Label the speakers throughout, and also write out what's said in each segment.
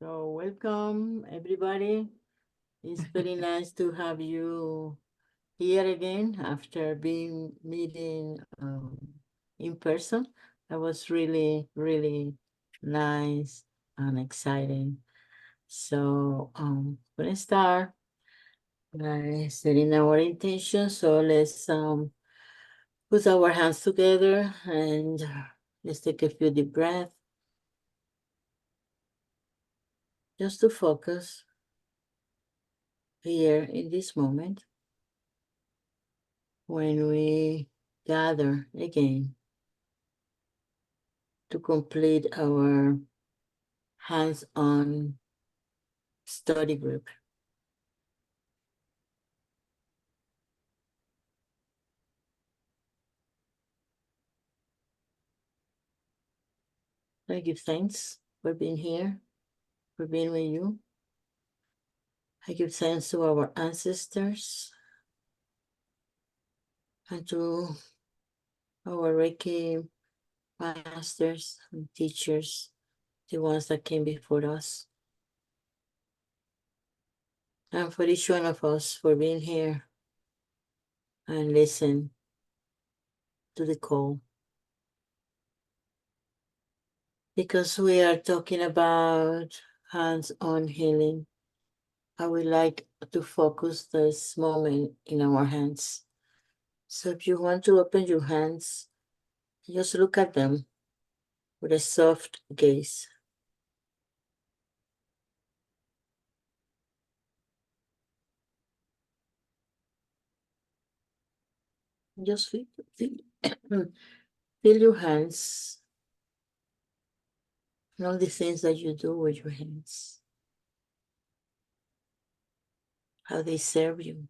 Speaker 1: So welcome everybody. It's very nice to have you here again after being meeting in person. That was really, really nice and exciting. So we're gonna start by setting our intention. So let's put our hands together and let's take a few deep breaths just to focus here in this moment when we gather again to complete our hands-on study group. I give thanks for being here, for being with you. I give thanks to our ancestors and to our Reiki masters and teachers, the ones that came before us. And for each one of us for being here and listen to the call. Because we are talking about hands-on healing, I would like to focus this moment in our hands. So if you want to open your hands, just look at them with a soft gaze. Just feel your hands and all the things that you do with your hands, how they serve you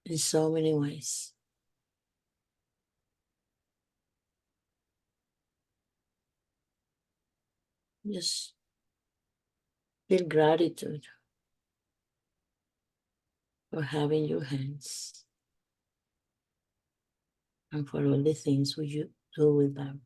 Speaker 1: in so many ways. Just feel gratitude for having your hands and for all the things you do with them.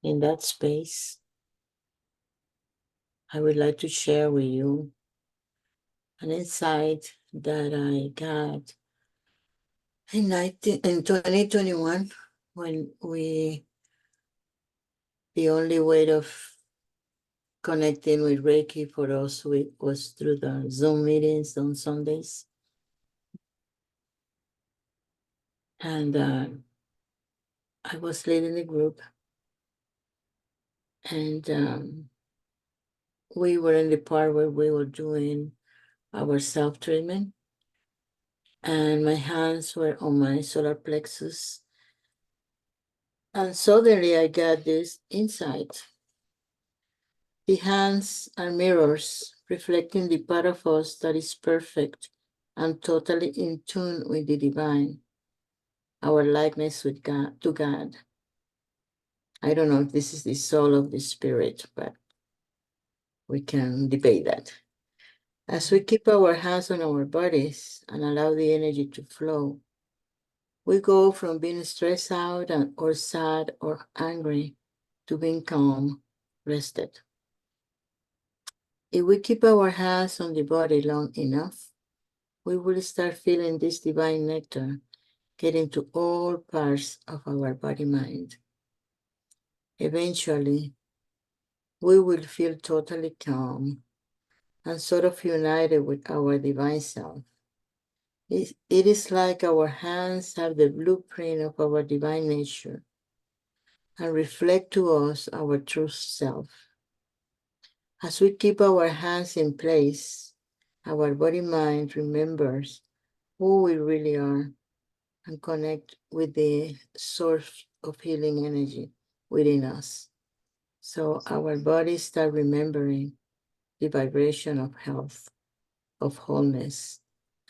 Speaker 1: In that space, I would like to share with you an insight that I got in 2021 when the only way of connecting with Reiki for us was through the Zoom meetings on Sundays. And I was leading the group, and we were in the part where we were doing our self-treatment, and my hands were on my solar plexus. And suddenly I got this insight. The hands are mirrors reflecting the part of us that is perfect and totally in tune with the divine, our likeness with God, to God. I don't know if this is the soul of the spirit, but we can debate that. As we keep our hands on our bodies and allow the energy to flow, we go from being stressed out or sad or angry to being calm, rested. If we keep our hands on the body long enough, we will start feeling this divine nectar get into all parts of our body-mind. Eventually, we will feel totally calm and sort of united with our divine self. It is like our hands have the blueprint of our divine nature and reflect to us our true self. As we keep our hands in place, our body-mind remembers who we really are and connect with the source of healing energy within us. So our bodies start remembering the vibration of health, of wholeness,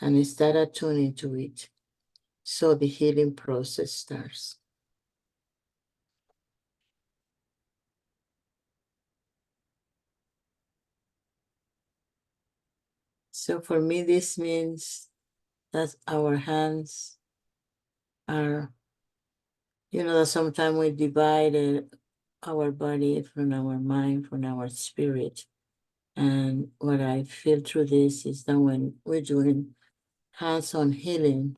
Speaker 1: and start attuning to it. So the healing process starts. So for me, this means that our hands are, that sometimes we divided our body from our mind, from our spirit. And what I feel through this is that when we're doing hands-on healing,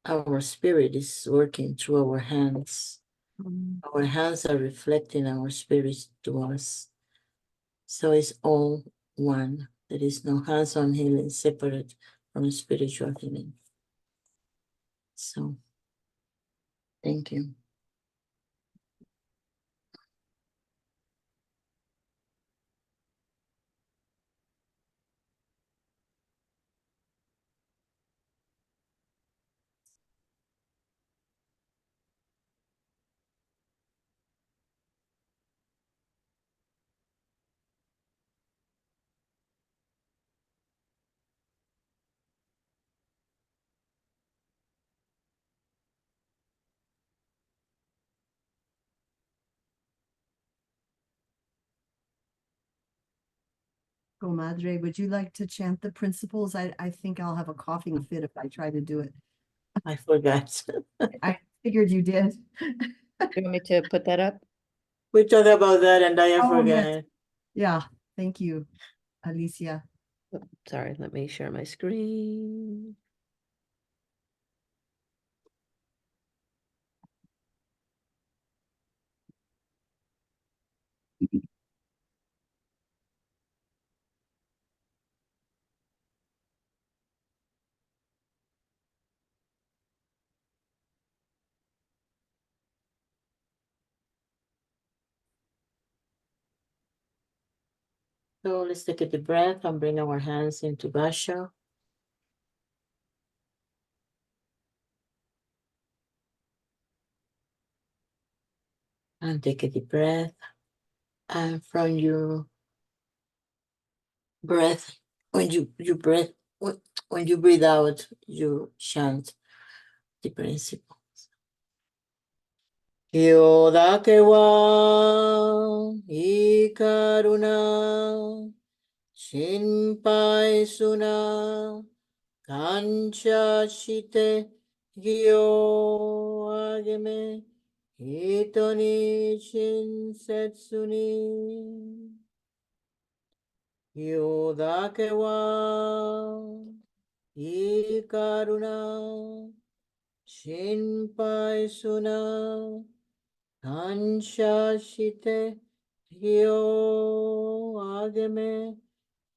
Speaker 1: our spirit is working through our hands. Our hands are reflecting our spirits to us. So it's all one. There is no hands-on healing separate from spiritual healing. So, thank you.
Speaker 2: Comadre, would you like to chant the principles? I think I'll have a coughing fit if I try to do it.
Speaker 1: I forgot.
Speaker 2: I figured you did.
Speaker 3: You want me to put that up?
Speaker 1: We talked about that and I
Speaker 2: Oh, yes.
Speaker 1: forgot.
Speaker 2: Yeah, thank you, Alicia.
Speaker 3: Oh, sorry, let me share my screen.
Speaker 1: So let's take a deep breath and bring our hands into Basha. And take a deep breath. And from your breath, when you breathe, when you breathe out, you chant the principle. Kyodake wa ikaruna shinpai suna kancha shite gyo ageme hito ni shinsetsu ni Kyodake wa ikaruna shinpai suna Anshashite Ryo Agame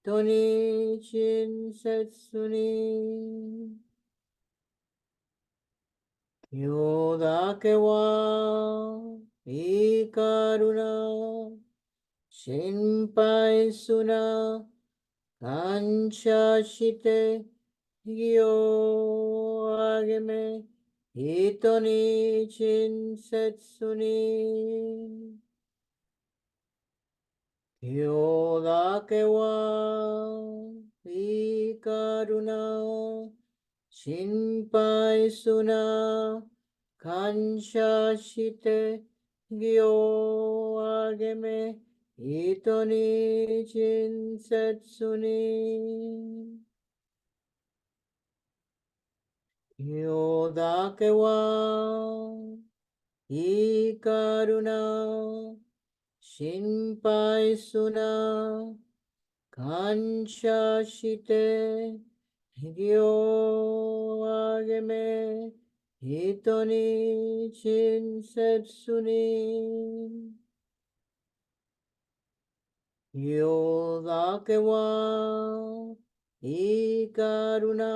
Speaker 1: Toni Chin Setsuni Yodake wa Ikaruna Shinpai Suna Anshashite Ryo Agame Itoni Chin Setsuni Yodake wa ikaruna shinpai suna kansha shite gyo ageme itoni chinsetsuni Yodake wa ikaruna shinpai suna kansha shite ryo ageme hitoni chinsetsuni yodake wa ikaruna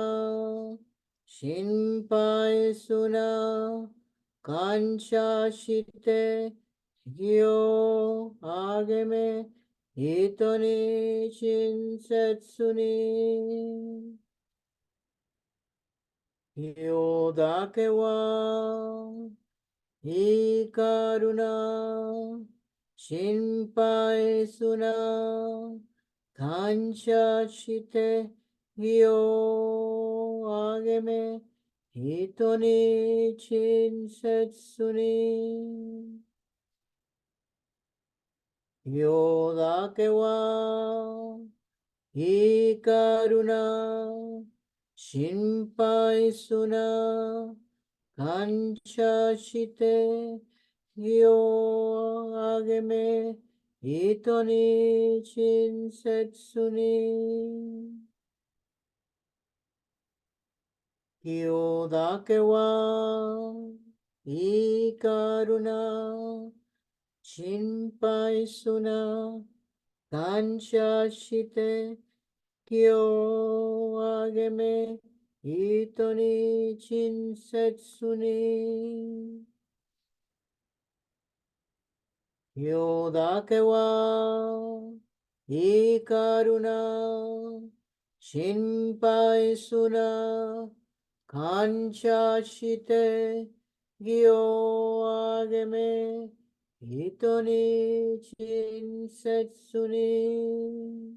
Speaker 1: shinpai suna kansha shite ryo ageme Itoni chinsetsuni Yodake wa ikaruna shinpai suna kansha shite gyo ageme hitoni chinsetsuni Yodake wa hi karuna, shinpai suna, kancha shite, yo ageme, ito ni shinsetsu ni. Yo dake wa, hi karuna, shinpai suna, kancha shite, kyo ageme, ito ni chinsetsu ni. Yo dake wa, hi karuna, shinpai suna, kancha shite, gyo ageme, ito ni chinsetsu ni.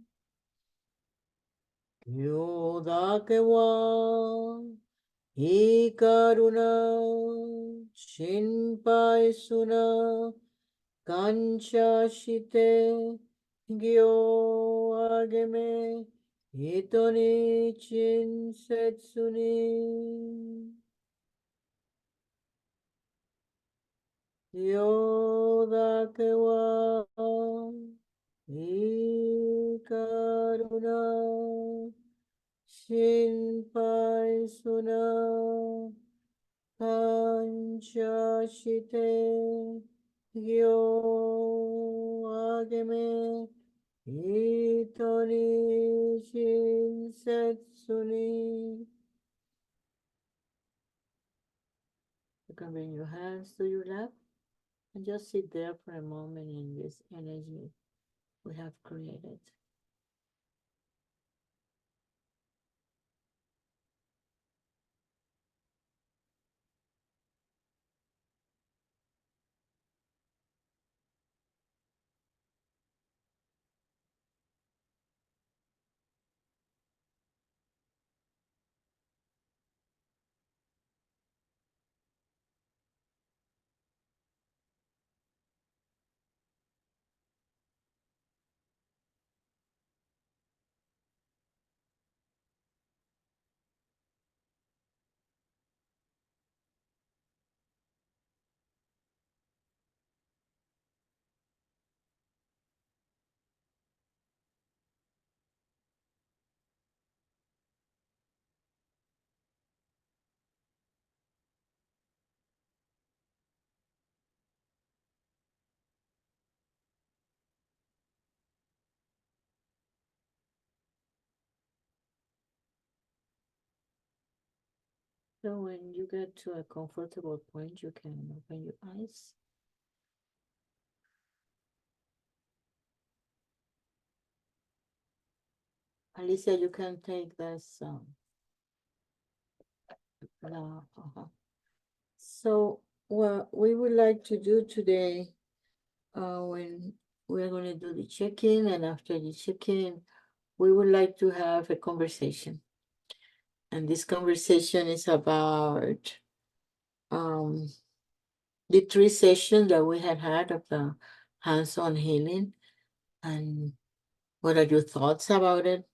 Speaker 1: Yo dake wa, hi karuna, shinpai suna, kancha shite, gyo ageme, ito ni chinsetsu ni. Yo dake wa, hi karuna, shinpai suna, kancha shite, gyo ageme, ito ni shinsetsu ni. You can bring your hands to your lap and just sit there for a moment in this energy we have created. So when you get to a comfortable point, you can open your eyes. Alicia, you can take this. No, So what we would like to do today, when we're going to do the check-in, and after the check-in, we would like to have a conversation. And this conversation is about the 3 sessions that we had of the hands-on healing. And what are your thoughts about it?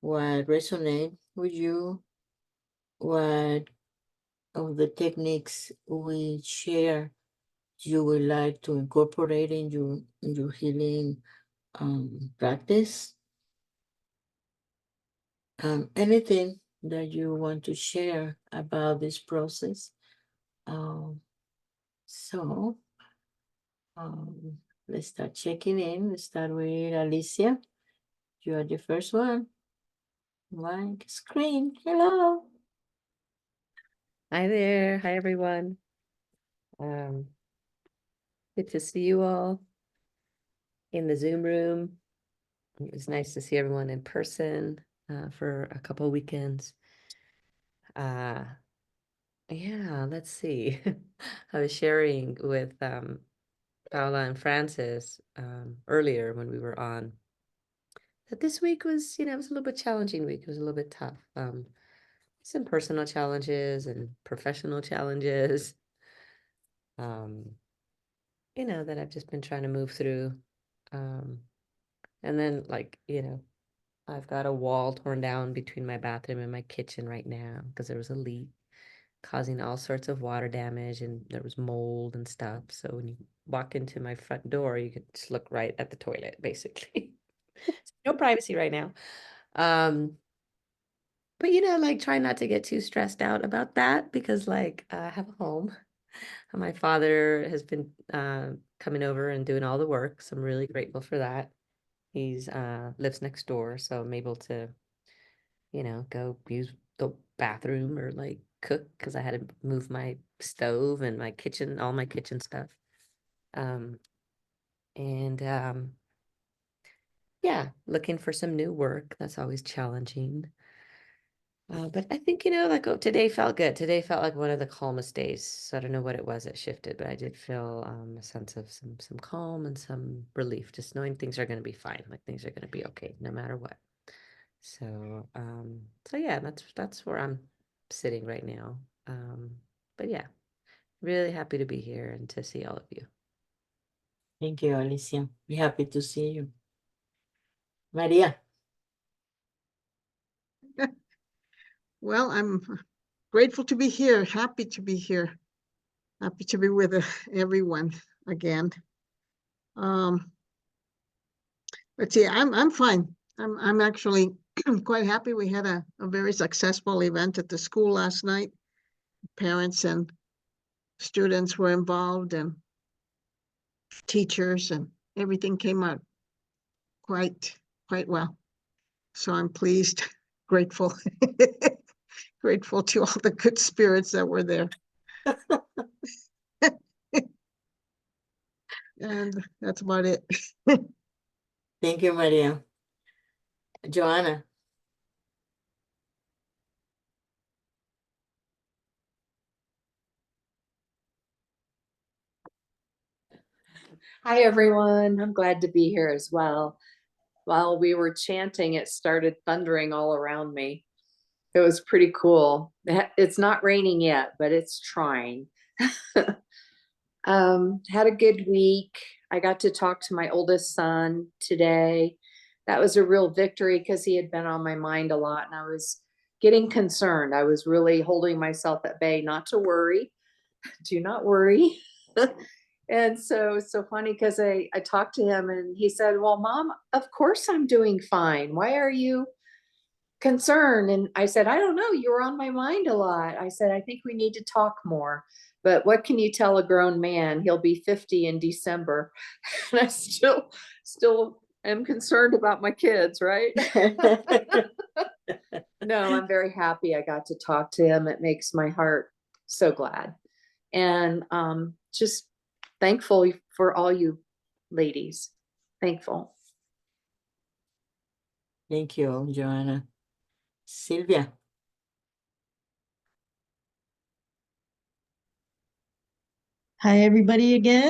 Speaker 1: What resonate with you? What of the techniques we share you would like to incorporate in your healing practice? Anything that you want to share about this process? So let's start checking in. Let's start with Alicia. You are the first one. Blank screen. Hello.
Speaker 3: Hi there. Hi, everyone. Good to see you all in the Zoom room. It was nice to see everyone in person for a couple of weekends. Yeah, let's see. I was sharing with Paula and Francis earlier when we were on that this week was, it was a little bit challenging week. It was a little bit tough. Some personal challenges and professional challenges. That I've just been trying to move through. And then I've got a wall torn down between my bathroom and my kitchen right now because there was a leak causing all sorts of water damage and there was mold and stuff. So when you walk into my front door, you could just look right at the toilet, basically. No privacy right now. But like try not to get too stressed out about that because like I have a home. My father has been coming over and doing all the work, so I'm really grateful for that. He's lives next door, so I'm able to, go use the bathroom or like cook because I had to move my stove and my kitchen, all my kitchen stuff. Um, and yeah, looking for some new work. That's always challenging. But I think, like today felt good. Today felt like one of the calmest days. So I don't know what it was that shifted, but I did feel a sense of some calm and some relief, just knowing things are going to be fine. Like things are going to be okay no matter what. So yeah, that's where I'm sitting right now. But yeah, really happy to be here and to see all of you.
Speaker 1: Thank you, Alicia. Be happy to see you. Maria.
Speaker 4: Well, I'm grateful to be here, happy to be here, happy to be with everyone again. Let's see, I'm fine. I'm actually quite happy. We had a very successful event at the school last night. Parents and students were involved and teachers, and everything came out quite well. So I'm pleased, grateful, grateful to all the good spirits that were there. And that's about it.
Speaker 1: Thank you, Maria. Joanna.
Speaker 5: Hi, everyone. I'm glad to be here as well. While we were chanting, it started thundering all around me. It was pretty cool. It's not raining yet, but it's trying. Had a good week. I got to talk to my oldest son today. That was a real victory because he had been on my mind a lot and I was getting concerned. I was really holding myself at bay not to worry. Do not worry. And so it's so funny because I talked to him and he said, well, Mom, of course I'm doing fine. Why are you concerned? And I said, I don't know. You were on my mind a lot. I said, I think we need to talk more. But what can you tell a grown man? He'll be 50 in December. And I still am concerned about my kids, right? No, I'm very happy I got to talk to him. It makes my heart so glad. And just thankful for all you ladies. Thankful.
Speaker 1: Thank you, Joanna. Sylvia.
Speaker 6: Hi, everybody again.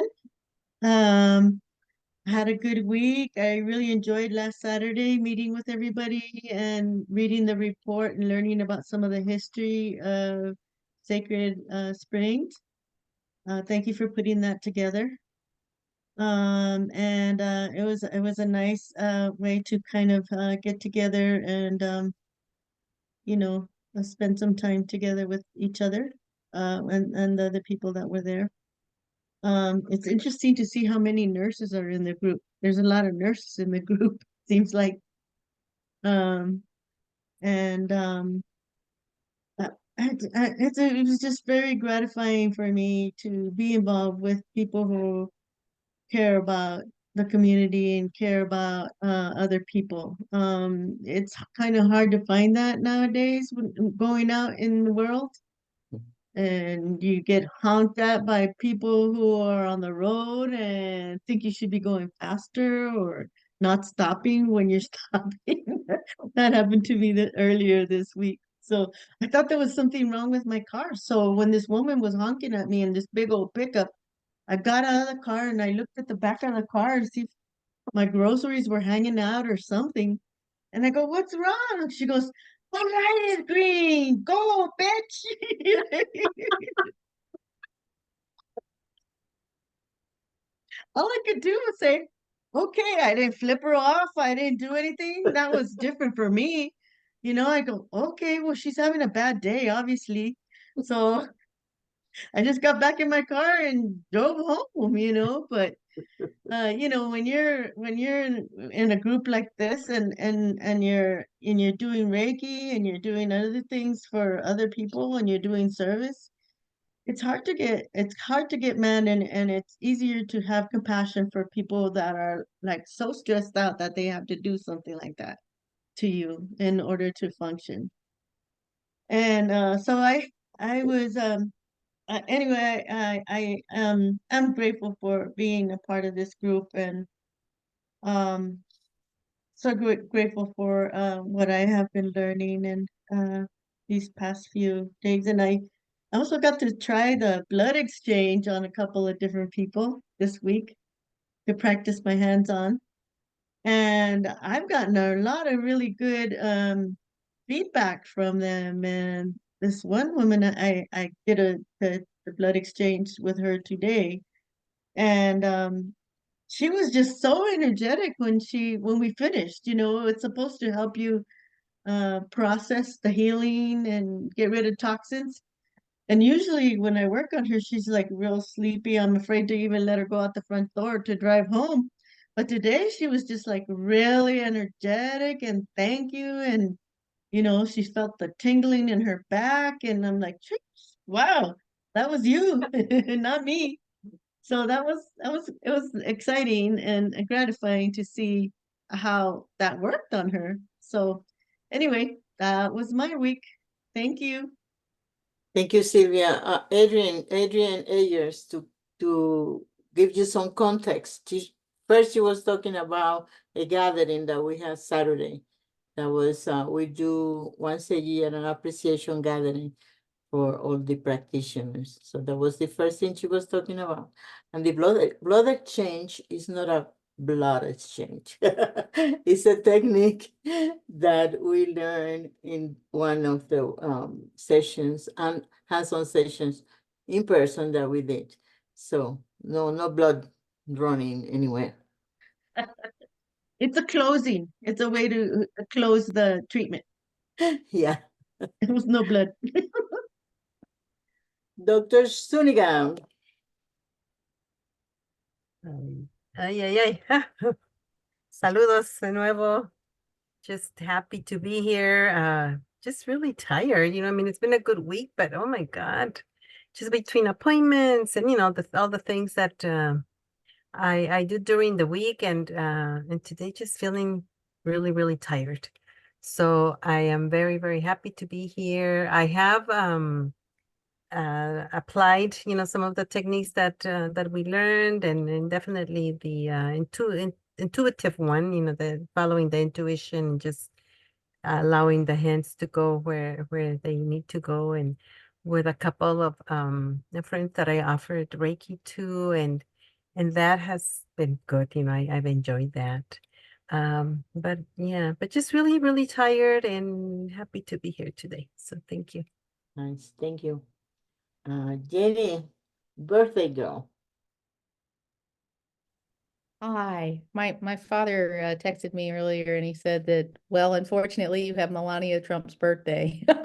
Speaker 6: Had a good week. I really enjoyed last Saturday meeting with everybody and reading the report and learning about some of the history of Sacred Springs. Thank you for putting that together. And it was a nice way to kind of get together and spend some time together with each other and the other people that were there. It's interesting to see how many nurses are in the group. There's a lot of nurses in the group, seems like. Um, and it was just very gratifying for me to be involved with people who care about the community and care about other people. It's kind of hard to find that nowadays when going out in the world. And you get honked at by people who are on the road and think you should be going faster or not stopping when you're stopping. That happened to me earlier this week. So I thought there was something wrong with my car. So when this woman was honking at me in this big old pickup, I got out of the car and I looked at the back of the car to see if my groceries were hanging out or something. And I go, what's wrong? She goes, the light is green. Go, bitch. All I could do was say, okay, I didn't flip her off. I didn't do anything. That was different for me. You know, I go, okay, well, she's having a bad day, obviously. So I just got back in my car and drove home, you know, but you know, when you're in a group like this and you're doing Reiki and you're doing other things for other people and you're doing service, it's hard to get mad, and it's easier to have compassion for people that are like so stressed out that they have to do something like that to you in order to function. And so I was anyway, I'm grateful for being a part of this group, and um so grateful for what I have been learning and these past few days. And I also got to try the blood exchange on a couple of different people this week to practice my hands on. And I've gotten a lot of really good feedback from them. And this one woman, I did the blood exchange with her today. And she was just so energetic when we finished. You know, it's supposed to help you process the healing and get rid of toxins. And usually when I work on her, she's like real sleepy. I'm afraid to even let her go out the front door to drive home. But today she was just like really energetic and thank you. And, you know, she felt the tingling in her back. And I'm like, wow, that was you, not me. So it was exciting and gratifying to see how that worked on her. So anyway, that was my week. Thank you.
Speaker 1: Thank you, Sylvia. Adrian Ayers, to give you some context. First, she was talking about a gathering that we had Saturday. That was, we do once a year an appreciation gathering for all the practitioners. So that was the first thing she was talking about. And the blood exchange is not a blood exchange. It's a technique that we learned in one of the sessions and hands-on sessions in person that we did. So no blood running anywhere.
Speaker 6: It's a closing. It's a way to close the treatment.
Speaker 1: Yeah.
Speaker 6: There was no blood.
Speaker 1: Dr. Suniga.
Speaker 7: Ay, ay, ay. Saludos de nuevo. Just happy to be here. Just really tired. You know, I mean, it's been a good week, but oh my God, just between appointments and all the things that I do during the week, and today just feeling really, really tired. So I am very, very happy to be here. I have applied, some of the techniques that we learned, and definitely the intuitive one, the following the intuition, just allowing the hands to go where they need to go, and with a couple of friends that I offered Reiki to, and that has been good. I've enjoyed that. But yeah, but just really, really tired and happy to be here today. So thank you.
Speaker 1: Nice, thank you. Jenny, birthday girl.
Speaker 8: Hi, my father texted me earlier and he said that, well, unfortunately, you have Melania Trump's birthday. I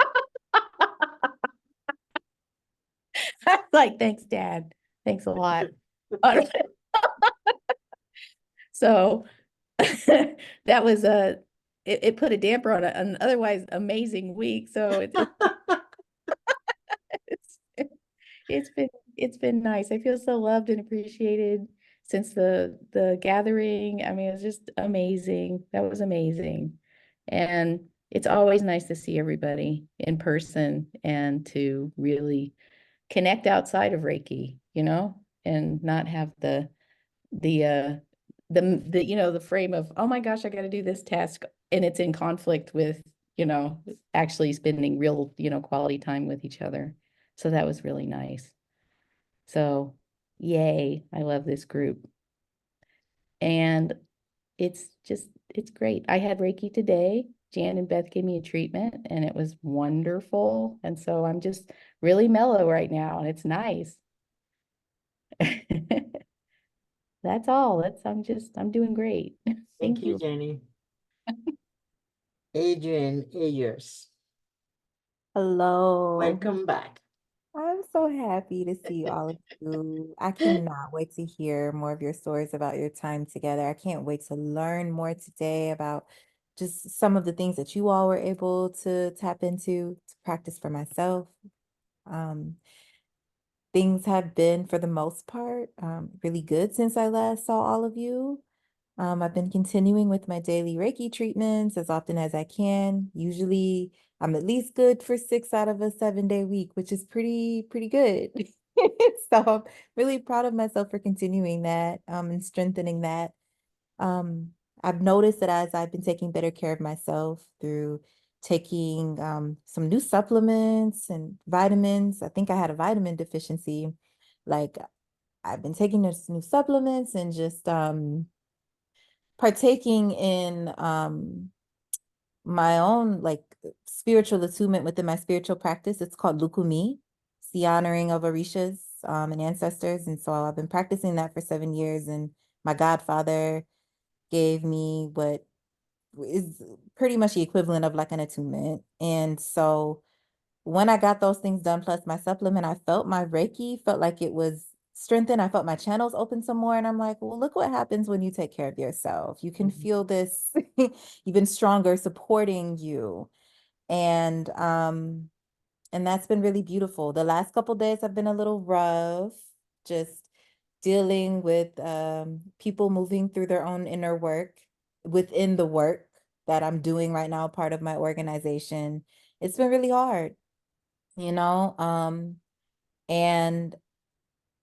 Speaker 8: was like, thanks, Dad. Thanks a lot. So that was it put a damper on an otherwise amazing week. So it's been nice. I feel so loved and appreciated since the gathering. I mean, it was just amazing. That was amazing. And it's always nice to see everybody in person and to really connect outside of Reiki, and not have the the frame of, oh my gosh, I got to do this task, and it's in conflict with, actually spending real, quality time with each other. So that was really nice. So yay, I love this group. And it's great. I had Reiki today. Jan and Beth gave me a treatment and it was wonderful. And so I'm just really mellow right now and it's nice. that's all. I'm doing great.
Speaker 1: Thank you, Jenny. Adrian Ayers,
Speaker 9: Hello.
Speaker 1: welcome back.
Speaker 9: I'm so happy to see all of you. I cannot wait to hear more of your stories about your time together. I can't wait to learn more today about just some of the things that you all were able to tap into to practice for myself. Um, Things have been, for the most part, really good since I last saw all of you. I've been continuing with my daily Reiki treatments as often as I can. Usually I'm at least good for 6 out of a 7-day week, which is pretty good. So I'm really proud of myself for continuing that, and strengthening that. Um, I've noticed that as I've been taking better care of myself through taking some new supplements and vitamins. I think I had a vitamin deficiency. Like I've been taking those new supplements and just partaking in my own like spiritual attunement within my spiritual practice. It's called Lukumi. It's the honoring of Orishas and ancestors. And so I've been practicing that for 7 years. And my godfather gave me what is pretty much the equivalent of like an attunement. And so when I got those things done, plus my supplement, I felt my Reiki felt like it was strengthened. I felt my channels open some more. And I'm like, well, look what happens when you take care of yourself. You can feel this even stronger supporting you. And that's been really beautiful. The last couple days have been a little rough, just dealing with people moving through their own inner work within the work that I'm doing right now, part of my organization. It's been really hard, you know? And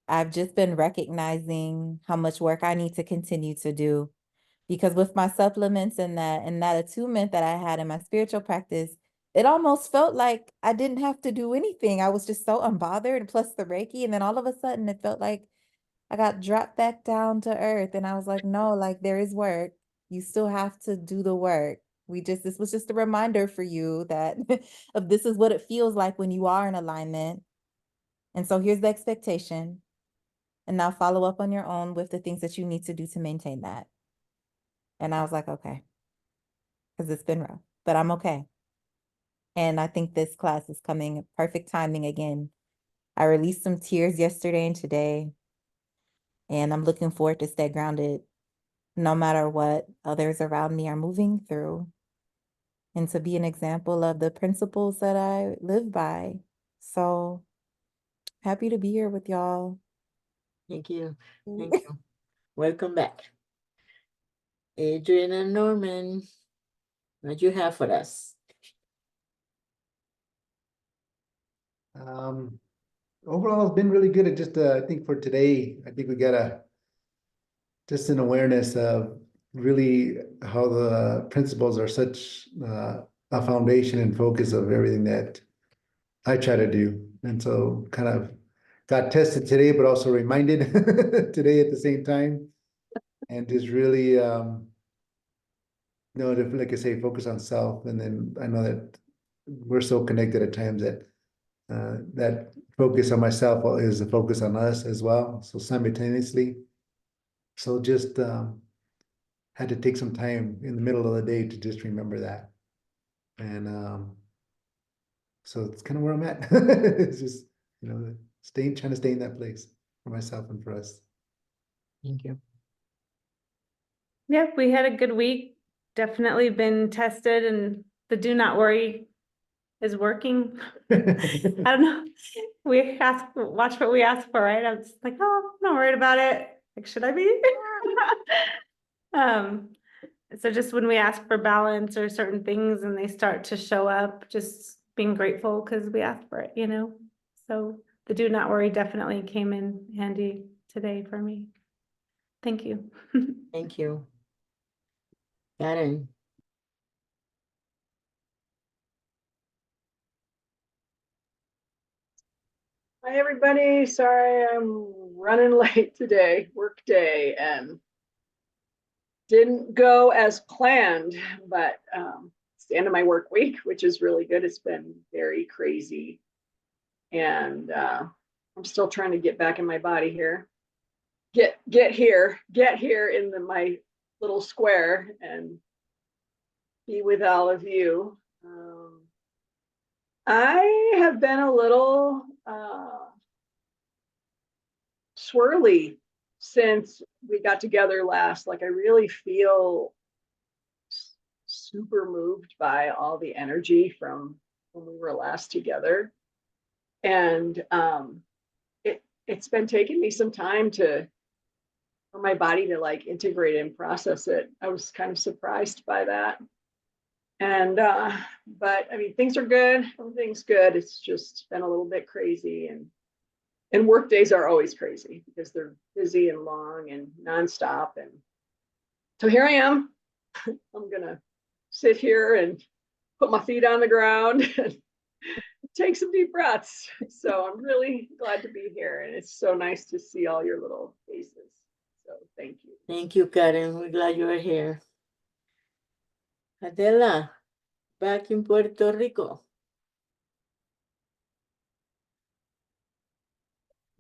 Speaker 9: I've just been recognizing how much work I need to continue to do, because with my supplements and that attunement that I had in my spiritual practice, it almost felt like I didn't have to do anything. I was just so unbothered, plus the Reiki. And then all of a sudden it felt like I got dropped back down to earth. And I was like, no, like there is work. You still have to do the work. This was just a reminder for you that of this is what it feels like when you are in alignment. And so here's the expectation. And now follow up on your own with the things that you need to do to maintain that. And I was like, okay, because it's been rough, but I'm okay. And I think this class is coming at perfect timing again. I released some tears yesterday and today, and I'm looking forward to stay grounded no matter what others around me are moving through, and to be an example of the principles that I live by. So happy to be here with y'all.
Speaker 1: Thank you. Thank you. Welcome back. Adrian and Norman, what you have for us?
Speaker 10: Overall, it's been really good. It just, I think for today, I think we got just an awareness of really how the principles are such a foundation and focus of everything that I try to do. And so kind of got tested today, but also reminded today at the same time. And just really, like I say, focus on self. And then I know that we're so connected at times that that focus on myself is a focus on us as well. So simultaneously. So just had to take some time in the middle of the day to just remember that. And so it's kind of where I'm at. It's just, trying to stay in that place for myself and for us.
Speaker 1: Thank you.
Speaker 11: Yeah, we had a good week. Definitely been tested, and the do not worry is working. I don't know. Watch what we ask for, right? I'm just like, oh, I'm not worried about it. Like, should I be? So just when we ask for balance or certain things and they start to show up, just being grateful because we asked for it, So the do not worry definitely came in handy today for me. Thank you.
Speaker 1: Thank you. Karen.
Speaker 12: Hi, everybody. Sorry I'm running late today, work day, and didn't go as planned, but it's the end of my work week, which is really good. It's been very crazy. And I'm still trying to get back in my body here. get here in my little square and be with all of you. I have been a little swirly since we got together last. Like I really feel super moved by all the energy from when we were last together. And it's been taking me some time for my body to like integrate and process it. I was kind of surprised by that. And but I mean, things are good. Everything's good. It's just been a little bit crazy, and work days are always crazy because they're busy and long and nonstop. And so here I am. I'm gonna sit here and put my feet on the ground and take some deep breaths. So I'm really glad to be here, and it's so nice to see all your little faces. So thank you.
Speaker 1: Thank you, Karen. We're glad you are here. Adela, back in Puerto Rico.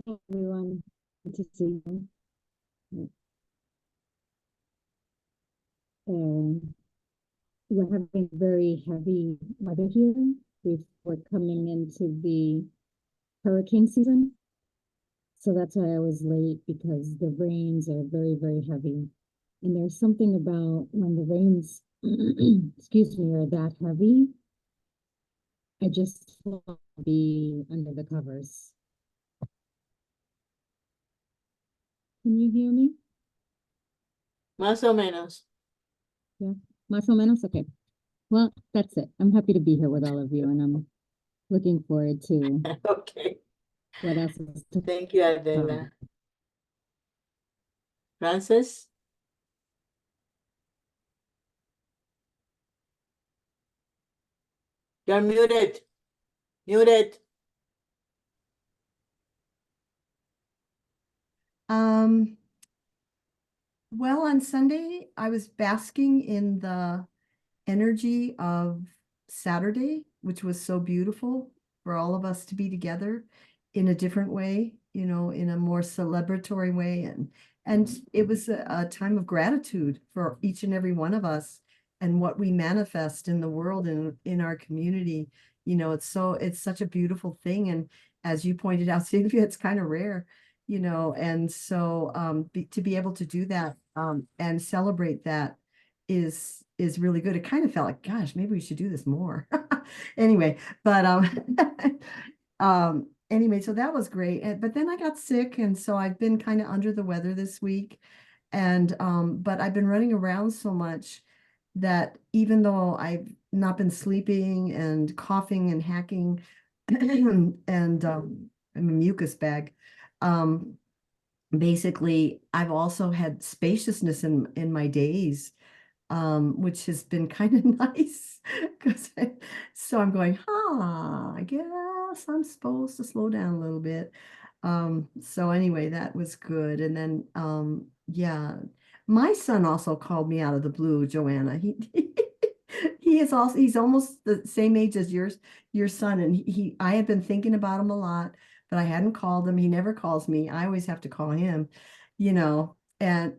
Speaker 13: Everyone, good to see you. We're having very heavy weather here. We're coming into the hurricane season. So that's why I was late, because the rains are very, very heavy. And there's something about when the rains, excuse me, are that heavy, I just want to be under the covers. Can you hear me?
Speaker 1: Más o menos.
Speaker 13: Yeah, más o menos? Okay. Well, that's it. I'm happy to be here with all of you, and I'm looking forward to
Speaker 1: Okay.
Speaker 13: what else is to
Speaker 1: Thank you, Adela. Francis? You're muted. Muted.
Speaker 2: Well, on Sunday, I was basking in the energy of Saturday, which was so beautiful for all of us to be together in a different way, you know, in a more celebratory way. And it was a time of gratitude for each and every one of us and what we manifest in the world and in our community. You know, it's such a beautiful thing. And as you pointed out, Sylvia, it's kind of rare, you know, and so to be able to do that and celebrate that is really good. It kind of felt like, gosh, maybe we should do this more. Anyway, but anyway, so that was great. But then I got sick, and so I've been kind of under the weather this week. And but I've been running around so much that even though I've not been sleeping and coughing and hacking and I'm a mucus bag, basically I've also had spaciousness in my days, which has been kind of nice. So I'm going, I guess I'm supposed to slow down a little bit. So anyway, that was good. And then yeah, my son also called me out of the blue, Joanna. He's almost the same age as your son, and I had been thinking about him a lot, but I hadn't called him. He never calls me. I always have to call him, you know, and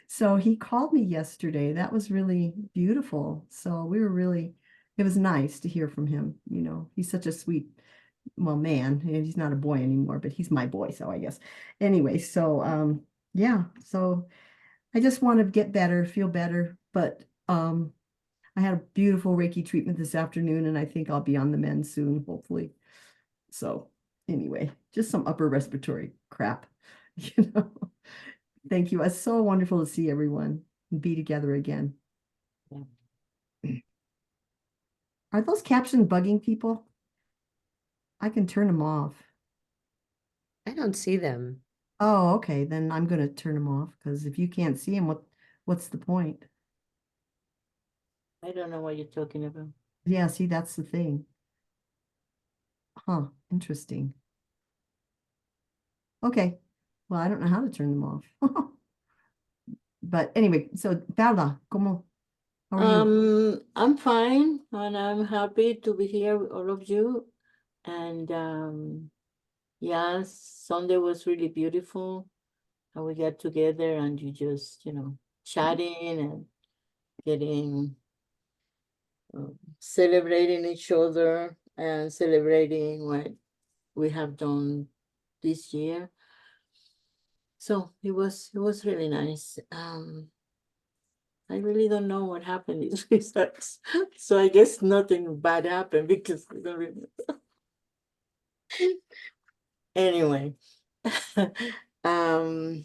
Speaker 2: so he called me yesterday. That was really beautiful. So it was nice to hear from him. You know, he's such a sweet, well, man, and he's not a boy anymore, but he's my boy. So I guess anyway, so yeah, so I just want to get better, feel better. But I had a beautiful Reiki treatment this afternoon, and I think I'll be on the mend soon, hopefully. So anyway, just some upper respiratory crap, you know. Thank you. It's so wonderful to see everyone and be together again. Yeah. Are those captions bugging people? I can turn them off.
Speaker 3: I don't see them.
Speaker 2: Oh, okay. Then I'm going to turn them off, because if you can't see them, what's the point?
Speaker 1: I don't know what you're talking about.
Speaker 2: Yeah, see, that's the thing. Huh, interesting. Okay. Well, I don't know how to turn them off. But anyway, so Paula, how are you?
Speaker 1: I'm fine, and I'm happy to be here with all of you. And yeah, Sunday was really beautiful. how we got together and you just, chatting and getting, celebrating each other and celebrating what we have done this year. So it was really nice. I really don't know what happened these results. So I guess nothing bad happened because we don't remember. Anyway, um,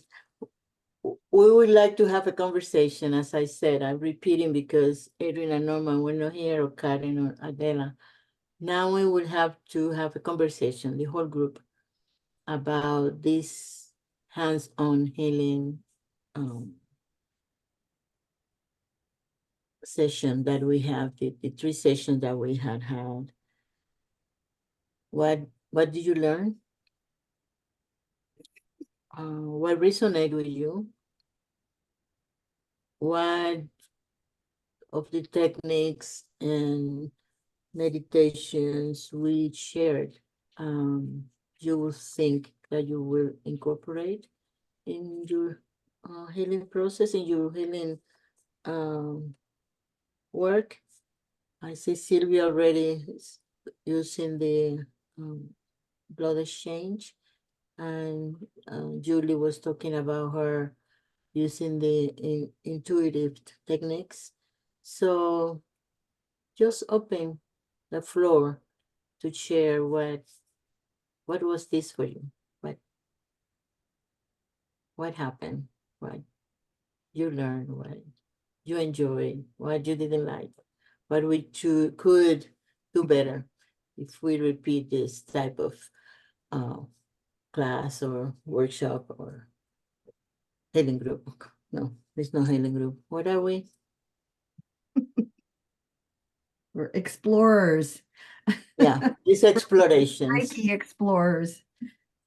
Speaker 1: we would like to have a conversation. As I said, I'm repeating because Adrian and Norman were not here, or Karen or Adela. Now we will have to have a conversation, the whole group, about this hands-on healing session that we have, the 3 sessions that we had. What did you learn? What resonated with you? What of the techniques and meditations we shared you will think that you will incorporate in your healing process, in your healing work? I see Sylvia already using the blood exchange, and Julie was talking about her using the intuitive techniques. So just open the floor to share what was this for you? What happened? What you learned? What you enjoyed? What you didn't like? What we could do better if we repeat this type of class or workshop or healing group? No, there's no healing group. What are we?
Speaker 2: We're explorers.
Speaker 1: Yeah, these explorations.
Speaker 2: Reiki explorers.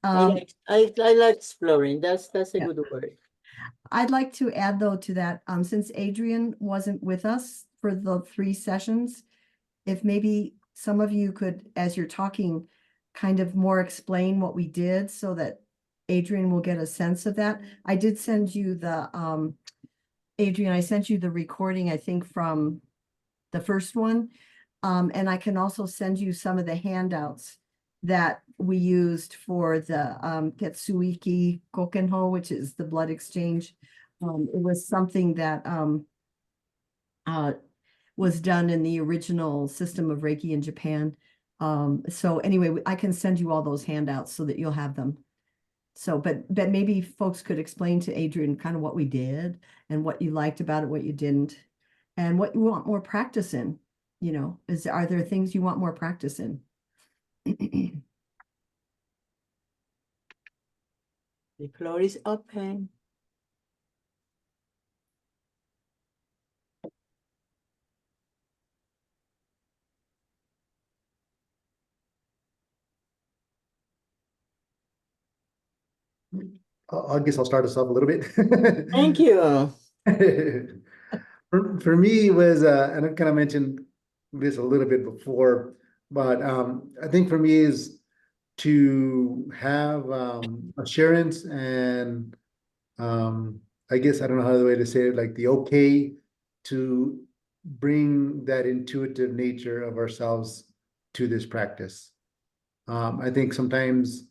Speaker 1: I like exploring. That's a good word.
Speaker 2: I'd like to add though to that, since Adrian wasn't with us for the 3 sessions, if maybe some of you could, as you're talking, kind of more explain what we did so that Adrian will get a sense of that. I did send you the, Adrian, I sent you the recording, I think, from the first one. And I can also send you some of the handouts that we used for the Ketsuiki Kokenho, which is the blood exchange. It was something that was done in the original system of Reiki in Japan. So anyway, I can send you all those handouts so that you'll have them. So, but maybe folks could explain to Adrian kind of what we did and what you liked about it, what you didn't, and what you want more practice in. Are there things you want more practice in?
Speaker 1: The floor is open.
Speaker 10: I guess I'll start us off a little bit.
Speaker 1: Thank you.
Speaker 10: For me, it was, and I kind of mentioned this a little bit before, but I think for me is to have assurance and I guess I don't know how the way to say it, like the okay to bring that intuitive nature of ourselves to this practice. I think sometimes,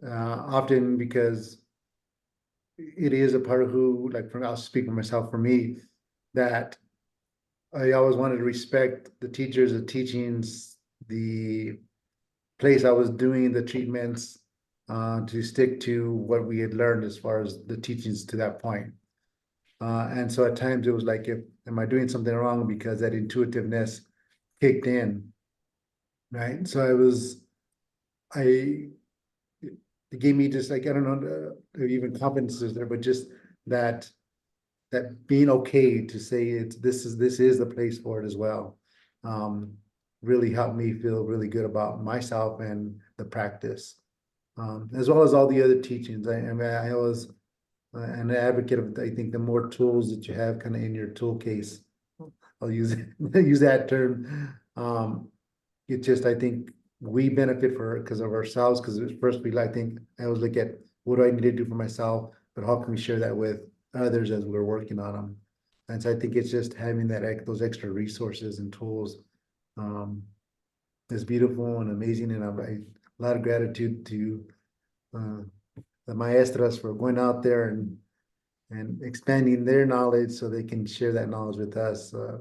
Speaker 10: often because it is a part of who, like I'll speak for myself, for me, that I always wanted to respect the teachers, the teachings, the place I was doing the treatments, to stick to what we had learned as far as the teachings to that point. And so at times it was like, am I doing something wrong because that intuitiveness kicked in, right? So it gave me just like, I don't know, even confidence is there, but just that being okay to say this is the place for it as well. Really helped me feel really good about myself and the practice, as well as all the other teachings. I was an advocate of, I think the more tools that you have kind of in your tool case, I'll use that term. It just, I think we benefit because of ourselves, because first I think I always look at what do I need to do for myself, but how can we share that with others as we're working on them? And so I think it's just having those extra resources and tools is beautiful and amazing, and a lot of gratitude to the maestras for going out there and expanding their knowledge so they can share that knowledge with us. A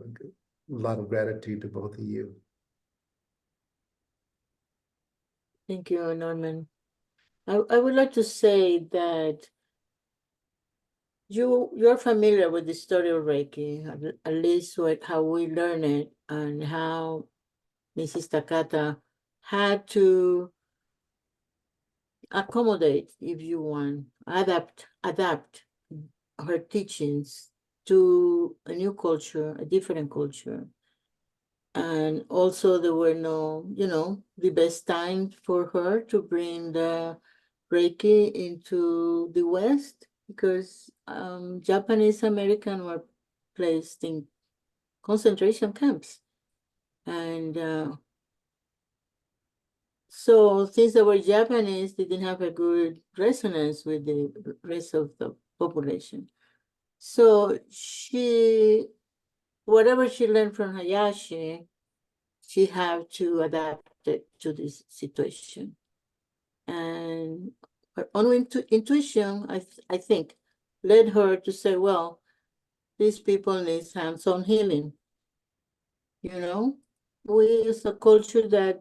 Speaker 10: lot of gratitude to both of you.
Speaker 1: Thank you, Norman. I would like to say that you're familiar with the story of Reiki, at least with how we learn it and how Mrs. Takata had to accommodate, if you want, adapt her teachings to a new culture, a different culture. And also there were no, the best time for her to bring the Reiki into the West, because Japanese American were placed in concentration camps. And so things that were Japanese didn't have a good resonance with the rest of the population. So whatever she learned from Hayashi, she had to adapt it to this situation. And her own intuition, I think, led her to say, well, these people need hands-on healing. We as a culture that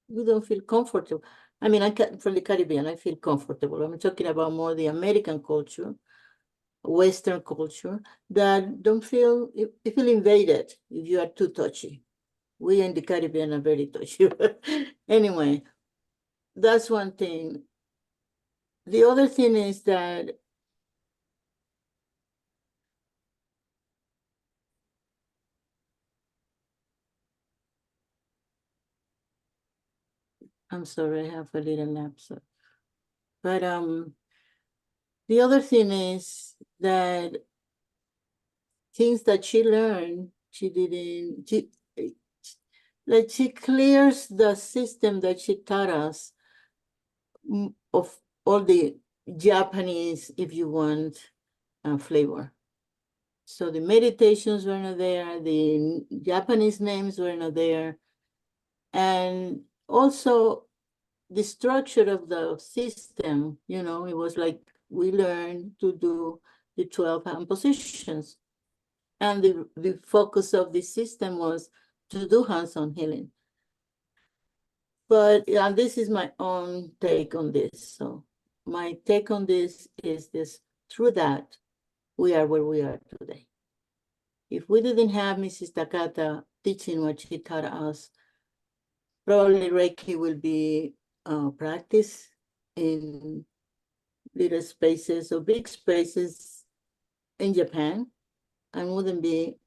Speaker 1: we don't feel comfortable. I mean, from the Caribbean, I feel comfortable. I'm talking about more the American culture, Western culture, that don't feel, you feel invaded if you are too touchy. We in the Caribbean are very touchy. Anyway, that's one thing. The other thing is that I'm sorry, I have a little lapse. But the other thing is that things that she learned, she clears the system that she taught us of all the Japanese, if you want, flavor. So the meditations were not there, the Japanese names were not there, and also the structure of the system, it was like we learned to do the 12 hand positions. And the focus of the system was to do hands-on healing. But this is my own take on this. So my take on this is this: through that, we are where we are today. If we didn't have Mrs. Takata teaching what she taught us, probably Reiki will be practiced in little spaces or big spaces in Japan and wouldn't be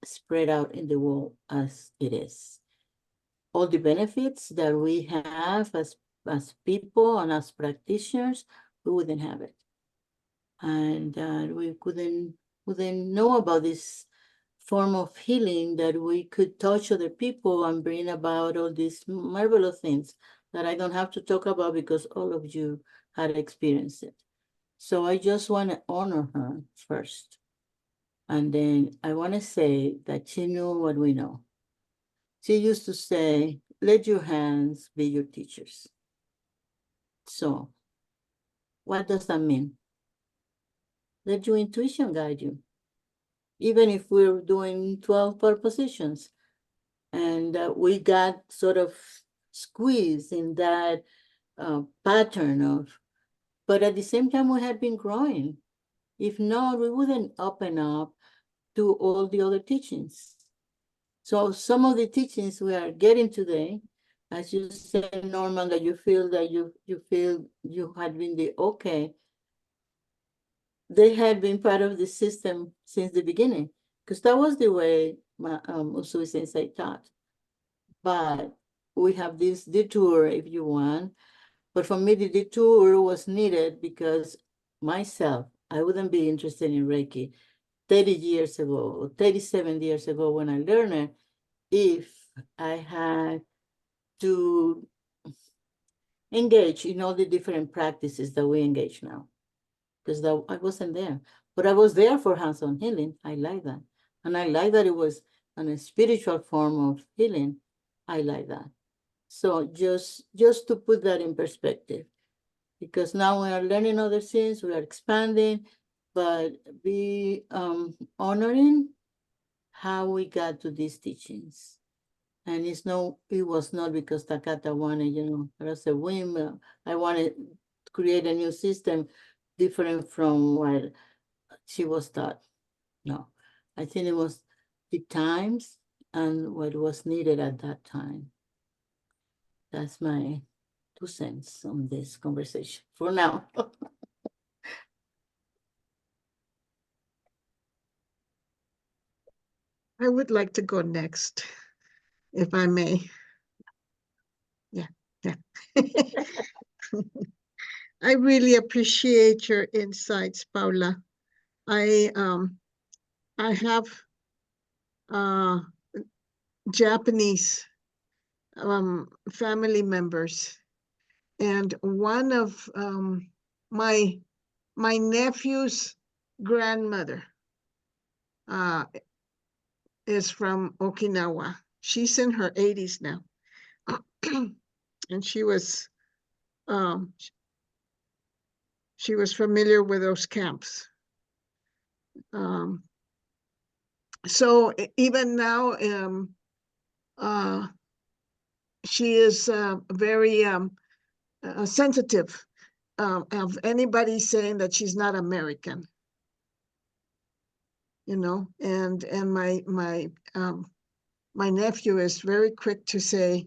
Speaker 1: spread out in the world as it is. All the benefits that we have as people and as practitioners, we wouldn't have it. And we wouldn't know about this form of healing, that we could touch other people and bring about all these marvelous things that I don't have to talk about because all of you had experienced it. So I just want to honor her first. And then I want to say that she knew what we know. She used to say, let your hands be your teachers. So what does that mean? Let your intuition guide you. Even if we're doing 12 positions and we got sort of squeezed in that pattern of, but at the same time we had been growing. If not, we wouldn't open up to all the other teachings. So some of the teachings we are getting today, as you said, Norman, that you feel you had been the okay, they had been part of the system since the beginning, because that was the way Usui Sensei taught. But we have this detour, if you want. But for me, the detour was needed because myself, I wouldn't be interested in Reiki 30 years ago or 37 years ago when I learned it, if I had to engage in all the different practices that we engage now. because I wasn't there. But I was there for hands-on healing. I like that. And I like that it was a spiritual form of healing. I like that. So just to put that in perspective, because now we are learning other things, we are expanding, but be honoring how we got to these teachings. And it was not because Takata wanted, it was a whim. I wanted to create a new system different from what she was taught. No, I think it was the times and what was needed at that time. That's my 2 cents on this conversation for now.
Speaker 4: I would like to go next, if I may. Yeah. I really appreciate your insights, Paula. I have Japanese family members, and one of my nephew's grandmother is from Okinawa. She's in her 80s now. And she was familiar with those camps. So even now, she is very sensitive of anybody saying that she's not American. And my nephew is very quick to say,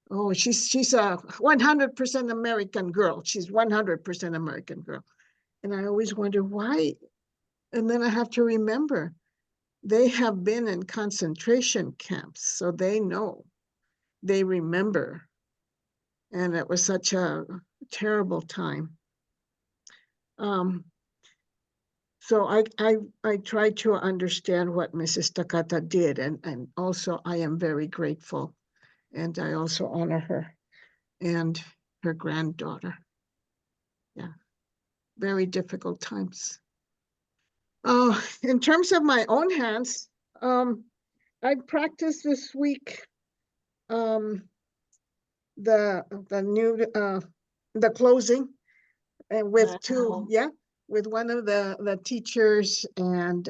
Speaker 4: oh, she's a 100% American girl. She's 100% American girl. And I always wonder why. And then I have to remember, they have been in concentration camps, so they know, they remember. And it was such a terrible time. So I try to understand what Mrs. Takata did, and also I am very grateful, and I also honor her and her granddaughter. Yeah, very difficult times. In terms of my own hands, I practiced this week the closing, and with with one of the teachers, and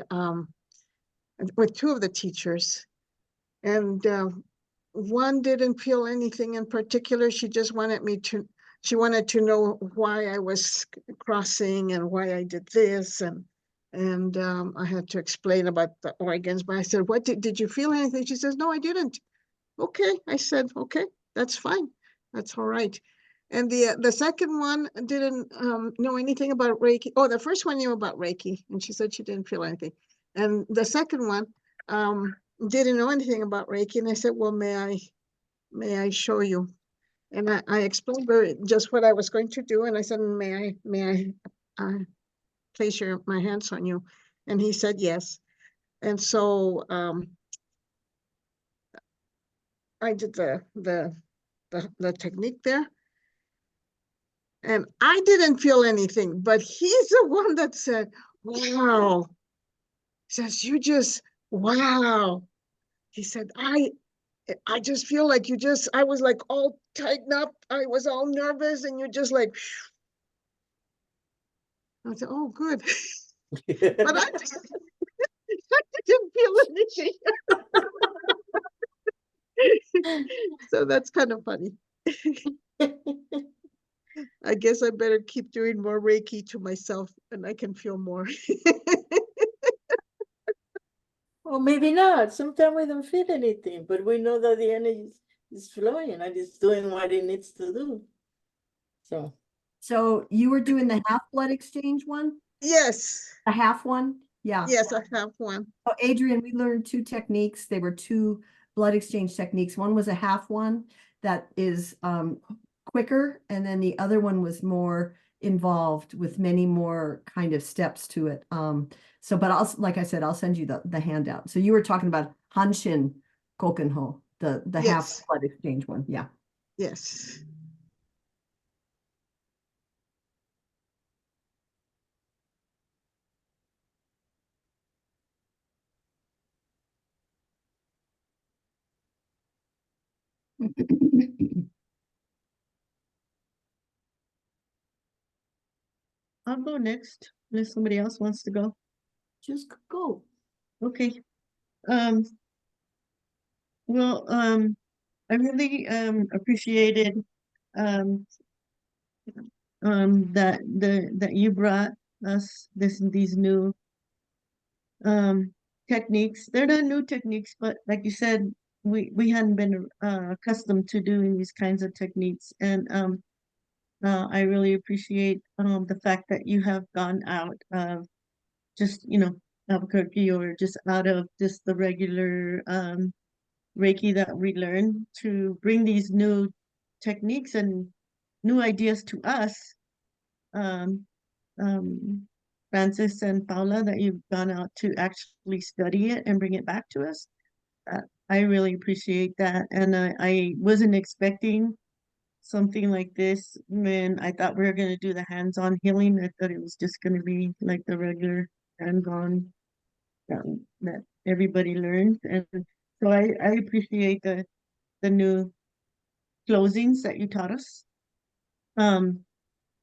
Speaker 4: with 2 of the teachers, and one didn't feel anything in particular. She just wanted to know why I was crossing and why I did this, and I had to explain about the organs. But I said, "What did you feel anything?" She says, "No, I didn't." Okay, I said, "Okay, that's fine, that's all right." And the second one didn't know anything about Reiki. Oh, the first one knew about Reiki, and she said she didn't feel anything. And the second one didn't know anything about Reiki, and I said, "Well, may I show you?" And I explained just what I was going to do, and I said, "May I place my hands on you?" And he said yes. And so I did the technique there, and I didn't feel anything, but he's the one that said, "Wow." He says, "You just, wow." He said, I just feel like I was like all tightened up. I was all nervous, and you're just like, I said, "Oh, good." But I didn't feel anything. So that's kind of funny. I guess I better keep doing more Reiki to myself, and I can feel more.
Speaker 1: Or maybe not. Sometimes we don't feel anything, but we know that the energy is flowing and it's doing what it needs to do.
Speaker 2: So you were doing the half blood exchange one?
Speaker 4: Yes.
Speaker 2: A half one? Yeah.
Speaker 4: Yes, I have one.
Speaker 2: Oh, Adrian, we learned 2 techniques. They were 2 blood exchange techniques. One was a half one that is quicker, and then the other one was more involved with many more kind of steps to it. So, but like I said, I'll send you the handout. So you were talking about Hanshin Kokenho, the half blood exchange one. Yeah.
Speaker 4: Yes.
Speaker 6: I'll go next, unless somebody else wants to go.
Speaker 1: Just go.
Speaker 6: Okay. Um, well, I really appreciated um that you brought us these new techniques. They're not new techniques, but like you said, we hadn't been accustomed to doing these kinds of techniques. And I really appreciate the fact that you have gone out of just, Albuquerque, or just out of just the regular Reiki that we learn, to bring these new techniques and new ideas to us. Um, Francis and Paula, that you've gone out to actually study it and bring it back to us. Uh, I really appreciate that. And I wasn't expecting something like this when I thought we were going to do the hands-on healing. I thought it was just going to be like the regular hands-on that everybody learns. And so I appreciate the new closings that you taught us.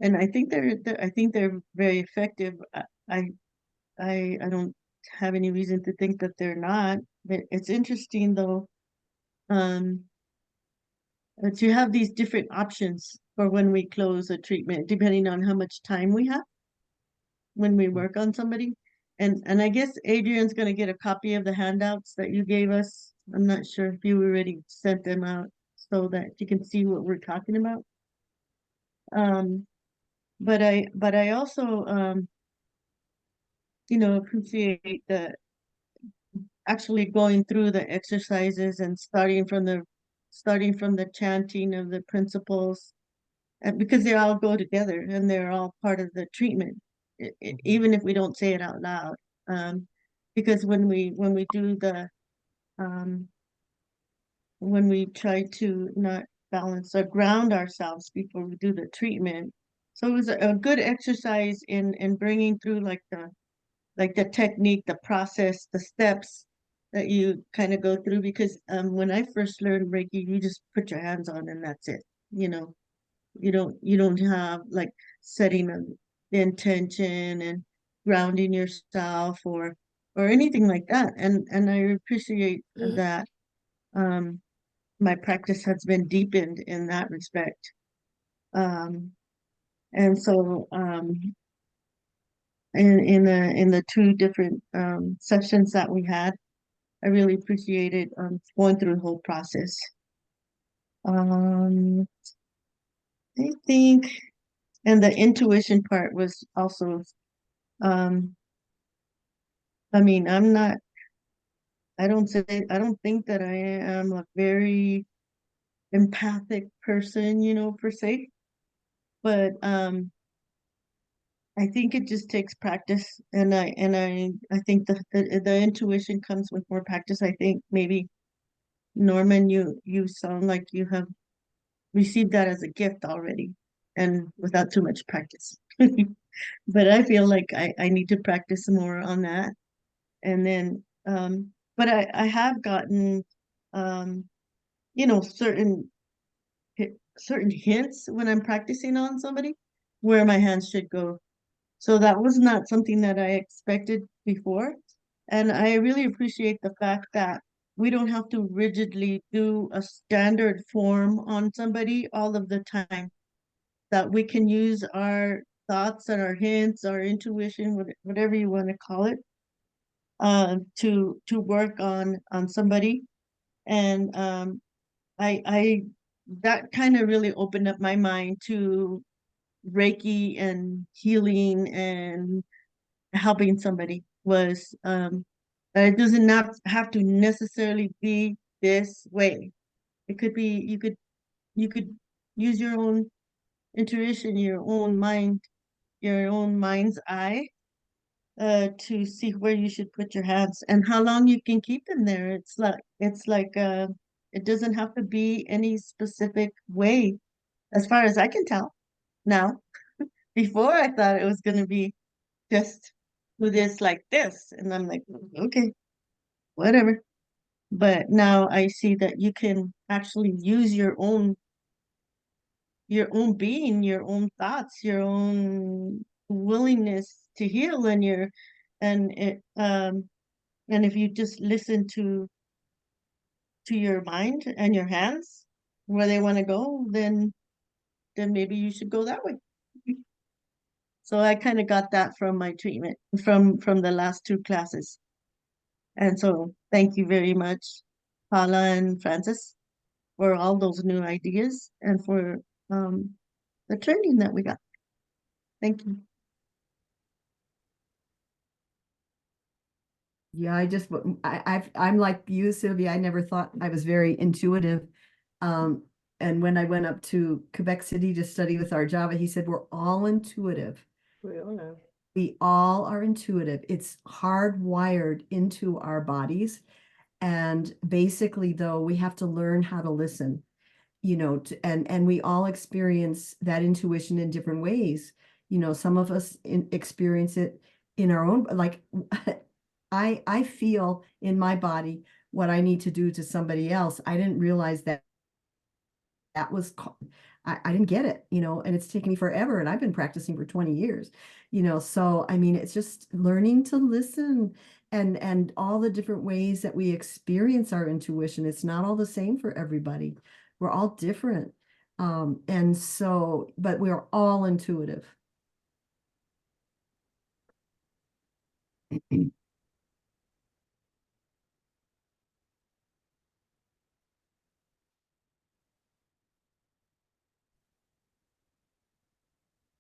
Speaker 6: And I think they're very effective. I don't have any reason to think that they're not. But it's interesting though, um, to have these different options for when we close a treatment, depending on how much time we have when we work on somebody. And I guess Adrian's gonna get a copy of the handouts that you gave us. I'm not sure if you already sent them out so that you can see what we're talking about. But I also appreciate the actually going through the exercises and starting from the chanting of the principles, and because they all go together and they're all part of the treatment, even if we don't say it out loud. Um, because when we do um, when we try to not balance or ground ourselves before we do the treatment, so it was a good exercise in bringing through like the technique, the process, the steps that you kind of go through. Because when I first learned Reiki, you just put your hands on and that's it. You don't have like setting of the intention and grounding yourself or anything like that. And I appreciate that my practice has been deepened in that respect. Um, and so in the two different sessions that we had, I really appreciated going through the whole process. Um, I think, and the intuition part was also, um, I mean, I don't think that I am a very empathic person, per se, but I think it just takes practice, and I think the intuition comes with more practice. I think maybe Norman, you sound like you have received that as a gift already, and without too much practice. But I feel like I need to practice more on that. And then but I have gotten um certain certain hints when I'm practicing on somebody where my hands should go. So that was not something that I expected before. And I really appreciate the fact that we don't have to rigidly do a standard form on somebody all of the time, that we can use our thoughts and our hints, our intuition, whatever you want to call it, to work on somebody. And I that kind of really opened up my mind to Reiki and healing and helping somebody, was that it doesn't not have to necessarily be this way. It could be, you could use your own intuition, your own mind's eye, to see where you should put your hands and how long you can keep them there. It's like it doesn't have to be any specific way, as far as I can tell now. Before, I thought it was going to be just do this like this, and I'm like, okay, whatever. But now I see that you can actually use your own being, your own thoughts, your own willingness to heal, and and if you just listen to your mind and your hands where they want to go, then maybe you should go that way. So I kind of got that from my treatment, from the last two classes. And so thank you very much, Paula and Francis, for all those new ideas and for the training that we got. Thank you.
Speaker 2: Yeah, I'm like you, Sylvia. I never thought I was very intuitive. And when I went up to Quebec City to study with our Java, he said, we're all intuitive.
Speaker 1: We all know.
Speaker 2: We all are intuitive. It's hardwired into our bodies. And basically, though, we have to learn how to listen, and we all experience that intuition in different ways. Some of us experience it in our own, like I feel in my body what I need to do to somebody else. I didn't realize that was, I didn't get it, and it's taken me forever, and I've been practicing for 20 years, so I mean, it's just learning to listen and all the different ways that we experience our intuition. It's not all the same for everybody. We're all different. And so, but we're all intuitive.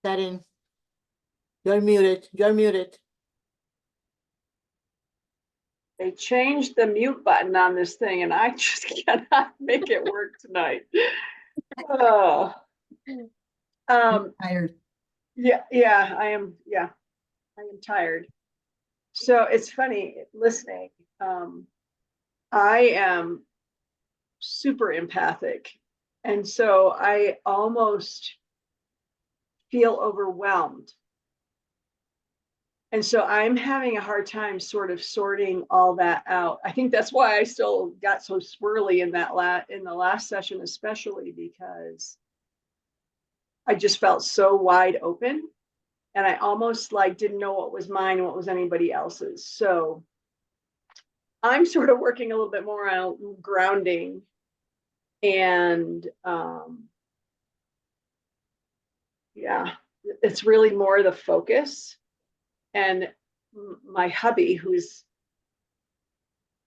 Speaker 1: Darren, you're muted. You're muted.
Speaker 12: They changed the mute button on this thing and I just cannot make it work tonight. Oh.
Speaker 2: Tired.
Speaker 12: Yeah, I am tired. So it's funny listening. I am super empathic. And so I almost feel overwhelmed. And so I'm having a hard time sort of sorting all that out. I think that's why I still got so swirly in the last session, especially because I just felt so wide open and I almost like didn't know what was mine and what was anybody else's. So I'm sort of working a little bit more on grounding and yeah, it's really more the focus. And my hubby,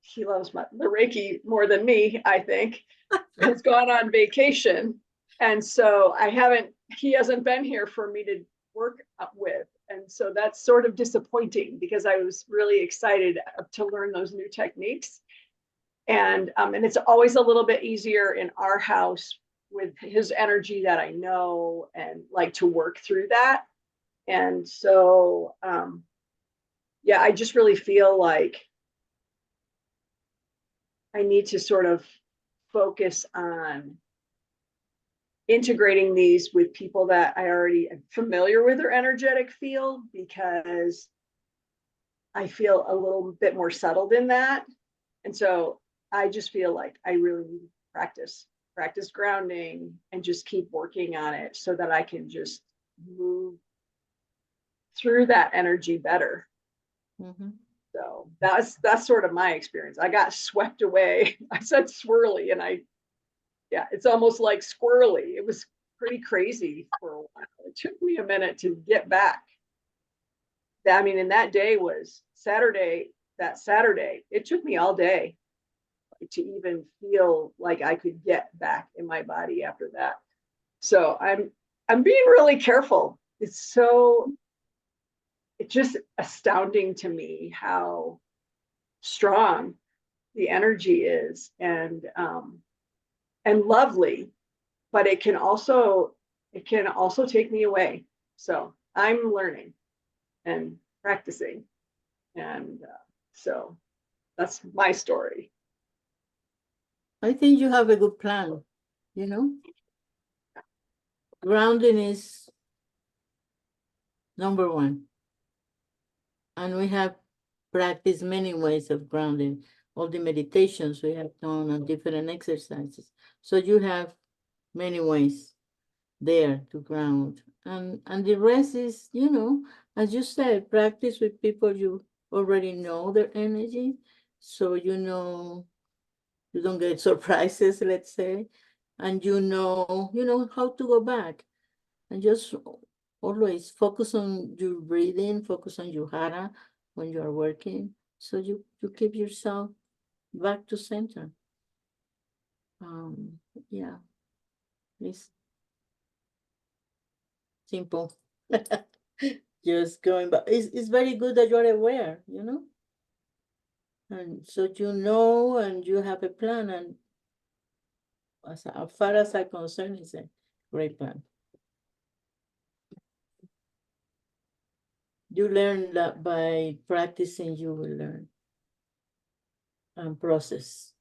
Speaker 12: he loves the Reiki more than me, I think, has gone on vacation. And so he hasn't been here for me to work with. And so that's sort of disappointing because I was really excited to learn those new techniques. And it's always a little bit easier in our house with his energy that I know and like to work through that. And so, yeah, I just really feel like I need to sort of focus on integrating these with people that I already am familiar with their energetic field, because I feel a little bit more settled in that. And so I just feel like I really need to practice grounding and just keep working on it so that I can just move through that energy better.
Speaker 1: Mm-hmm.
Speaker 12: So that's sort of my experience. I got swept away. I said swirly and it's almost like squirrely. It was pretty crazy for a while. It took me a minute to get back. I mean, and that day was Saturday. That Saturday, it took me all day to even feel like I could get back in my body after that. So I'm being really careful. It's just astounding to me how strong the energy is and lovely, but it can also take me away. So I'm learning and practicing, and so that's my story.
Speaker 1: I think you have a good plan, Grounding is number one. And we have practiced many ways of grounding. all the meditations we have done and different exercises. So you have many ways there to ground. And the rest is, as you said, practice with people you already know their energy. So you don't get surprises, let's say, and you know how to go back. And just always focus on your breathing, focus on your hara when you are working. So you keep yourself back to center. Yeah, it's simple. Just going back. It's very good that you're aware, and so and you have a plan, and as far as I'm concerned, it's a great plan. You learn that by practicing, you will learn and process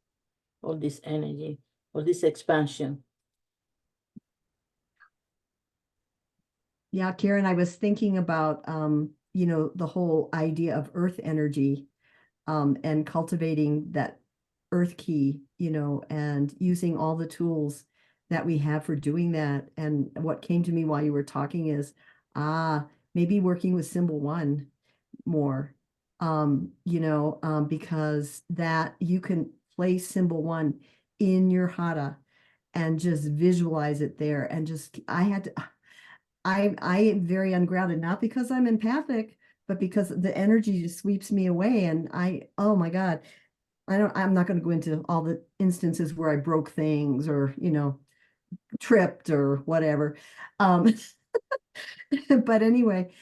Speaker 1: all this energy, all this expansion.
Speaker 2: Yeah, Karen, I was thinking about, the whole idea of earth energy, and cultivating that earth key, and using all the tools that we have for doing that. And what came to me while you were talking is, maybe working with symbol 1 more, because that you can place symbol 1 in your hara and just visualize it there. And I am very ungrounded, not because I'm empathic, but because the energy just sweeps me away. And oh my God, I'm not going to go into all the instances where I broke things or, tripped or whatever. But anyway,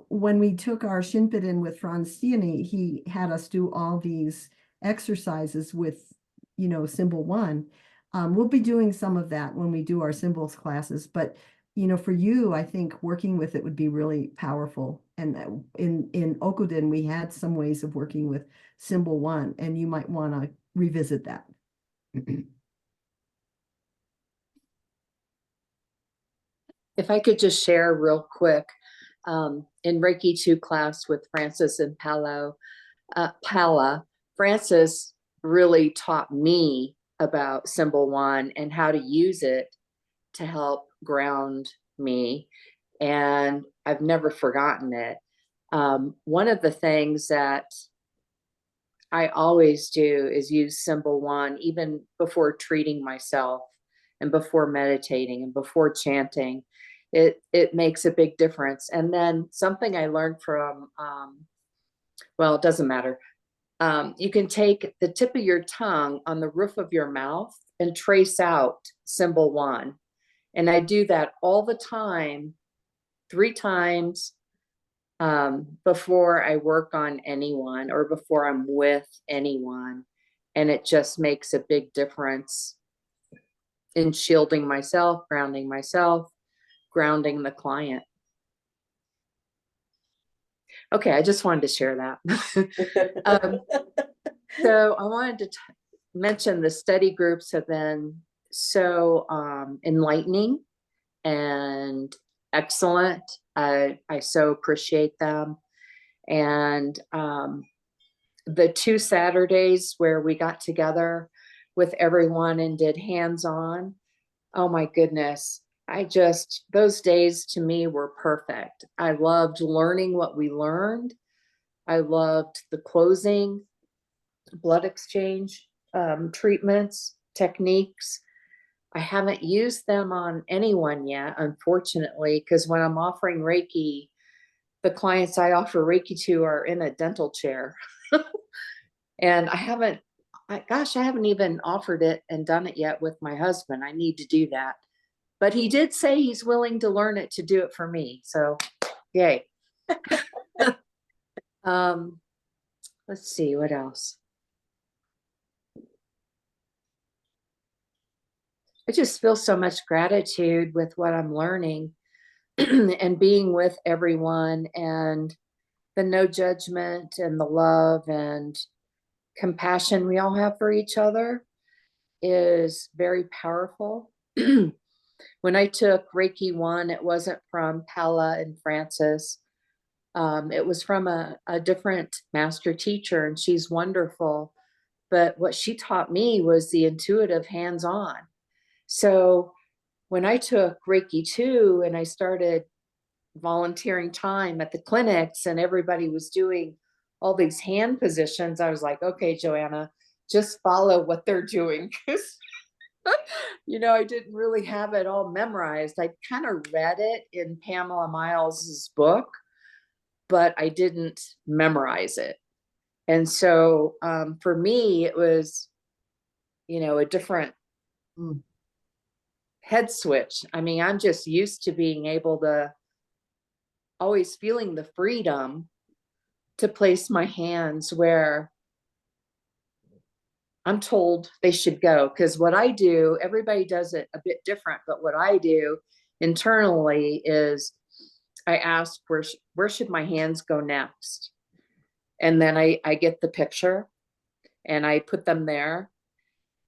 Speaker 2: when we took our Shinpiden with Franz Stiani, he had us do all these exercises with, symbol 1. We'll be doing some of that when we do our symbols classes, but for you, I think working with it would be really powerful. And in Okuden, we had some ways of working with symbol 1, and you might want to revisit that.
Speaker 5: If I could just share real quick, in Reiki 2 class with Francis and Paula, Francis really taught me about symbol 1 and how to use it to help ground me. And I've never forgotten it. One of the things that I always do is use symbol 1, even before treating myself and before meditating and before chanting. It makes a big difference. And then something I learned from, well, it doesn't matter. You can take the tip of your tongue on the roof of your mouth and trace out symbol 1. And I do that all the time, 3 times, before I work on anyone or before I'm with anyone. And it just makes a big difference in shielding myself, grounding the client. Okay, I just wanted to share that. So I wanted to mention the study groups have been so enlightening and excellent. I so appreciate them. And the 2 Saturdays where we got together with everyone and did hands-on, oh my goodness, those days to me were perfect. I loved learning what we learned. I loved the closing, blood exchange treatments, techniques. I haven't used them on anyone yet, unfortunately, because when I'm offering Reiki, the clients I offer Reiki to are in a dental chair. And I haven't even offered it and done it yet with my husband. I need to do that. But he did say he's willing to learn it to do it for me. So yay. Let's see, what else? I just feel so much gratitude with what I'm learning and being with everyone, and the no judgment and the love and compassion we all have for each other is very powerful. When I took Reiki 1, it wasn't from Paula and Francis. It was from a different master teacher, and she's wonderful. but what she taught me was the intuitive hands-on. So when I took Reiki 2 and I started volunteering time at the clinics and everybody was doing all these hand positions, I was like, okay, Joanna, just follow what they're doing. Because, I didn't really have it all memorized. I kind of read it in Pamela Miles's book, but I didn't memorize it. And so for me, it was, a different head switch. I mean, I'm just used to being able to always feeling the freedom to place my hands where I'm told they should go. Because what I do, everybody does it a bit different, but what I do internally is I ask where should my hands go next? And then I get the picture and I put them there.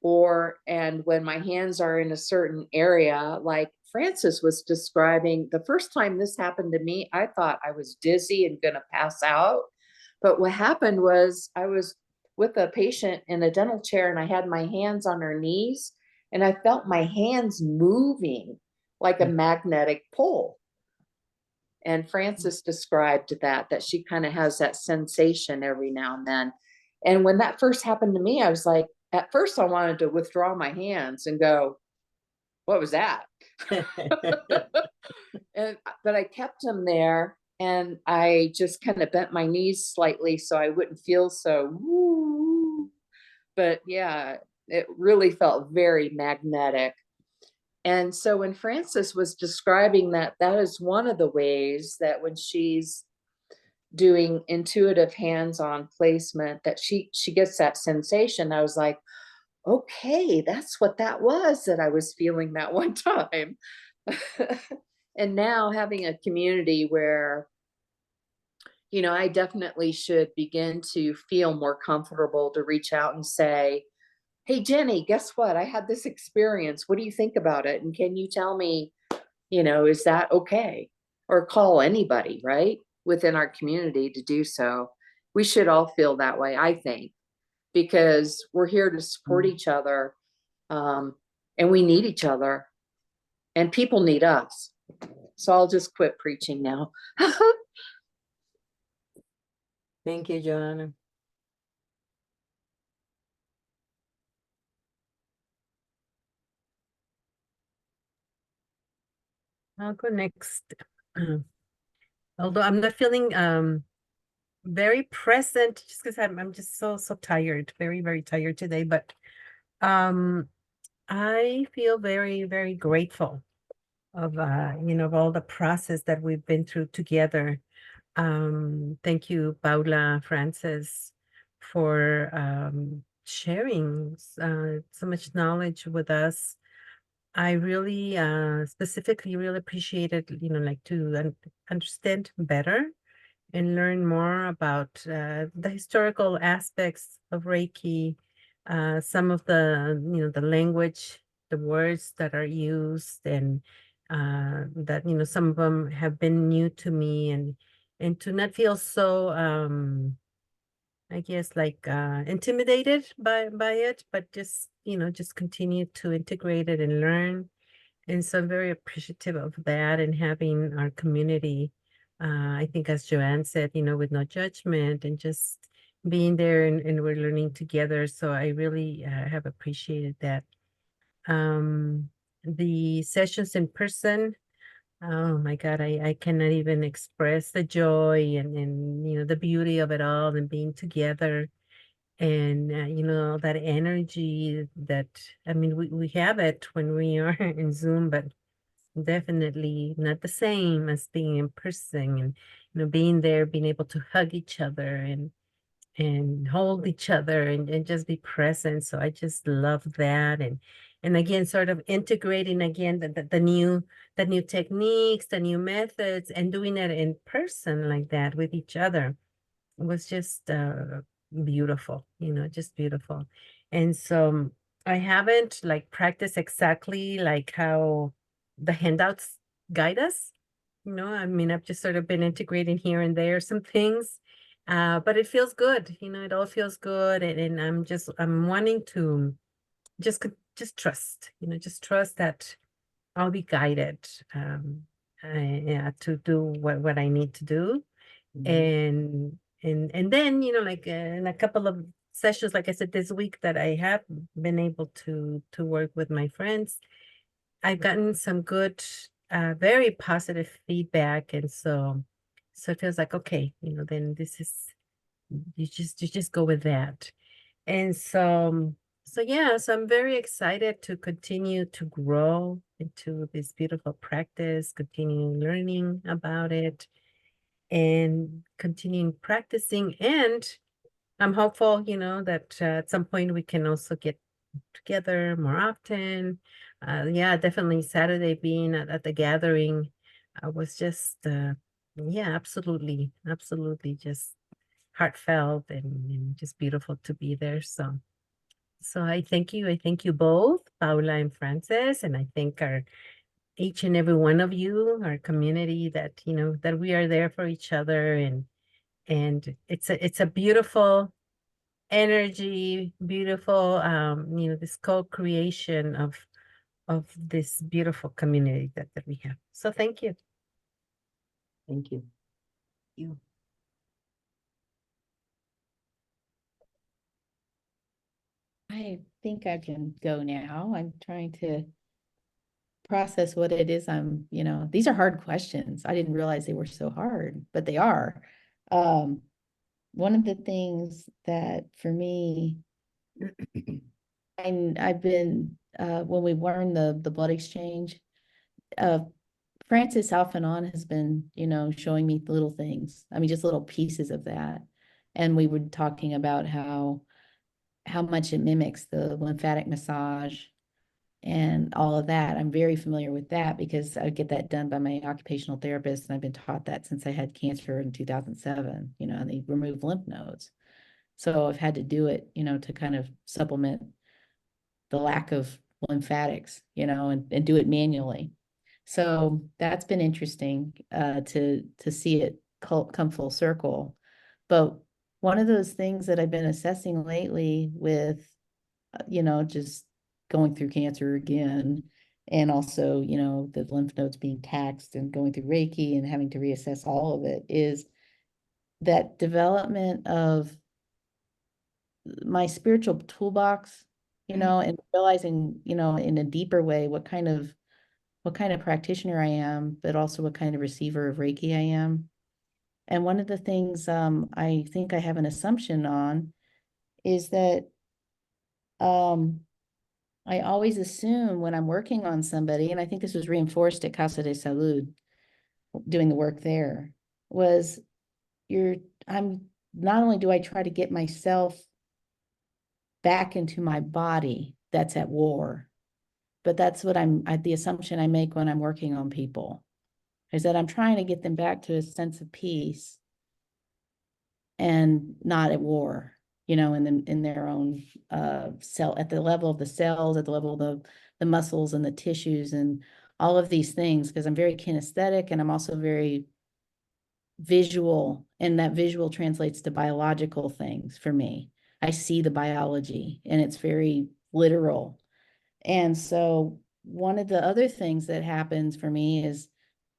Speaker 5: And when my hands are in a certain area, like Francis was describing, the first time this happened to me, I thought I was dizzy and gonna pass out. But what happened was I was with a patient in a dental chair and I had my hands on her knees and I felt my hands moving like a magnetic pole. And Frances described that she kind of has that sensation every now and then. And when that first happened to me, I was like, at first I wanted to withdraw my hands and go, what was that? But I kept them there and I just kind of bent my knees slightly so I wouldn't feel so woo. But yeah, it really felt very magnetic. And so when Frances was describing that is one of the ways that when she's doing intuitive hands-on placement that she gets that sensation. I was like, okay, that's what that was that I was feeling that one time. And now having a community where, I definitely should begin to feel more comfortable to reach out and say, hey, Jenny, guess what? I had this experience. What do you think about it? And can you tell me, is that okay? Or call anybody, right? Within our community to do so. We should all feel that way, I think, because we're here to support each other. And we need each other and people need us. So I'll just quit preaching now.
Speaker 1: Thank you, Joanna.
Speaker 7: I'll go next. Although I'm not feeling very present just because I'm just so tired, very, very tired today. But I feel very, very grateful of of all the process that we've been through together. Thank you, Paula, Francis, for sharing so much knowledge with us. I really specifically really appreciated, like to understand better and learn more about the historical aspects of Reiki, some of the language, the words that are used, and that, some of them have been new to me, and to not feel so, I guess, like intimidated by it, but just continue to integrate it and learn. And so I'm very appreciative of that and having our community. I think as Joanne said, with no judgment and just being there and we're learning together. So I really have appreciated that. The sessions in person, oh my God, I cannot even express the joy and the beauty of it all and being together. And, that energy that, I mean, we have it when we are in Zoom, but definitely not the same as being in person and, being there, being able to hug each other and hold each other and just be present. So I just love that. And again, sort of integrating again the new techniques, the new methods, and doing it in person like that with each other was just beautiful, just beautiful. And so I haven't like practiced exactly like how the handouts guide us. I mean, I've just sort of been integrating here and there some things. But it feels good, it all feels good. And I'm wanting to just trust, just trust that I'll be guided, yeah, to do what I need to do. And then, like in a couple of sessions, like I said, this week that I have been able to work with my friends, I've gotten some good, very positive feedback. And so it feels like, okay, then this is, you just go with that. And so yeah, so I'm very excited to continue to grow into this beautiful practice, continue learning about it, and continuing practicing. And I'm hopeful, that at some point we can also get together more often. Yeah, definitely Saturday being at the gathering was just, yeah, absolutely just heartfelt and just beautiful to be there. So I thank you. I thank you both, Paula and Francis, and I thank each and every one of you, our community, that that we are there for each other, and it's a beautiful energy, beautiful this co-creation of this beautiful community that we have. So thank you.
Speaker 1: Thank you. You.
Speaker 8: I think I can go now. I'm trying to process what it is these are hard questions. I didn't realize they were so hard, but they are. One of the things that for me, I've been, when we learned the blood exchange, Francis off and on has been, showing me little things. I mean, just little pieces of that. And we were talking about how much it mimics the lymphatic massage and all of that. I'm very familiar with that because I get that done by my occupational therapist, and I've been taught that since I had cancer in 2007, and they remove lymph nodes. So I've had to do it, to kind of supplement the lack of lymphatics, and do it manually. So that's been interesting to see it come full circle. But one of those things that I've been assessing lately with, just going through cancer again, and also, the lymph nodes being taxed and going through Reiki and having to reassess all of it, is that development of my spiritual toolbox, and realizing, in a deeper way what kind of practitioner I am, but also what kind of receiver of Reiki I am. And one of the things I think I have an assumption on is that I always assume when I'm working on somebody, and I think this was reinforced at Casa de Salud, doing the work there, was I'm not only do I try to get myself back into my body that's at war, but that's what the assumption I make when I'm working on people, is that I'm trying to get them back to a sense of peace and not at war, in their own cell, at the level of the cells, at the level of the muscles and the tissues and all of these things, because I'm very kinesthetic and I'm also very visual, and that visual translates to biological things for me. I see the biology and it's very literal. And so one of the other things that happens for me is,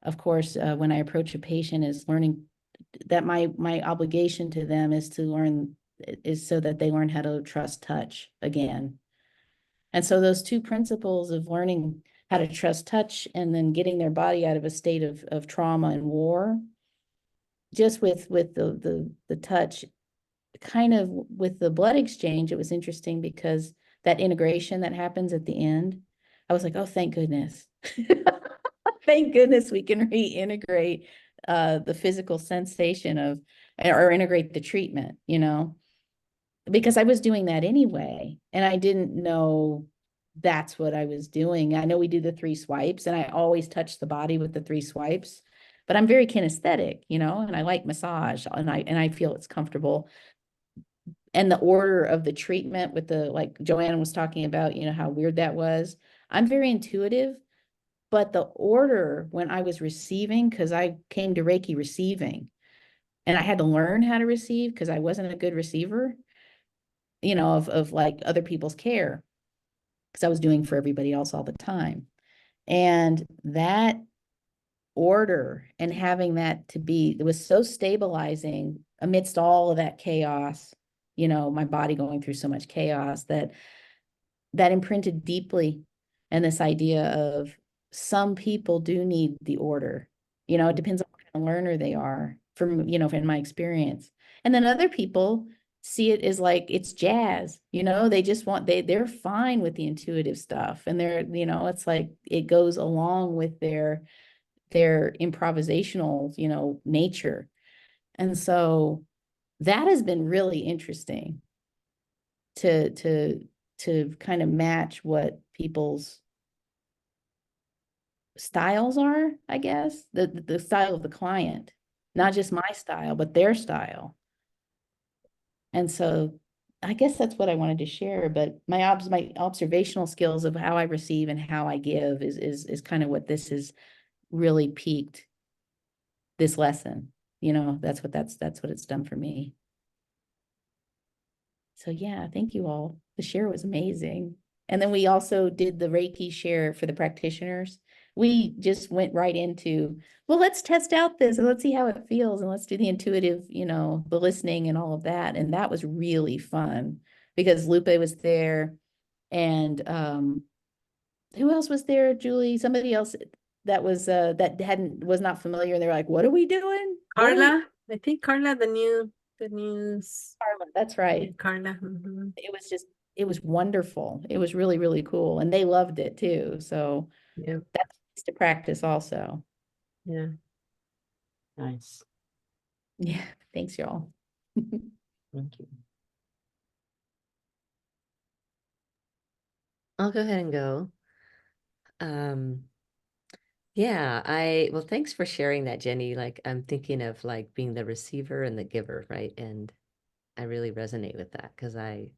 Speaker 8: of course, when I approach a patient, is learning that my obligation to them is so that they learn how to trust touch again. And so those two principles of learning how to trust touch and then getting their body out of a state of trauma and war, just with the touch, kind of with the blood exchange, it was interesting because that integration that happens at the end, I was like, oh, thank goodness. Thank goodness we can reintegrate the physical sensation of, or integrate the treatment, because I was doing that anyway, and I didn't know that's what I was doing. I know we do the 3 swipes, and I always touch the body with the 3 swipes, but I'm very kinesthetic, and I like massage, and I feel it's comfortable. And the order of the treatment with like Joanna was talking about, how weird that was. I'm very intuitive, but the order when I was receiving, because I came to Reiki receiving, And I had to learn how to receive because I wasn't a good receiver, of like other people's care because I was doing for everybody else all the time. And that order and having that to be, it was so stabilizing amidst all of that chaos, my body going through so much chaos that imprinted deeply. And this idea of some people do need the order, it depends on what kind of learner they are from, in my experience. And then other people see it as like it's jazz, they just they're fine with the intuitive stuff. And they're, it's like it goes along with their improvisational, nature. And so that has been really interesting to kind of match what people's styles are, I guess, the style of the client, not just my style, but their style. And so I guess that's what I wanted to share, but my observational skills of how I receive and how I give is kind of what this has really peaked this lesson. That's what it's done for me. So yeah, thank you all. The share was amazing. And then we also did the Reiki share for the practitioners. We just went right into, well, let's test out this and let's see how it feels and let's do the intuitive, the listening and all of that. And that was really fun because Lupe was there and who else was there, Julie? Somebody else that was was not familiar and they're like, what are we doing?
Speaker 7: Carla, I think Carla, the news.
Speaker 8: Carla, that's right.
Speaker 7: Carla.
Speaker 8: It was wonderful. It was really, really cool. And they loved it too. So
Speaker 7: Yeah.
Speaker 8: that's to practice also.
Speaker 7: Yeah.
Speaker 1: Nice.
Speaker 8: Yeah. Thanks, y'all.
Speaker 1: Thank you.
Speaker 3: I'll go ahead and go. Yeah, well, thanks for sharing that, Jenny. Like, I'm thinking of like being the receiver and the giver, right? And I really resonate with that because I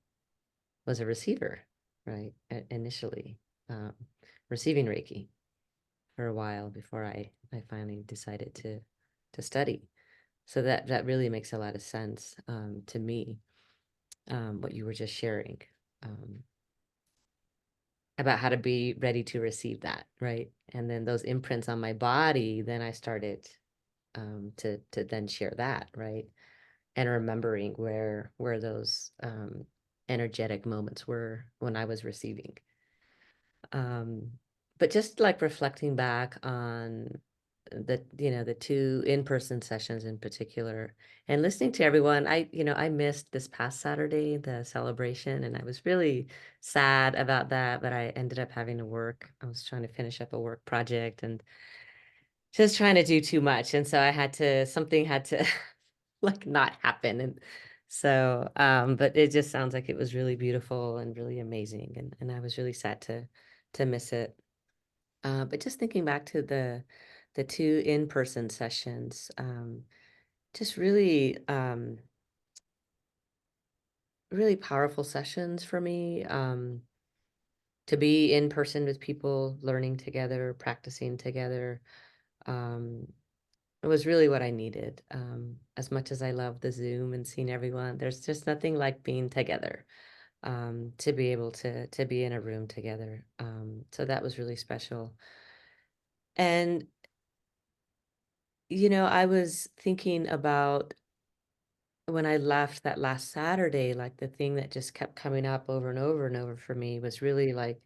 Speaker 3: was a receiver, right? Initially, receiving Reiki for a while before I finally decided to study. So that really makes a lot of sense to me, what you were just sharing. About how to be ready to receive that, right? And then those imprints on my body, then I started to then share that, right? And remembering where those energetic moments were when I was receiving. But just like reflecting back on the two in-person sessions in particular and listening to everyone, I missed this past Saturday the celebration and I was really sad about that, but I ended up having to work. I was trying to finish up a work project and just trying to do too much, and so something had to like not happen. And so but it just sounds like it was really beautiful and really amazing, and I was really sad to miss it. But just thinking back to the two in-person sessions, just really really powerful sessions for me, to be in person with people, learning together, practicing together. It was really what I needed. As much as I love the Zoom and seeing everyone, there's just nothing like being together, to be able to be in a room together. So that was really special. And I was thinking about when I left that last Saturday, like the thing that just kept coming up over and over and over for me was really like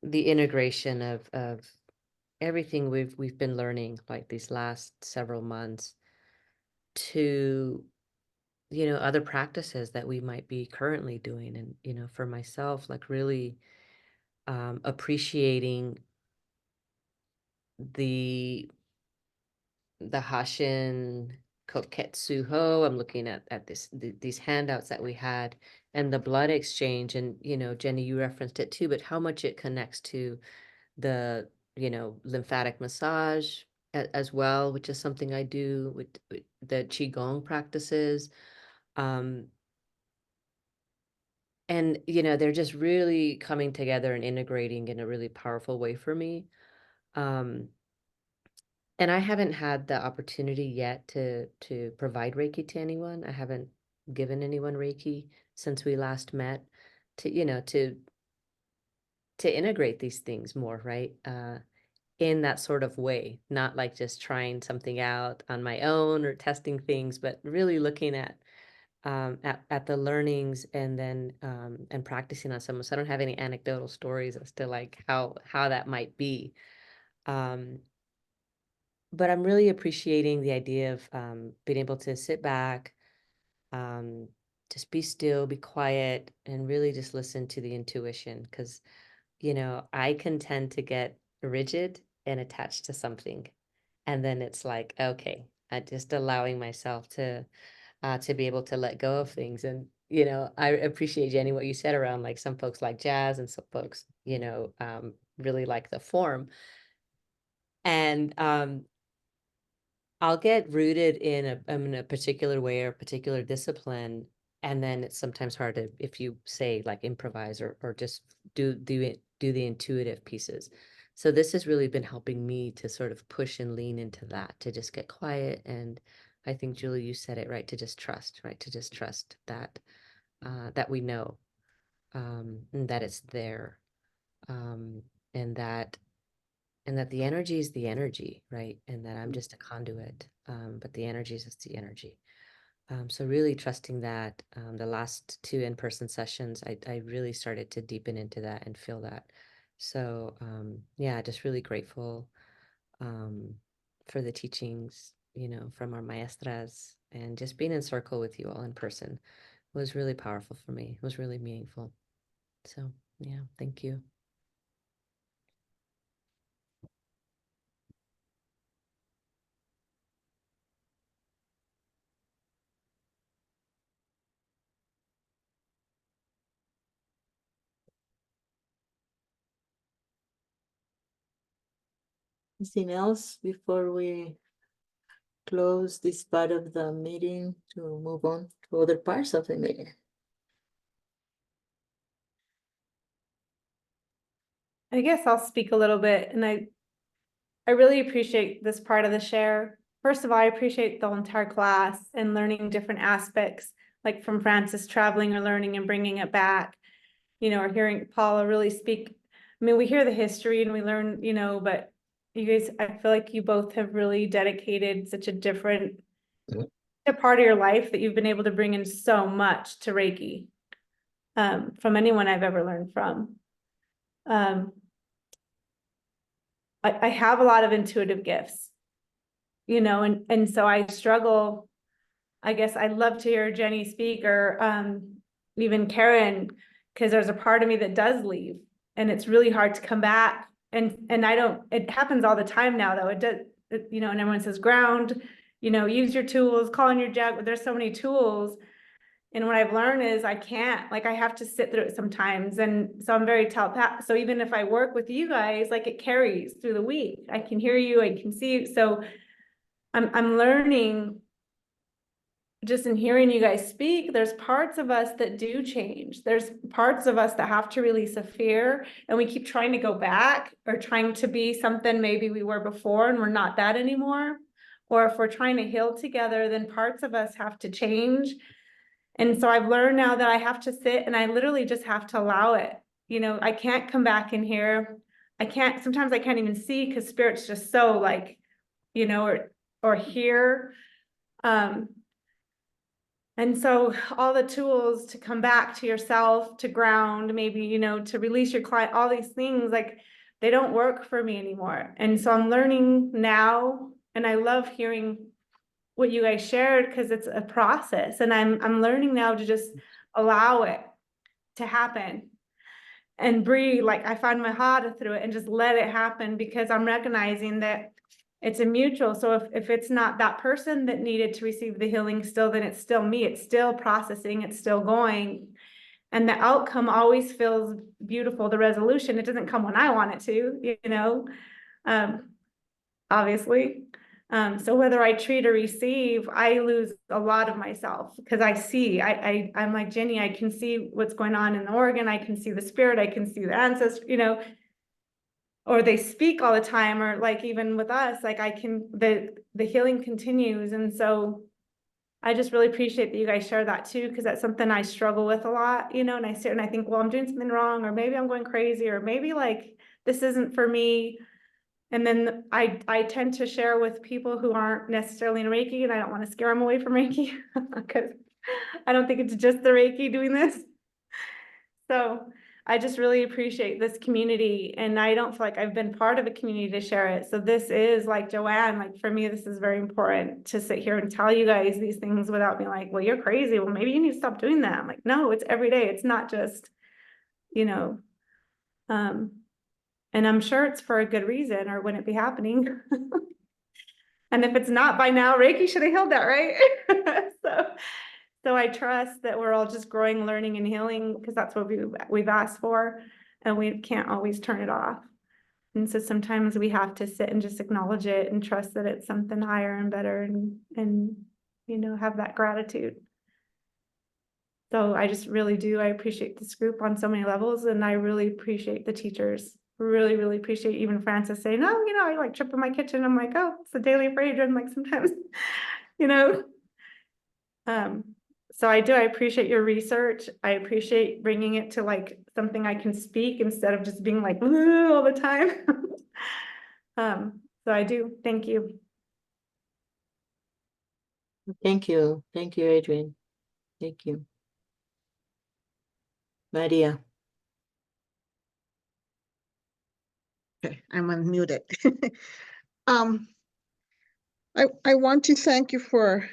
Speaker 3: the integration of everything we've been learning like these last several months to other practices that we might be currently doing. And for myself, like really appreciating the Hashin Koketsuho. I'm looking at these handouts that we had and the blood exchange. And, Jenny, you referenced it too, but how much it connects to the, lymphatic massage as well, which is something I do with the Qigong practices. And, they're just really coming together and integrating in a really powerful way for me. And I haven't had the opportunity yet to provide Reiki to anyone. I haven't given anyone Reiki since we last met, to, you know, to integrate these things more, right? In that sort of way, not like just trying something out on my own or testing things, but really looking at the learnings and then and practicing on someone. So I don't have any anecdotal stories as to like how that might be. But I'm really appreciating the idea of being able to sit back, um, just be still, be quiet, and really just listen to the intuition. Because, you know, I can tend to get rigid and attached to something. And then it's like, okay, I just allowing myself to be able to let go of things. And, you know, I appreciate, Jenny, what you said around like some folks like jazz and some folks, you know, really like the form. And I'll get rooted in a particular way or a particular discipline, and then it's sometimes hard to, if you say like improvise or just do the intuitive pieces. So this has really been helping me to sort of push and lean into that, to just get quiet. And I think, Julie, you said it right, to just trust, right? To just trust that that we know, and that it's there, um, and that the energy is the energy, right? And that I'm just a conduit, but the energy is just the energy. So really trusting that. The last 2 in-person sessions, I really started to deepen into that and feel that. So yeah, just really grateful for the teachings, you know, from our maestras, and just being in circle with you all in person was really powerful for me. It was really meaningful. So yeah, thank you.
Speaker 1: Anything else before we close this part of the meeting to move on to other parts of the meeting?
Speaker 11: I guess I'll speak a little bit, and I really appreciate this part of the share. First of all, I appreciate the entire class and learning different aspects, like from Francis traveling or learning and bringing it back, you know, or hearing Paula really speak. I mean, we hear the history and we learn, you know, but you guys, I feel like you both have really dedicated such a different a part of your life that you've been able to bring in so much to Reiki, from anyone I've ever learned from. I have a lot of intuitive gifts, you know, and so I struggle. I guess I'd love to hear Jenny speak, or even Karen, because there's a part of me that does leave, and it's really hard to come back. And I don't, it happens all the time now though. It does, you know, and everyone says ground, you know, use your tools, call on your jack, but there's so many tools. And what I've learned is I can't, like, I have to sit through it sometimes. And so I'm very telepathic. So even if I work with you guys, like, it carries through the week. I can hear you, I can see you. So I'm learning just in hearing you guys speak. There's parts of us that do change. There's parts of us that have to release a fear, and we keep trying to go back or trying to be something maybe we were before and we're not that anymore. Or if we're trying to heal together, then parts of us have to change. And so I've learned now that I have to sit and I literally just have to allow it. You know, I can't come back in here. I can't, sometimes I can't even see because spirit's just so like, you know, or here. And so all the tools to come back to yourself, to ground, maybe, you know, to release your client, all these things, like, they don't work for me anymore. And so I'm learning now, and I love hearing what you guys shared because it's a process, and I'm learning now to just allow it to happen and breathe. Like, I find my heart through it and just let it happen, because I'm recognizing that it's a mutual. So if it's not that person that needed to receive the healing still, then it's still me. It's still processing, it's still going. And the outcome always feels beautiful. The resolution, it doesn't come when I want it to, you know, obviously. So whether I treat or receive, I lose a lot of myself because I see, I'm like Jenny, I can see what's going on in the organ. I can see the spirit. I can see the ancestors, you know, or they speak all the time, or like even with us, like the healing continues. And so I just really appreciate that you guys share that too, because that's something I struggle with a lot, you know, and I sit and I think, well, I'm doing something wrong, or maybe I'm going crazy, or maybe like this isn't for me. And then I tend to share with people who aren't necessarily in Reiki, and I don't want to scare them away from Reiki because I don't think it's just the Reiki doing this. So I just really appreciate this community, and I don't feel like I've been part of a community to share it. So this is like Joanne, like for me, this is very important to sit here and tell you guys these things without being like, well, you're crazy. Well, maybe you need to stop doing that. I'm like, no, it's every day. It's not just, you know, and I'm sure it's for a good reason, or wouldn't it be happening? And if it's not by now, Reiki should have healed that, right? So I trust that we're all just growing, learning, and healing, because that's what we've asked for, and we can't always turn it off. And so sometimes we have to sit and just acknowledge it and trust that it's something higher and better, and you know, have that gratitude. So I just really do. I appreciate this group on so many levels, and I really appreciate the teachers. Really, really appreciate even Francis saying, "Oh, you know, I like trip in my kitchen." I'm like, "Oh, it's a daily for Adrian." Like sometimes, you know. So I do. I appreciate your research. I appreciate bringing it to like something I can speak instead of just being like all the time. So I do. Thank you.
Speaker 1: Thank you, Adrian. Thank you, Maria.
Speaker 4: Okay, I'm unmuted. I want to thank you for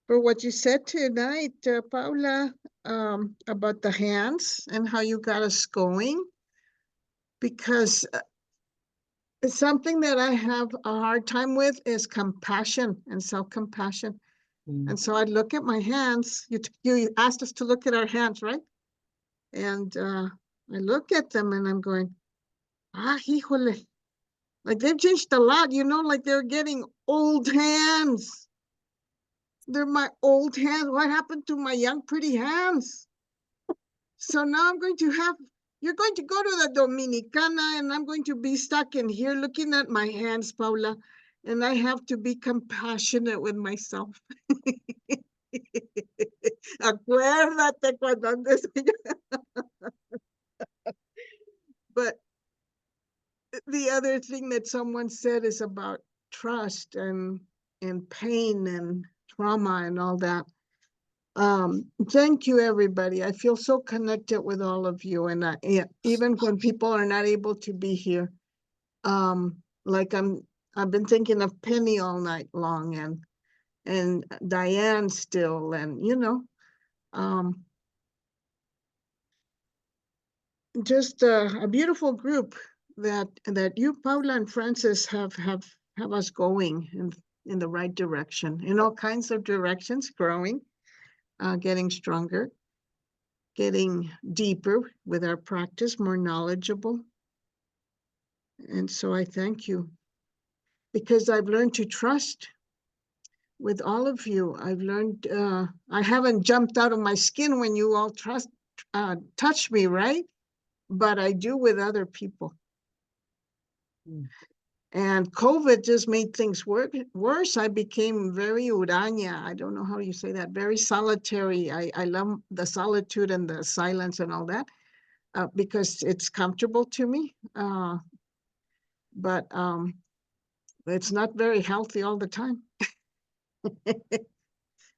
Speaker 4: what you said tonight, Paula, about the hands and how you got us going, because it's something that I have a hard time with is compassion and self-compassion. And so I look at my hands. You asked us to look at our hands, right? And I look at them and I'm going, híjole. Like they've changed a lot, you know, like they're getting old hands. They're my old hands. What happened to my young, pretty hands? So now you're going to go to the Dominicana, and I'm going to be stuck in here looking at my hands, Paula, and I have to be compassionate with myself. Acuérdate cuando andes. But the other thing that someone said is about trust and pain and trauma and all that. Thank you, everybody. I feel so connected with all of you, and even when people are not able to be here, like I've been thinking of Penny all night long, and Diane still, and you know, just a beautiful group that you, Paula, and Francis have us going in the right direction, in all kinds of directions, growing, getting stronger, getting deeper with our practice, more knowledgeable. And so I thank you, because I've learned to trust with all of you. I've learned, I haven't jumped out of my skin when you all touch me, right? But I do with other people. And COVID just made things worse. I became very huraña. I don't know how you say that. Very solitary. I love the solitude and the silence and all that, because it's comfortable to me. But it's not very healthy all the time.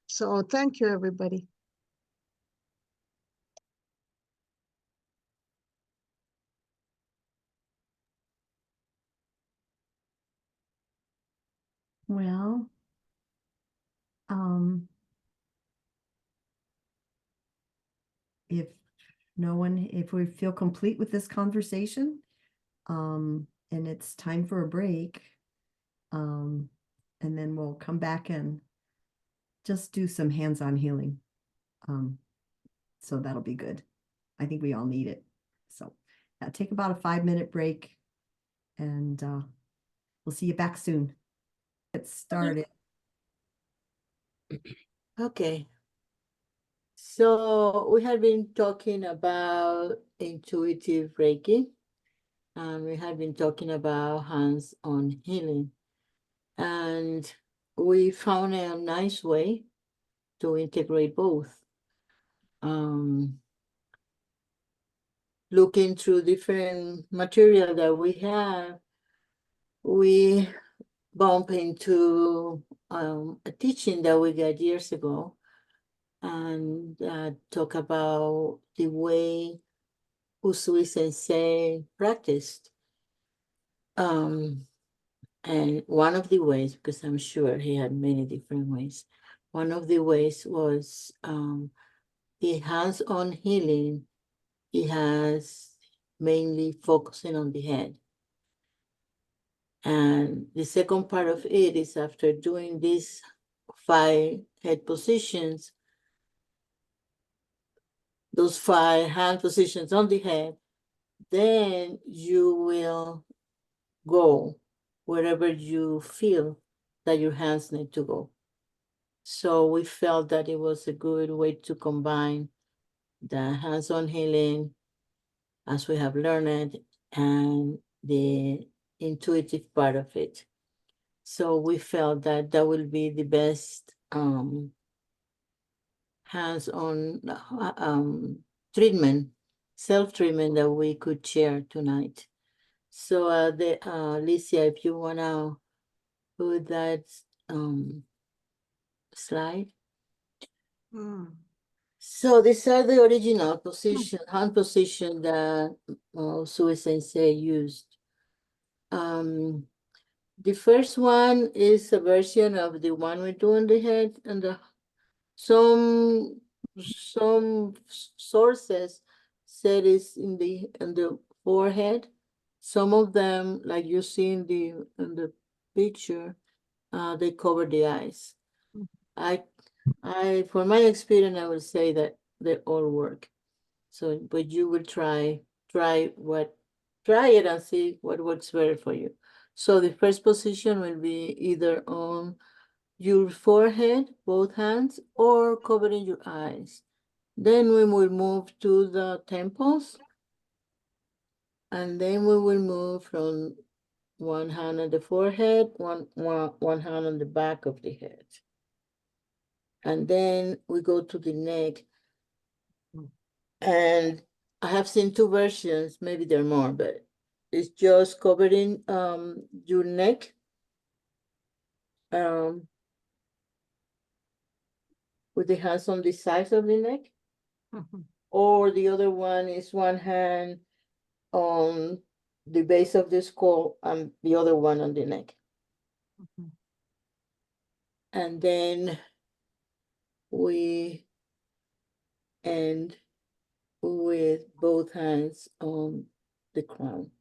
Speaker 4: So thank you, everybody.
Speaker 2: Well, if we feel complete with this conversation, and it's time for a break, and then we'll come back and just do some hands-on healing. So that'll be good. I think we all need it. So take about a 5-minute break, and we'll see you back soon. Get started.
Speaker 1: Okay. So we have been talking about intuitive Reiki, and we have been talking about hands-on healing. And we found a nice way to integrate both. Looking through different material that we have, we bump into a teaching that we got years ago, and talk about the way Usui Sensei practiced. And one of the ways, because I'm sure he had many different ways, one of the ways was the hands-on healing. He has mainly focusing on the head. And the second part of it is after doing these 5 head positions, those 5 hand positions on the head, then you will go wherever you feel that your hands need to go. So we felt that it was a good way to combine the hands-on healing, as we have learned, and the intuitive part of it. So we felt that that will be the best hands-on treatment, self-treatment that we could share tonight. So Alicia, if you wanna put that slide. So these are the original position, hand position that Sui Sensei used. The first one is a version of the one we do on the head, and some sources said it's in the forehead. Some of them, like you see in the picture, they cover the eyes. From my experience, I would say that they all work. So, but you will try it and see what works better for you. So the first position will be either on your forehead, both hands, or covering your eyes. Then we will move to the temples, and then we will move from one hand on the forehead, one hand on the back of the head. And then we go to the neck. And I have seen 2 versions, maybe there are more, but it's just covering your neck with the hands on the sides of the neck. Or the other one is one hand on the base of the skull and the other one on the neck. And then we end with both hands on the crown.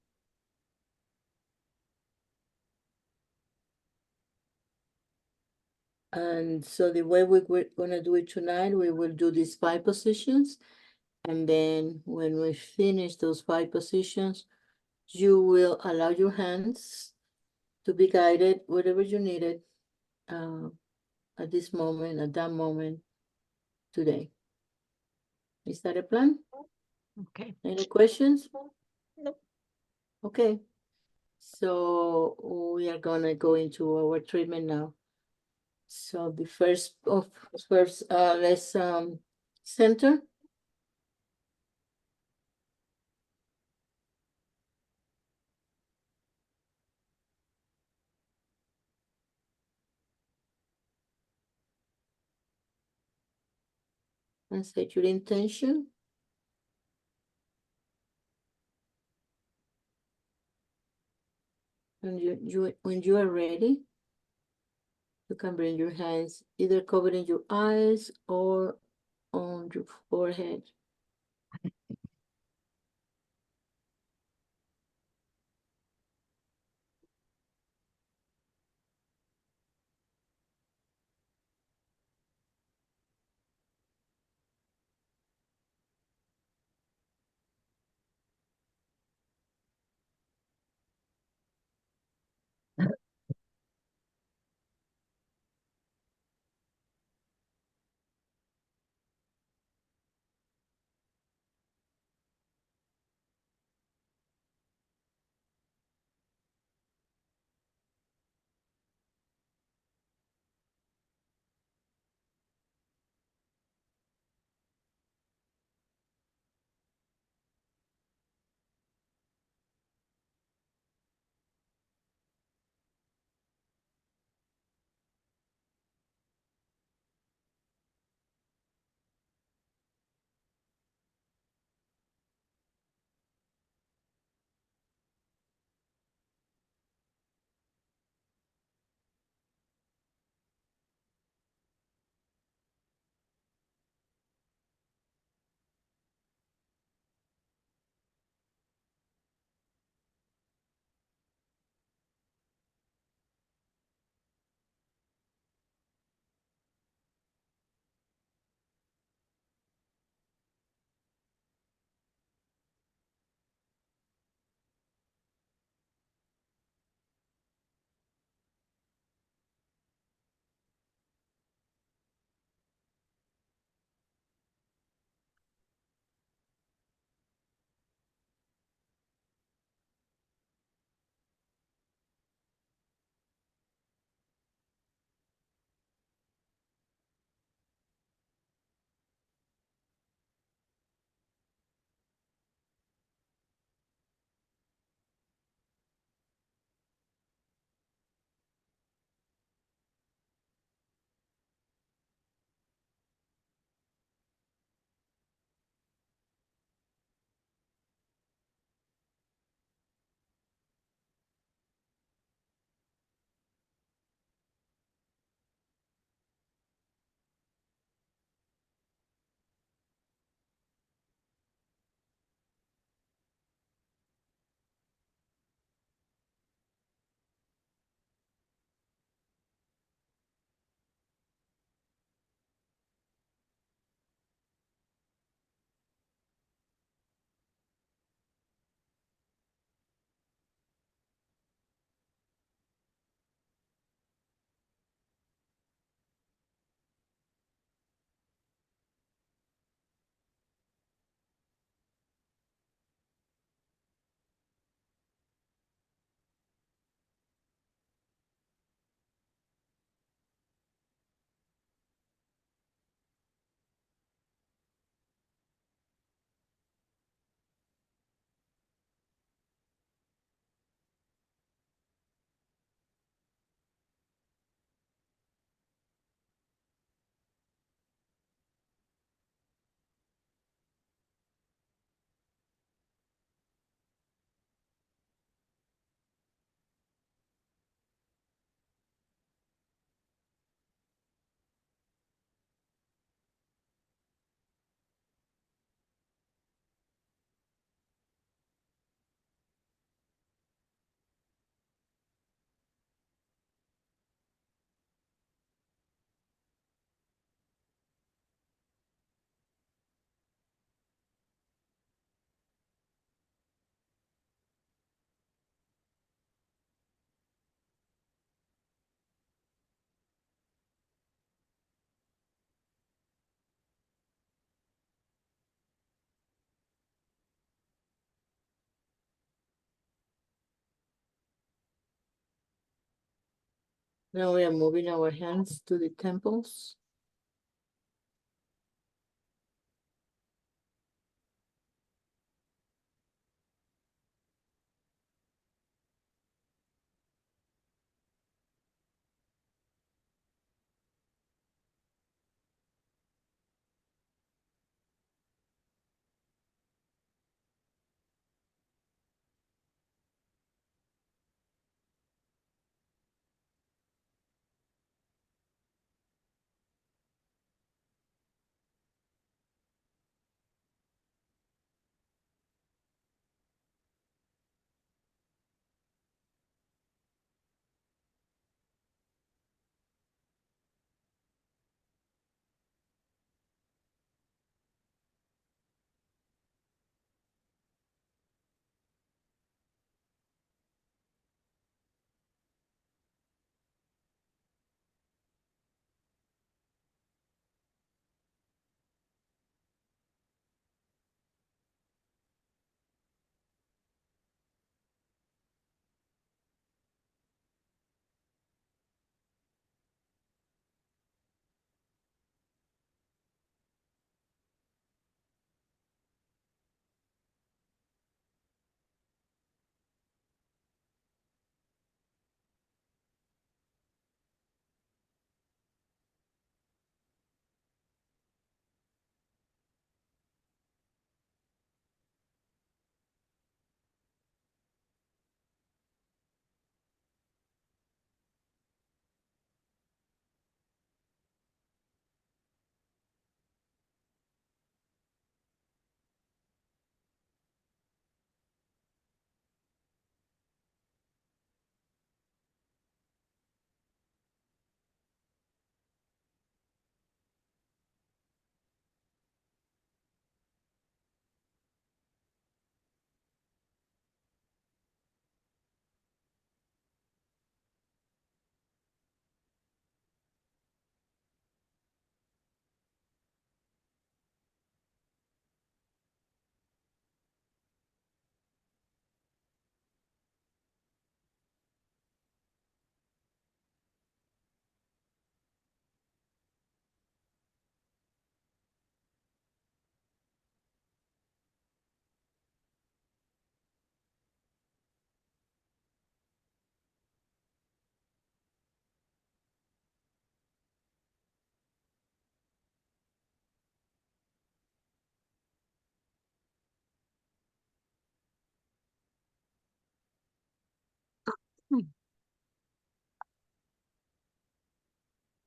Speaker 1: And so the way we're gonna do it tonight, we will do these 5 positions. And then when we finish those 5 positions, you will allow your hands to be guided wherever you need it at this moment, at that moment today. Is that a plan?
Speaker 4: Okay.
Speaker 1: Any questions?
Speaker 4: Nope.
Speaker 1: Okay. So we are gonna go into our treatment now. So the first, let's center. And set your intention. And when you are ready, you can bring your hands either covering your eyes or on your forehead. Now we are moving our hands to the temples.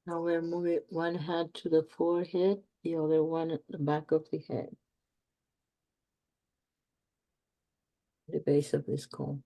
Speaker 1: Now we're moving one hand to the forehead, the other one at the back of the head, the base of the skull.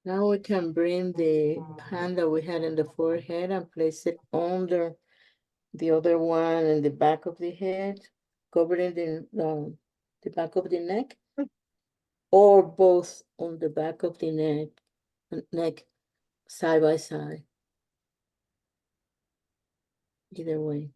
Speaker 1: Now we can bring the hand that we had in the forehead and place it under the other one in the back of the head, covering the back of the neck, or both on the back of the neck, side by side. Either way.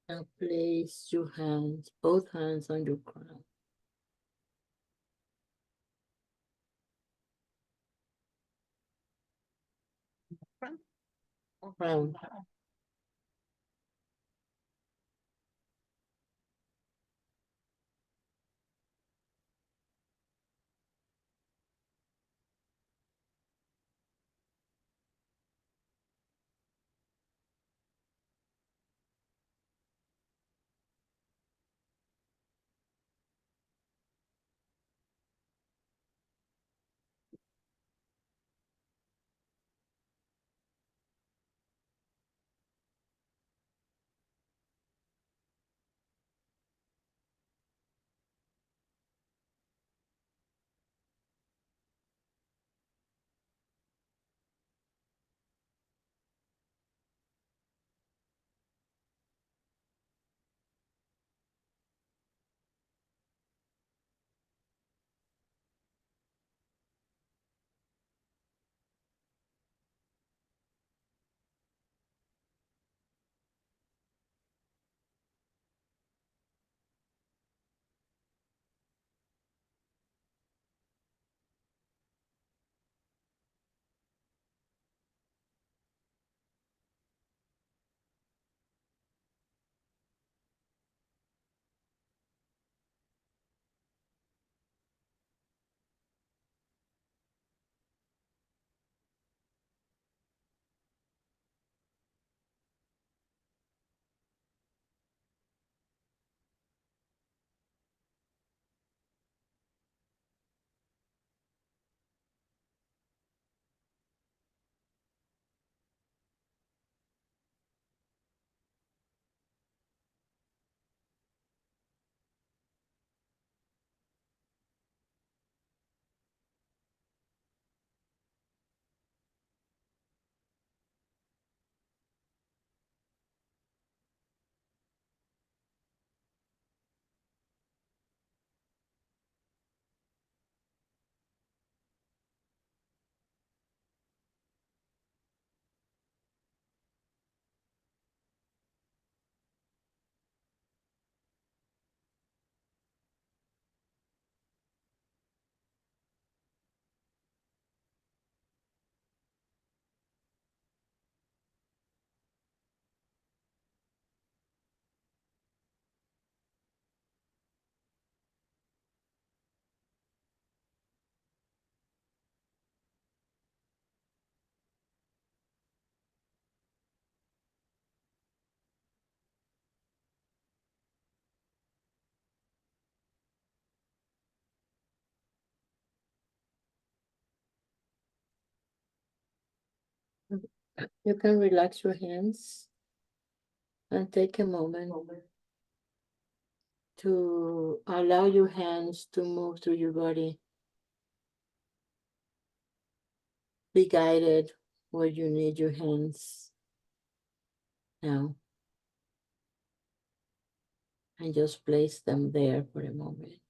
Speaker 1: Now place your hands, both hands on your crown. Crown. You can relax your hands and take a moment to allow your hands to move through your body. Be guided where you need your hands now. And just place them there for a moment.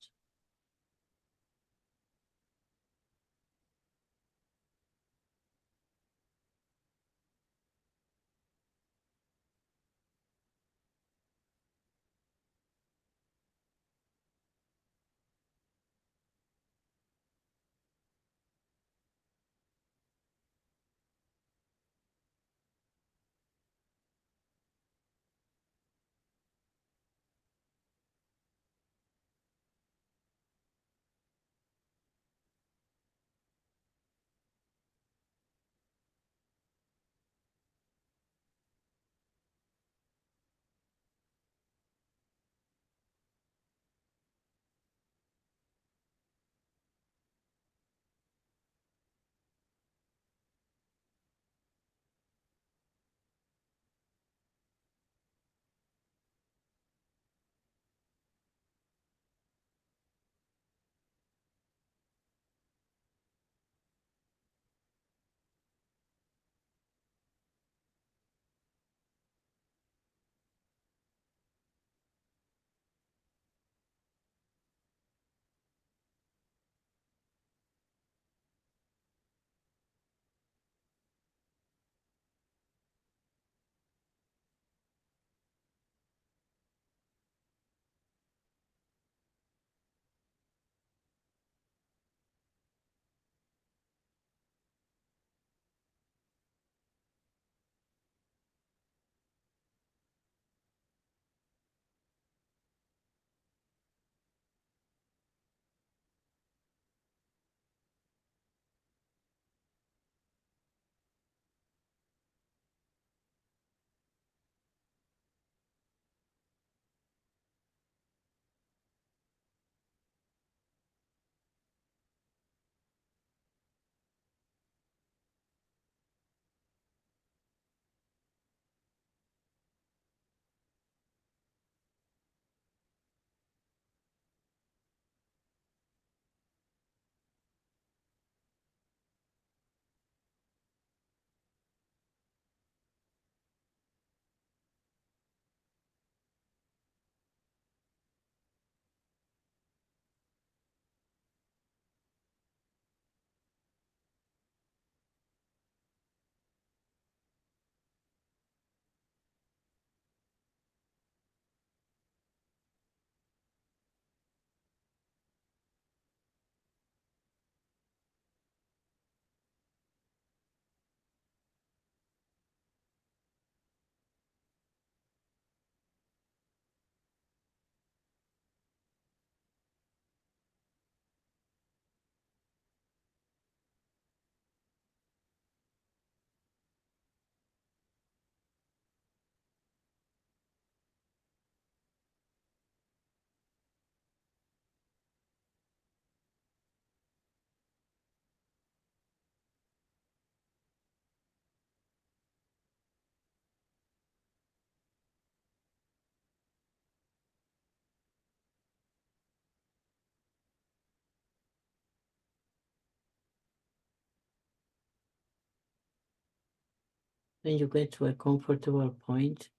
Speaker 1: When you get to a comfortable point,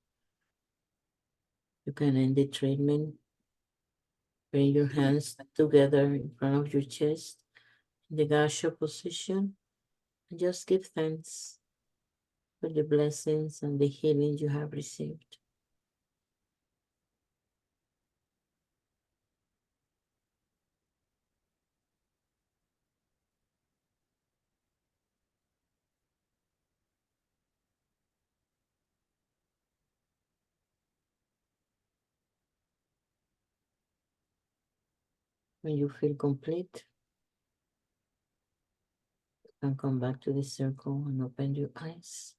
Speaker 1: you can end the treatment. Bring your hands together in front of your chest in the gasha position and just give thanks for the blessings and the healing you have received. When you feel complete, you can come back to the circle and open your eyes.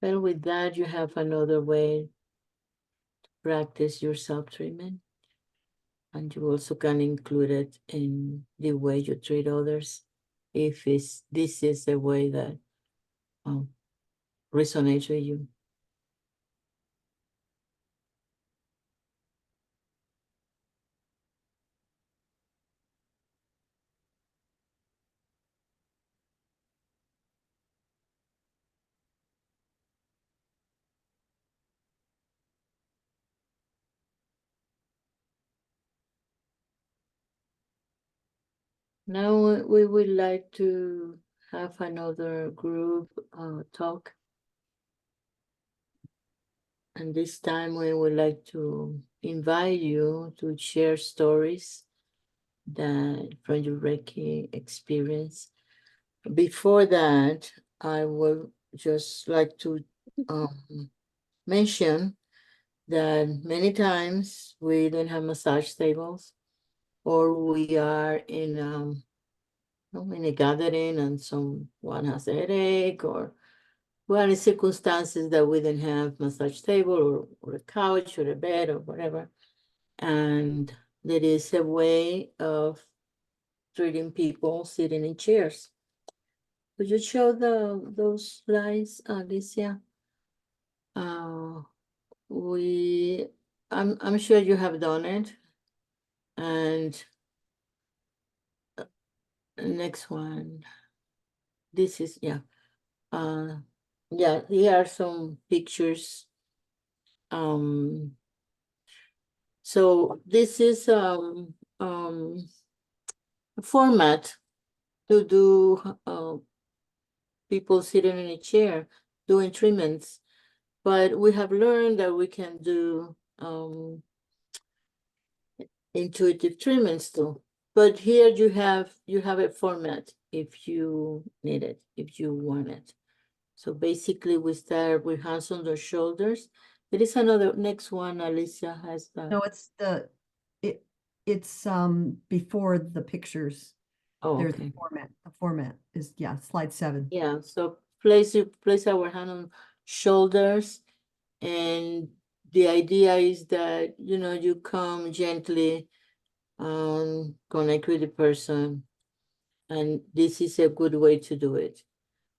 Speaker 1: Well, with that, you have another way to practice your self-treatment. And you also can include it in the way you treat others. If this is the way that resonates with you. Now we would like to have another group talk. And this time we would like to invite you to share stories that from your Reiki experience. Before that, I would just like to mention that many times we don't have massage tables, or we are in a gathering and someone has a headache, or we're in circumstances that we don't have massage table or a couch or a bed or whatever. And there is a way of treating people sitting in chairs. Could you show those slides, Alicia? I'm sure you have done it. And next one. This is, yeah. Yeah, here are some pictures. So this is a format to do people sitting in a chair doing treatments, but we have learned that we can do intuitive treatments too. But here you have a format if you need it, if you want it. So basically we start with hands on the shoulders. There is another next one, Alicia has that.
Speaker 2: No, it's it's before the pictures.
Speaker 1: Oh,
Speaker 2: There's
Speaker 1: okay.
Speaker 2: the format is, yeah, slide 7.
Speaker 1: Yeah, so place our hand on shoulders, and the idea is that you come gently connect with the person, and this is a good way to do it.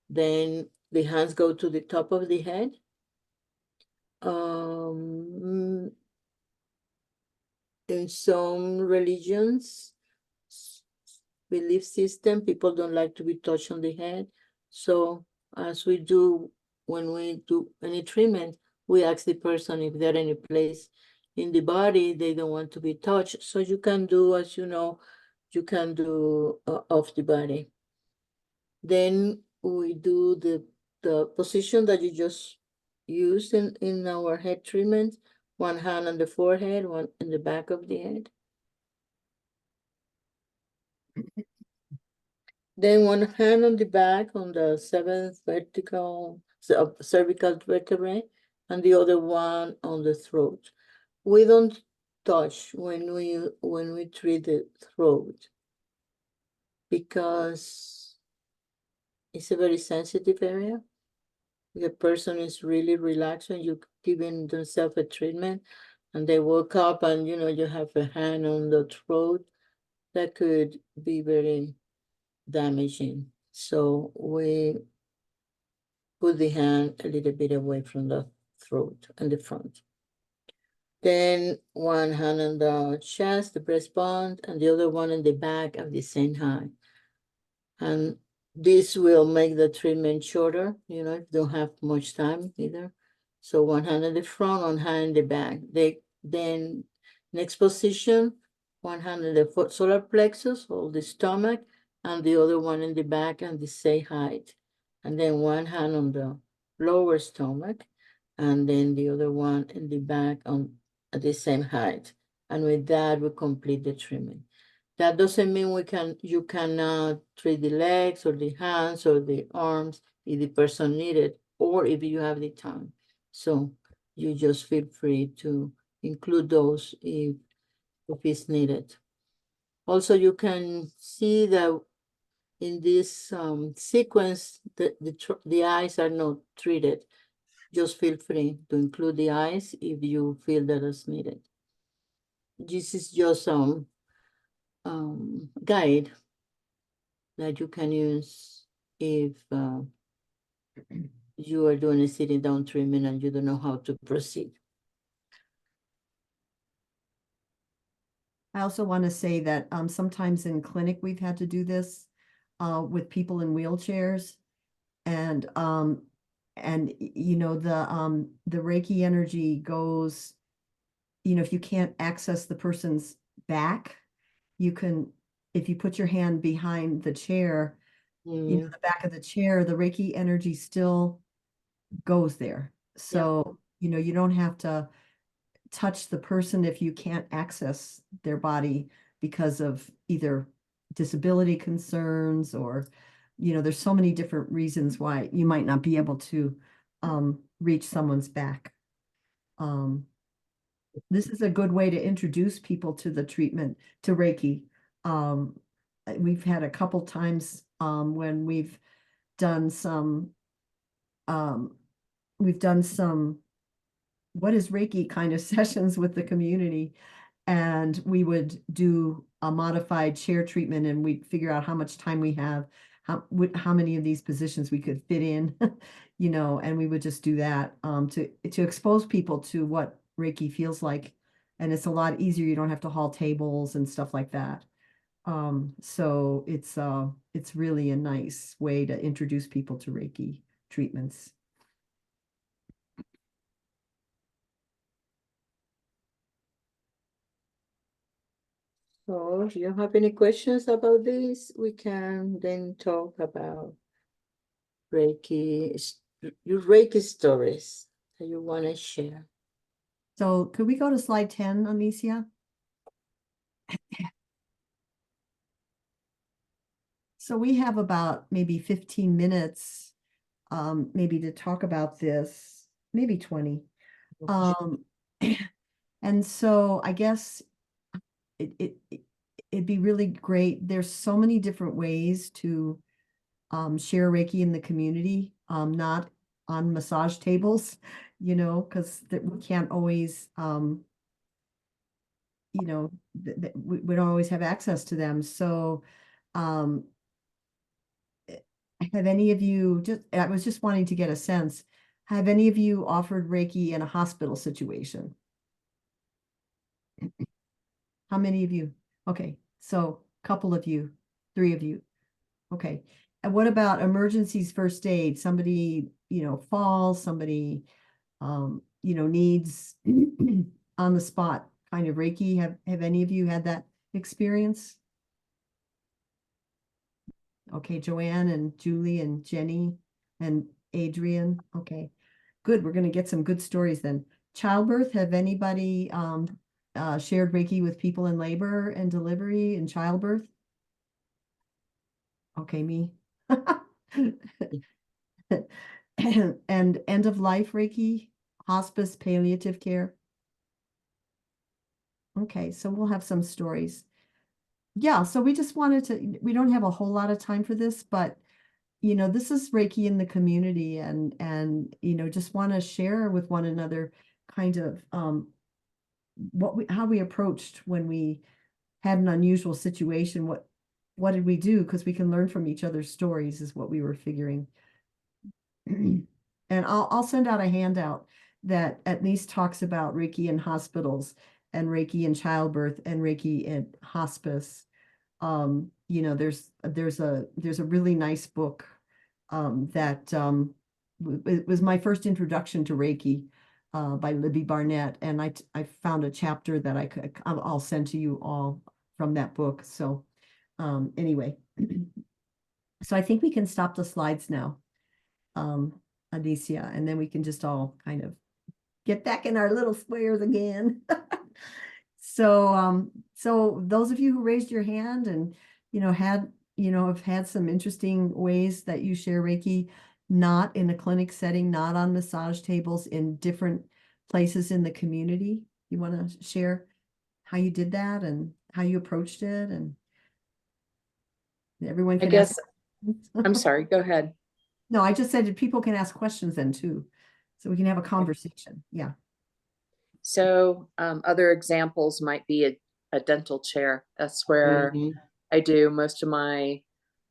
Speaker 1: Then the hands go to the top of the head. In some religions, belief system, people don't like to be touched on the head. So as we do when we do any treatment, we ask the person if there any place in the body they don't want to be touched. So you can do, as you know, you can do off the body. Then we do the position that you just used in our head treatment. One hand on the forehead, one in the back of the head. Then one hand on the back on the 7th cervical vertebrae, and the other one on the throat. We don't touch when we treat the throat because it's a very sensitive area. The person is really relaxed when you're giving themselves a treatment, and they woke up and you have a hand on the throat. That could be very damaging. So we put the hand a little bit away from the throat and the front. Then one hand on the chest, the breastbone, and the other one in the back of the same height. And this will make the treatment shorter, if you don't have much time either. So one hand in the front, one hand in the back. Then next position, one hand in the solar plexus, hold the stomach, and the other one in the back and the same height. And then one hand on the lower stomach, and then the other one in the back at the same height. And with that, we complete the treatment. That doesn't mean you cannot treat the legs or the hands or the arms if the person need it, or if you have the time. So you just feel free to include those if it's needed. Also, you can see that in this sequence, the eyes are not treated. just feel free to include the eyes if you feel that is needed. This is just some guide that you can use if you are doing a sitting down treatment and you don't know how to proceed.
Speaker 2: I also want to say that sometimes in clinic we've had to do this with people in wheelchairs, and you know the Reiki energy goes, you know, if you can't access the person's back, you can, if you put your hand behind the chair, you know, the back of the chair, the Reiki energy still goes there. So, you know, you don't have to touch the person if you can't access their body because of either disability concerns or, you know, there's so many different reasons why you might not be able to reach someone's back. This is a good way to introduce people to the treatment, to Reiki. We've had a couple times when we've done some what is Reiki kind of sessions with the community, and we would do a modified chair treatment, and we'd figure out how much time we have, how many of these positions we could fit in, you know, and we would just do that to expose people to what Reiki feels like. And it's a lot easier. You don't have to haul tables and stuff like that. So it's really a nice way to introduce people to Reiki treatments.
Speaker 1: So if you have any questions about this, we can then talk about Reiki, your Reiki stories that you want to share.
Speaker 2: So could we go to slide 10, Alicia? So we have about maybe 15 minutes, maybe to talk about this, maybe 20. And so I guess it'd be really great. There's so many different ways to share Reiki in the community, not on massage tables, you know, because we can't always, you know, we don't always have access to them. So have any of you, I was just wanting to get a sense, have any of you offered Reiki in a hospital situation? How many of you? Okay, so a couple of you, 3 of you. Okay. And what about emergencies first aid? Somebody, you know, falls, somebody, you know, needs on the spot kind of Reiki. Have any of you had that experience? Okay, Joanne and Julie and Jenny and Adrian. Okay, good. We're going to get some good stories then. Childbirth, have anybody shared Reiki with people in labor and delivery and childbirth? Okay, me. And end of life Reiki, hospice, palliative care. Okay, so we'll have some stories. Yeah, so we just wanted to, we don't have a whole lot of time for this, but you know, this is Reiki in the community, and you know, just want to share with one another kind of how we approached when we had an unusual situation. What did we do? Because we can learn from each other's stories is what we were figuring. And I'll send out a handout that at least talks about Reiki in hospitals and Reiki in childbirth and Reiki in hospice. You know, there's a really nice book that it was my first introduction to Reiki by Libby Barnett, and I found a chapter that I'll send to you all from that book. So anyway, so I think we can stop the slides now, Alicia, and then we can just all kind of get back in our little squares again. So those of you who raised your hand and, you know, have had some interesting ways that you share Reiki, not in a clinic setting, not on massage tables, in different places in the community. You want to share how you did that and how you approached it, and everyone
Speaker 5: I
Speaker 2: can
Speaker 5: guess,
Speaker 2: ask.
Speaker 5: I'm sorry, go ahead.
Speaker 2: No, I just said that people can ask questions then too. So we can have a conversation. Yeah.
Speaker 5: So other examples might be a dental chair. That's where I do most of my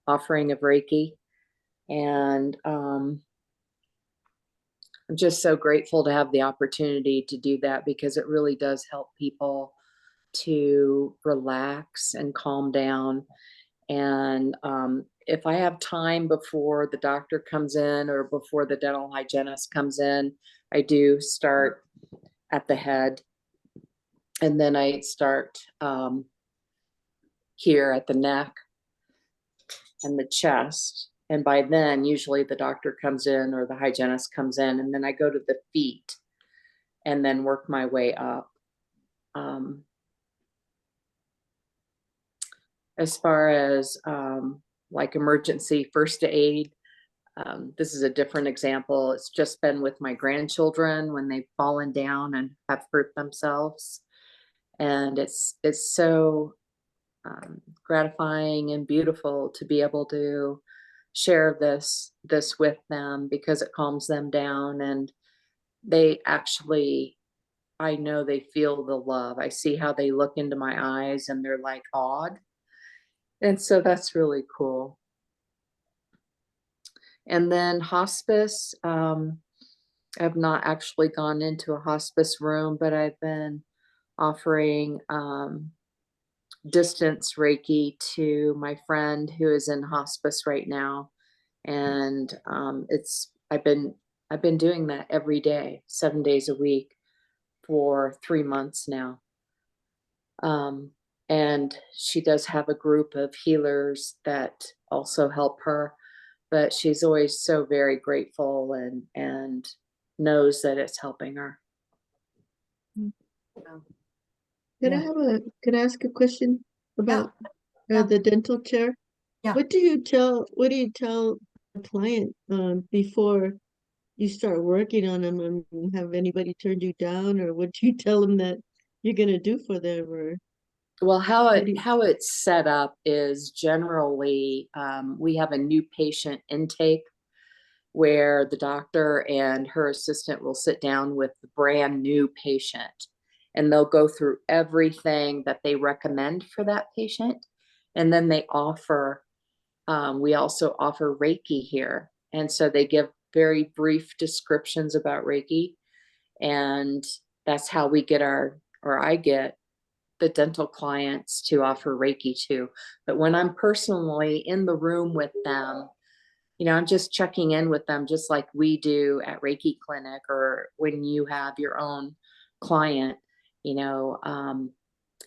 Speaker 5: offering of Reiki. And I'm just so grateful to have the opportunity to do that, because it really does help people to relax and calm down. And if I have time before the doctor comes in or before the dental hygienist comes in, I do start at the head. And then I start here at the neck and the chest. And by then, usually the doctor comes in or the hygienist comes in, and then I go to the feet and then work my way up. As far as like emergency first aid, this is a different example. It's just been with my grandchildren when they've fallen down and have hurt themselves. And it's so gratifying and beautiful to be able to share this with them, because it calms them down, and they actually, I know they feel the love. I see how they look into my eyes and they're like awed. And so that's really cool. And then hospice, I've not actually gone into a hospice room, but I've been offering distance Reiki to my friend who is in hospice right now. And I've been doing that every day, 7 days a week for 3 months now. And she does have a group of healers that also help her, but she's always so very grateful and knows that it's helping her.
Speaker 6: Could I ask a question about
Speaker 2: Yeah.
Speaker 6: the dental chair?
Speaker 2: Yeah.
Speaker 6: What do you tell the client before you start working on them, and have anybody turned you down, or what do you tell them that you're gonna do for them? Or
Speaker 5: Well, how
Speaker 6: what do you-
Speaker 5: it's set up is generally we have a new patient intake where the doctor and her assistant will sit down with the brand new patient, and they'll go through everything that they recommend for that patient. And then they offer, we also offer Reiki here. And so they give very brief descriptions about Reiki. And that's how we get I get the dental clients to offer Reiki to. But when I'm personally in the room with them, I'm just checking in with them, just like we do at Reiki Clinic, or when you have your own client,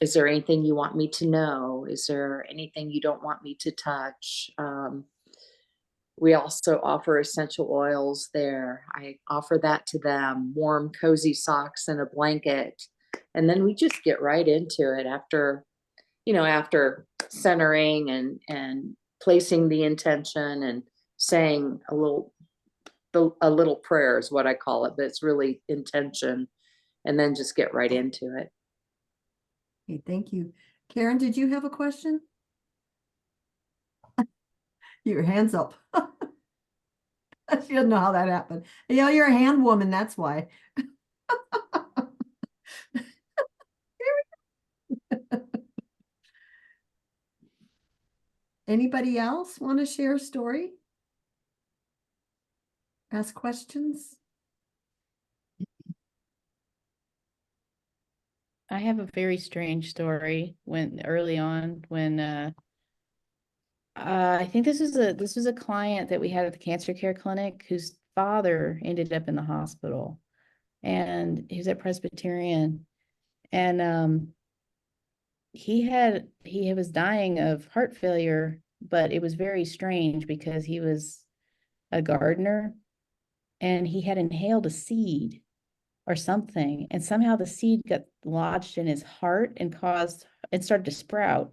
Speaker 5: is there anything you want me to know? Is there anything you don't want me to touch? We also offer essential oils there. I offer that to them, warm, cozy socks and a blanket. And then we just get right into it after centering and placing the intention and saying a little prayer is what I call it, but it's really intention, and then just get right into it.
Speaker 2: Okay, thank you. Karen, did you have a question? Your hand's up. She doesn't know how that happened. You're a hand woman, that's why. Anybody else want to share a story? Ask questions?
Speaker 8: I have a very strange story when early on when I think this was a client that we had at the cancer care clinic whose father ended up in the hospital, and he was at Presbyterian, and he was dying of heart failure, but it was very strange because he was a gardener and he had inhaled a seed or something, and somehow the seed got lodged in his heart and started to sprout.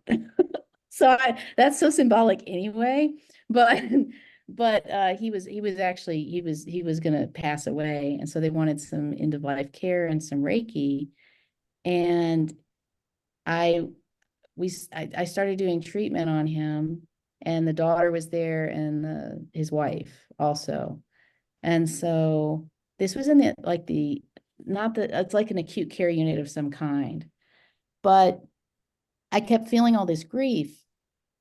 Speaker 8: So that's so symbolic anyway, but he was gonna pass away, and so they wanted some end of life care and some Reiki, and I started doing treatment on him, and the daughter was there and his wife also, and so this was in the, like the, not the, it's like an acute care unit of some kind. But I kept feeling all this grief.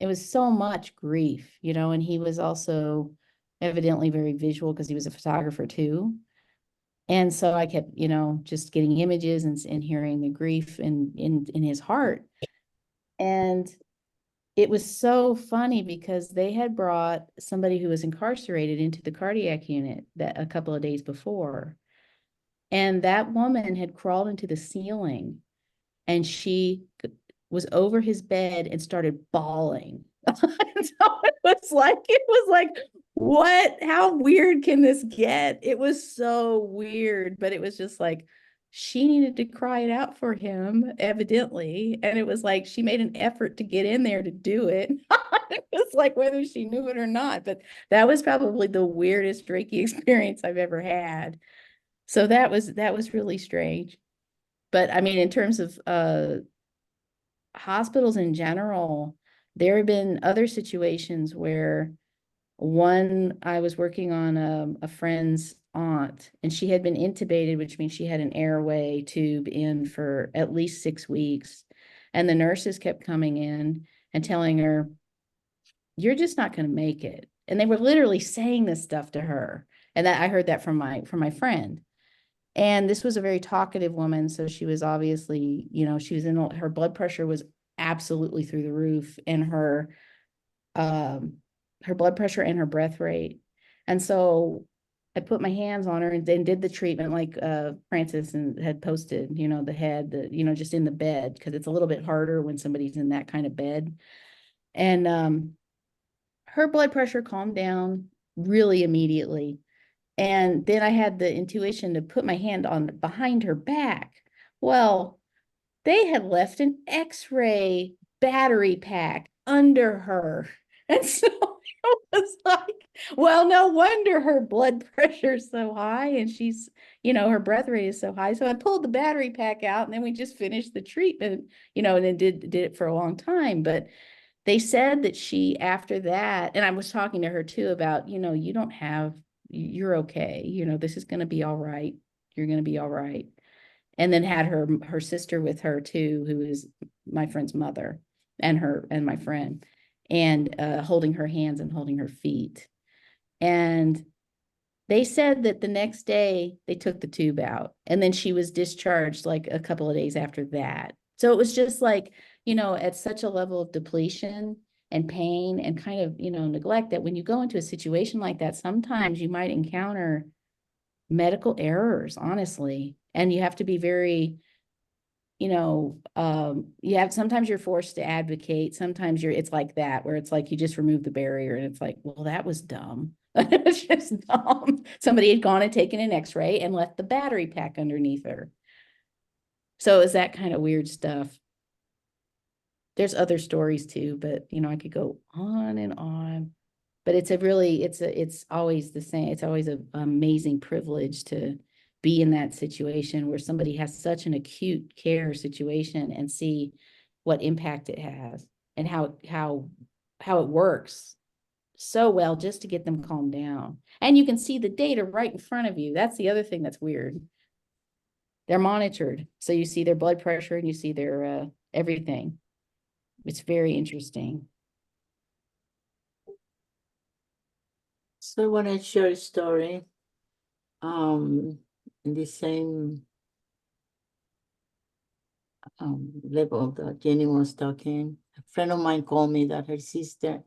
Speaker 8: It was so much grief, you know, and he was also evidently very visual because he was a photographer too. And so I kept, you know, just getting images and hearing the grief in his heart. And it was so funny because they had brought somebody who was incarcerated into the cardiac unit that a couple of days before. And that woman had crawled into the ceiling and she was over his bed and started bawling. So it was like, what? How weird can this get? It was so weird, but it was just like, she needed to cry it out for him, evidently. And it was like, she made an effort to get in there to do it. It was like whether she knew it or not, but that was probably the weirdest Reiki experience I've ever had. So that was really strange. But I mean, in terms of hospitals in general, there have been other situations where I was working on a friend's aunt, and she had been intubated, which means she had an airway tube in for at least 6 weeks. And the nurses kept coming in and telling her, you're just not going to make it. And they were literally saying this stuff to her. And that I heard that from my friend. And this was a very talkative woman. So she was obviously, you know, she was her blood pressure was absolutely through the roof, and her blood pressure and her breath rate. And so I put my hands on her and then did the treatment like Francis had posted, you know, you know, just in the bed, because it's a little bit harder when somebody's in that kind of bed. And her blood pressure calmed down really immediately. And then I had the intuition to put my hand on behind her back. Well, they had left an X-ray battery pack under her. And so it was like, well, no wonder her blood pressure is so high and she's, you know, her breath rate is so high. So I pulled the battery pack out and then we just finished the treatment, you know, and then did it for a long time. But they said that she, after that, and I was talking to her too about, you know, you're okay. You know, this is going to be all right. You're going to be all right. And then had her sister with her too, who is my friend's mother, and my friend, and holding her hands and holding her feet. And they said that the next day they took the tube out, and then she was discharged like a couple of days after that. So it was just like, you know, at such a level of depletion and pain and kind of, you know, neglect, that when you go into a situation like that, sometimes you might encounter medical errors, honestly. And you have to be very, you know, sometimes you're forced to advocate. Sometimes it's like that, where it's like you just remove the barrier and it's like, well, that was dumb. It was just dumb. Somebody had gone and taken an X-ray and left the battery pack underneath her. So it was that kind of weird stuff. There's other stories too, but you know, I could go on and on. But it's always the same. It's always an amazing privilege to be in that situation where somebody has such an acute care situation and see what impact it has and how it works so well just to get them calmed down. And you can see the data right in front of you. That's the other thing that's weird. They're monitored. So you see their blood pressure and you see their everything. It's very interesting.
Speaker 1: So I want to share a story. In the same level that Jenny was talking. A friend of mine called me that her sister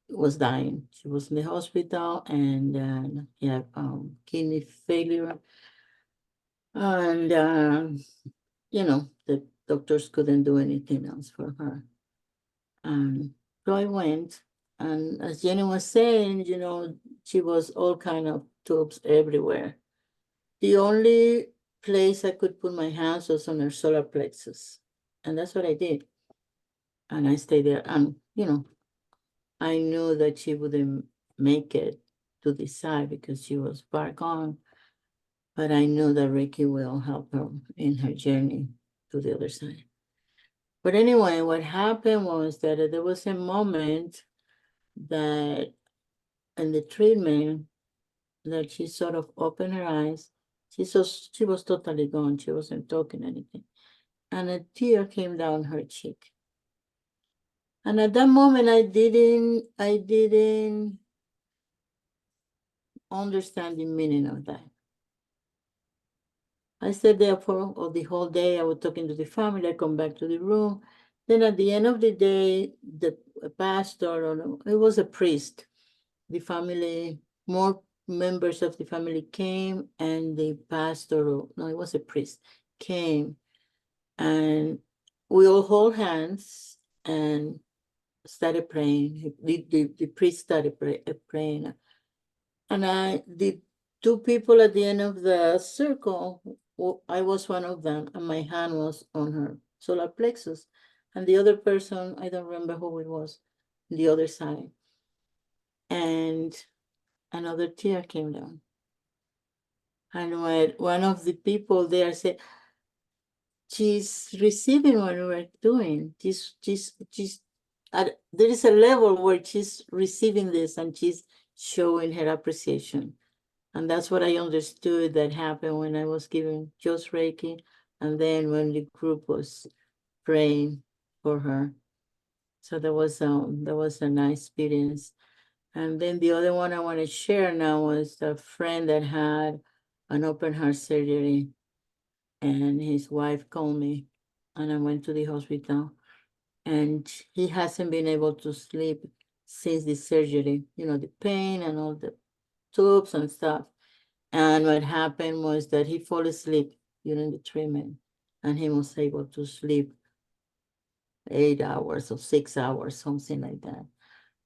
Speaker 1: was dying. She was in the hospital and yeah, kidney failure. And you know, the doctors couldn't do anything else for her. So I went, and as Jenny was saying, you know, she was all kind of tubes everywhere. The only place I could put my hands was on her solar plexus. And that's what I did. And I stayed there. And, you know, I knew that she wouldn't make it to this side because she was far gone. But I knew that Reiki will help her in her journey to the other side. But anyway, what happened was that there was a moment that in the treatment that she sort of opened her eyes. She was totally gone. She wasn't talking anything. And a tear came down her cheek. And at that moment, I didn't understand the meaning of that. I sat there for the whole day. I was talking to the family. I come back to the room. Then at the end of the day, the pastor, or no, it was a priest, the family, more members of the family came, and the pastor, no, it was a priest, came, and we all hold hands and started praying. The priest started praying. And the two people at the end of the circle, I was one of them, and my hand was on her solar plexus. And the other person, I don't remember who it was, the other side. And another tear came down. And when one of the people there said, she's receiving what we're doing. There is a level where she's receiving this and she's showing her appreciation. And that's what I understood that happened when I was giving just Reiki, and then when the group was praying for her. So that was a nice experience. And then the other one I want to share now was a friend that had an open heart surgery, and his wife called me, and I went to the hospital, and he hasn't been able to sleep since the surgery, the pain and all the tubes and stuff. And what happened was that he fell asleep during the treatment, and he was able to sleep 8 hours or 6 hours, something like that.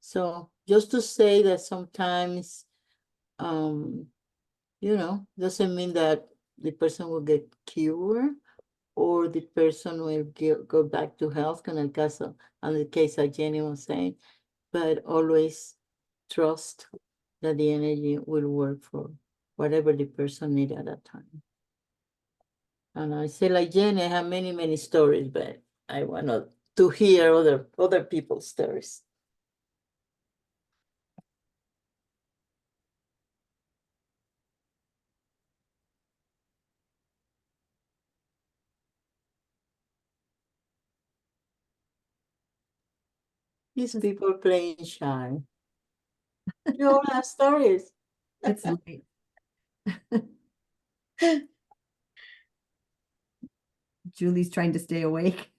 Speaker 1: So just to say that sometimes, doesn't mean that the person will get cured or the person will go back to health, in the case that Jenny was saying, but always trust that the energy will work for whatever the person needs at that time. And I say, like Jenny, I have many, many stories, but I want to hear other people's stories. These people playing shy. You all have stories.
Speaker 2: It's late. Julie's trying to stay awake.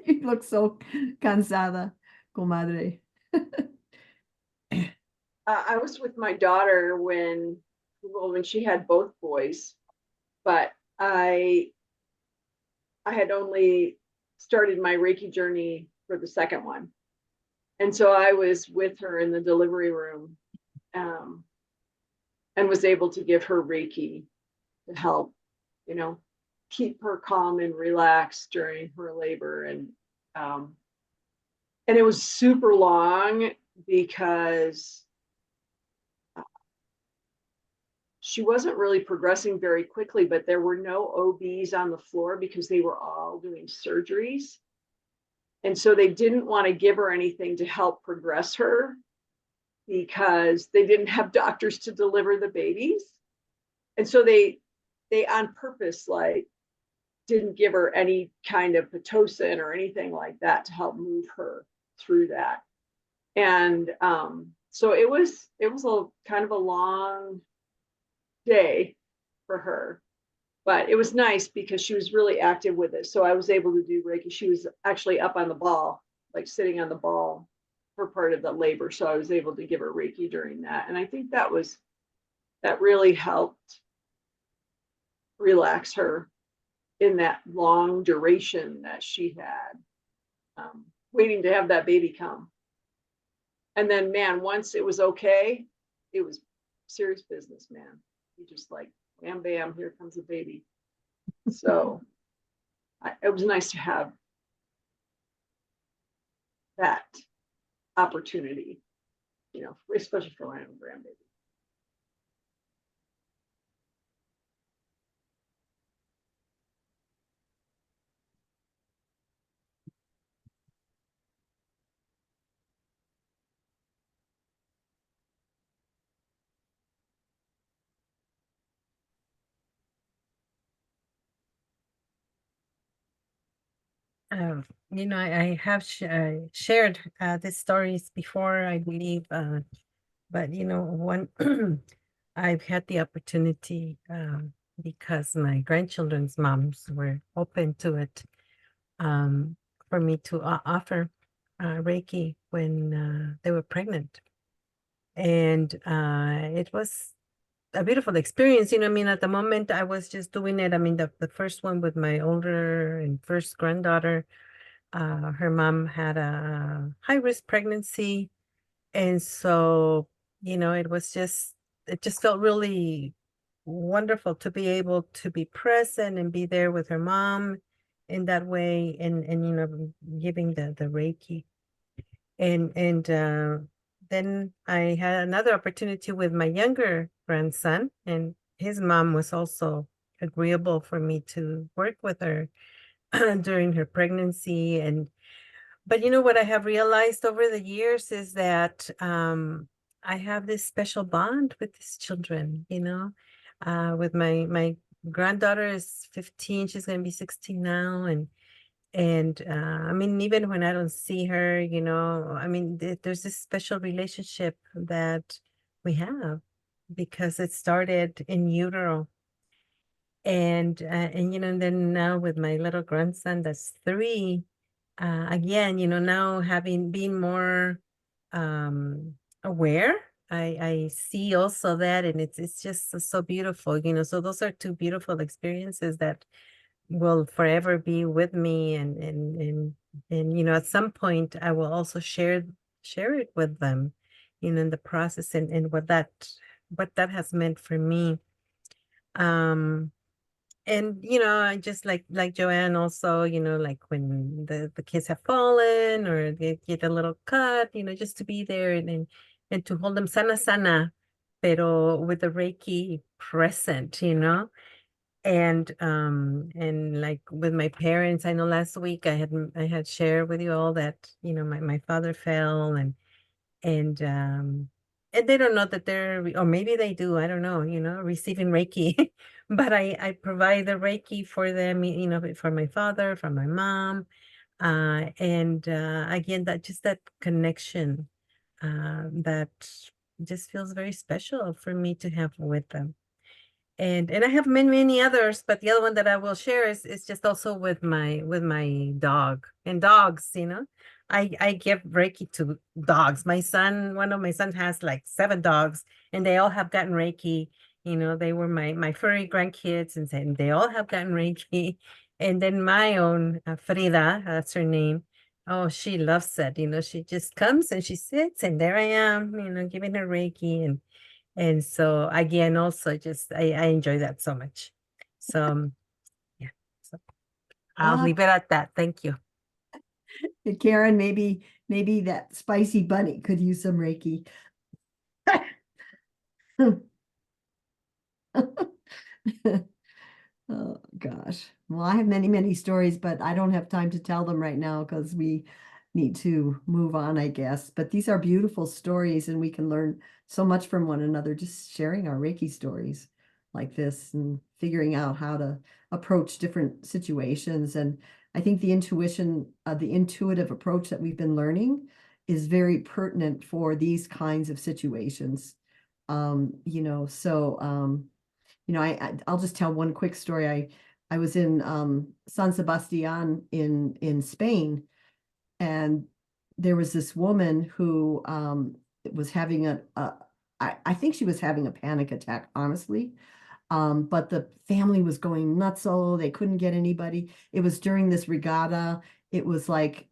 Speaker 2: You look so cansada, comadre.
Speaker 12: I was with my daughter when she had both boys, but I had only started my Reiki journey for the second one. And so I was with her in the delivery room, and was able to give her Reiki to help, keep her calm and relaxed during her labor. And it was super long because she wasn't really progressing very quickly, but there were no OBs on the floor because they were all doing surgeries. And so they didn't want to give her anything to help progress her because they didn't have doctors to deliver the babies. And so they on purpose, didn't give her any kind of Pitocin or anything like that to help move her through that. And so it was a kind of a long day for her, but it was nice because she was really active with it. So I was able to do Reiki. She was actually up on the ball, sitting on the ball for part of the labor. So I was able to give her Reiki during that. And I think that really helped relax her in that long duration that she had, waiting to have that baby come. And then, man, once it was okay, it was serious business, man. You just bam, bam, here comes a baby. So it was nice to have that opportunity, especially for my own grandbaby.
Speaker 7: I have shared these stories before, I believe, but one I've had the opportunity because my grandchildren's moms were open to it, for me to offer Reiki when they were pregnant, and it was a beautiful experience. I mean, at the moment I was just doing it. I mean, the first one with my older and first granddaughter. Her mom had a high-risk pregnancy, and so, it just felt really wonderful to be able to be present and be there with her mom in that way, and giving the Reiki. And then I had another opportunity with my younger grandson, and his mom was also agreeable for me to work with her during her pregnancy. But what I have realized over the years is that I have this special bond with these children, with my granddaughter is 15, she's going to be 16 now. And I mean, even when I don't see her, I mean, there's this special relationship that we have because it started in utero. And then now with my little grandson that's 3, again, now being more aware, I see also that, and it's just so beautiful, so those are 2 beautiful experiences that will forever be with me, and at some point I will also share it with them, in the process, and what that has meant for me. And I just like Joanne also, like when the kids have fallen or they get a little cut, just to be there, and to hold them sana, pero with the Reiki present, and like with my parents, I know last week I had shared with you all that, my father fell, and they don't know that or maybe they do, I don't know, receiving Reiki. But I provide the Reiki for them, for my father, for my mom. And again, that connection that just feels very special for me to have with them. And I have many others, but the other one that I will share is just also with my dog and dogs, I give Reiki to dogs. One of my sons has like 7 dogs, and they all have gotten Reiki. They were my furry grandkids, and they all have gotten Reiki. And then my own Frida, that's her name. Oh, she loves it. She just comes and she sits, and there I am, giving her Reiki, and so again, also just I enjoy that so much. So yeah, so I'll
Speaker 2: Ah,
Speaker 7: leave it at that. Thank you.
Speaker 2: Karen, maybe that spicy bunny could use some Reiki. Oh gosh. Well, I have many stories, but I don't have time to tell them right now because we need to move on, I guess. But these are beautiful stories, and we can learn so much from one another just sharing our Reiki stories like this and figuring out how to approach different situations. And I think the intuitive approach that we've been learning is very pertinent for these kinds of situations. I'll just tell one quick story. I was in San Sebastian in Spain, and there was this woman who was having I think she was having a panic attack, honestly. But the family was going nuts. Oh, they couldn't get anybody. It was during this regatta. It was like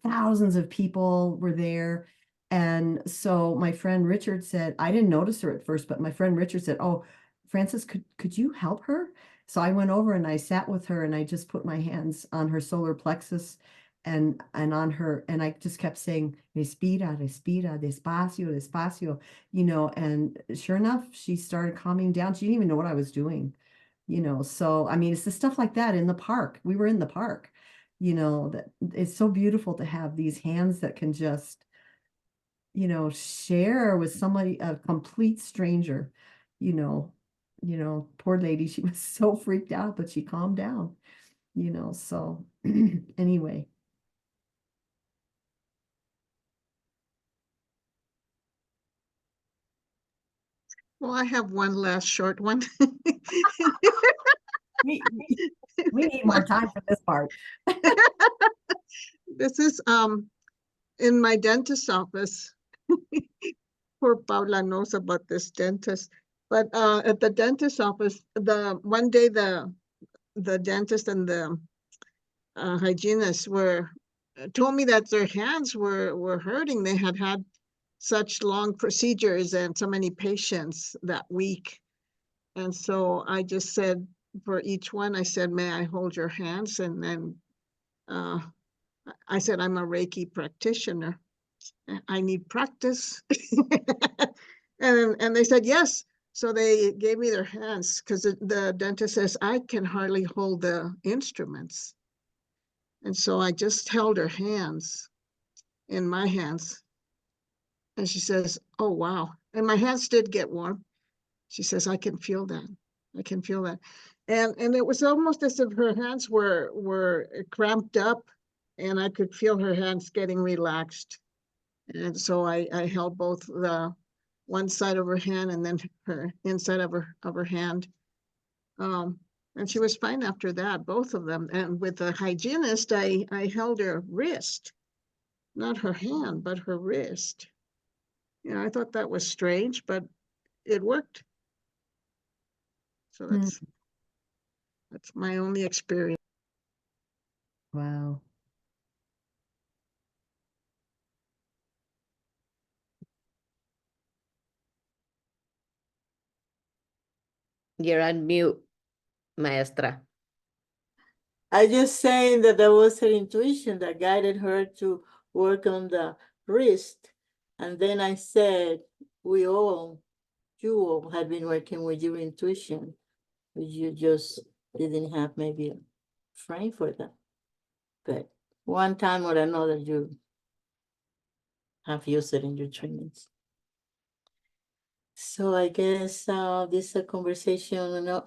Speaker 2: thousands of people were there. And so my friend Richard said, I didn't notice her at first, but my friend Richard said, "Oh, Frances, could you help her?" So I went over and I sat with her and I just put my hands on her solar plexus and on her, and I just kept saying, "Respira, respira, despacio, despacio," and sure enough, she started calming down. She didn't even know what I was doing, So I mean, it's the stuff like that in the park. We were in the park, that it's so beautiful to have these hands that can just, share with somebody, a complete stranger, poor lady, she was so freaked out, but she calmed down. you know, so anyway.
Speaker 4: Well, I have one last short one.
Speaker 2: We need more time for this part.
Speaker 4: This is in my dentist's office. Poor Paula knows about this dentist. But at the dentist's office, the one day the dentist and the hygienist were told me that their hands were hurting. They had had such long procedures and so many patients that week. And so I just said, for each one, I said, may I hold your hands? And then I said, I'm a Reiki practitioner. I need practice. And they said, yes. So they gave me their hands because the dentist says, I can hardly hold the instruments. And so I just held her hands in my hands. And she says, oh, wow. And my hands did get warm. She says, I can feel that. I can feel that. And it was almost as if her hands were cramped up and I could feel her hands getting relaxed. And so I held both the one side of her hand and then her inside of her hand. And she was fine after that, both of them. And with the hygienist, I held her wrist, not her hand, but her wrist. You know, I thought that was strange, but it worked. So that's my only experience.
Speaker 2: Wow.
Speaker 3: You're on mute, maestra.
Speaker 1: I just saying that that was her intuition that guided her to work on the wrist. And then I said, you all had been working with your intuition. You just didn't have maybe a frame for that. But one time or another, you have used it in your trainings. So I guess this is a conversation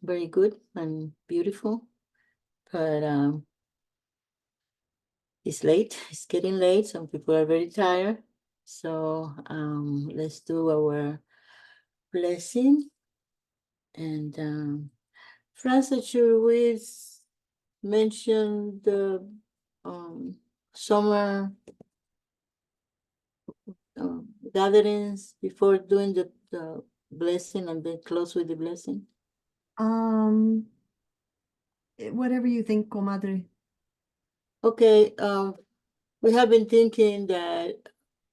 Speaker 1: very good and beautiful. But it's late. It's getting late. Some people are very tired. So let's do our blessing. And Francis, should we mention the summer gatherings before doing the blessing and then close with the blessing?
Speaker 2: Whatever you think, comadre.
Speaker 1: Okay, we have been thinking that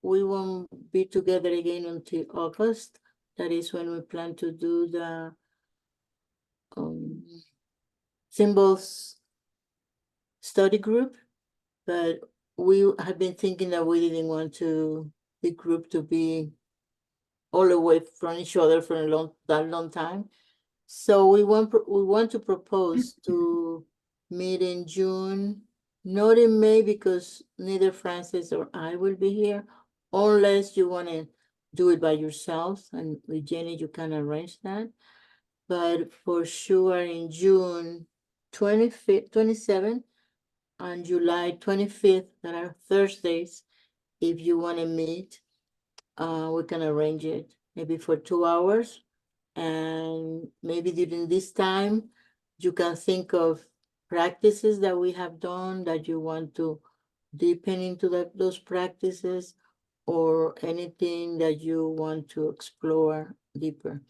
Speaker 1: we won't be together again until August. That is when we plan to do the symbols study group. But we have been thinking that we didn't want the group to be all away from each other for that long time. So we want to propose to meet in June, not in May, because neither Francis or I will be here, unless you want to do it by yourselves, and with Jenny you can arrange that. But for sure in June 25th, 27th and July 25th, that are Thursdays, if you want to meet, we can arrange it maybe for 2 hours. And maybe during this time, you can think of practices that we have done that you want to deepen into those practices, or anything that you want to explore deeper.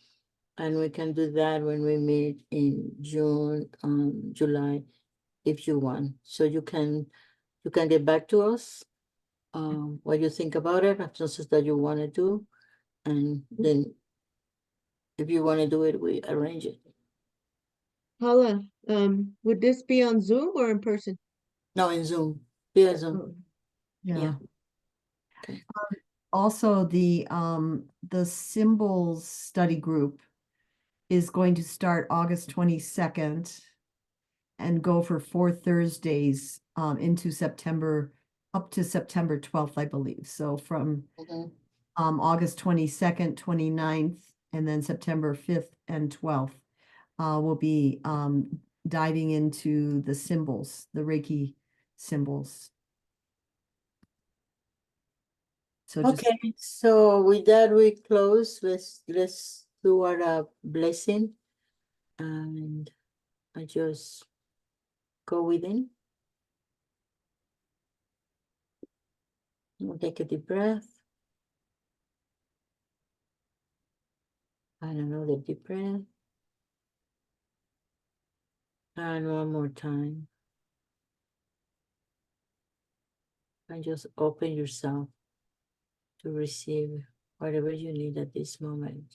Speaker 1: And we can do that when we meet in June, July, if you want. So you can get back to us what you think about it, practices that you want to do, and then if you want to do it, we arrange it.
Speaker 6: Paula, would this be on Zoom or in person?
Speaker 1: No, in Zoom. Via Zoom.
Speaker 6: Oh,
Speaker 2: Yeah.
Speaker 1: Okay.
Speaker 2: Also, the symbols study group is going to start August 22nd and go for 4 Thursdays into September, up to September 12th, I believe. So from August 22nd, 29th, and then September 5th and 12th, we'll be diving into the symbols, the Reiki symbols. So just
Speaker 1: Okay, so with that we close. Let's do our blessing, and I just go within. We'll take a deep breath. And another deep breath. And one more time. And just open yourself to receive whatever you need at this moment.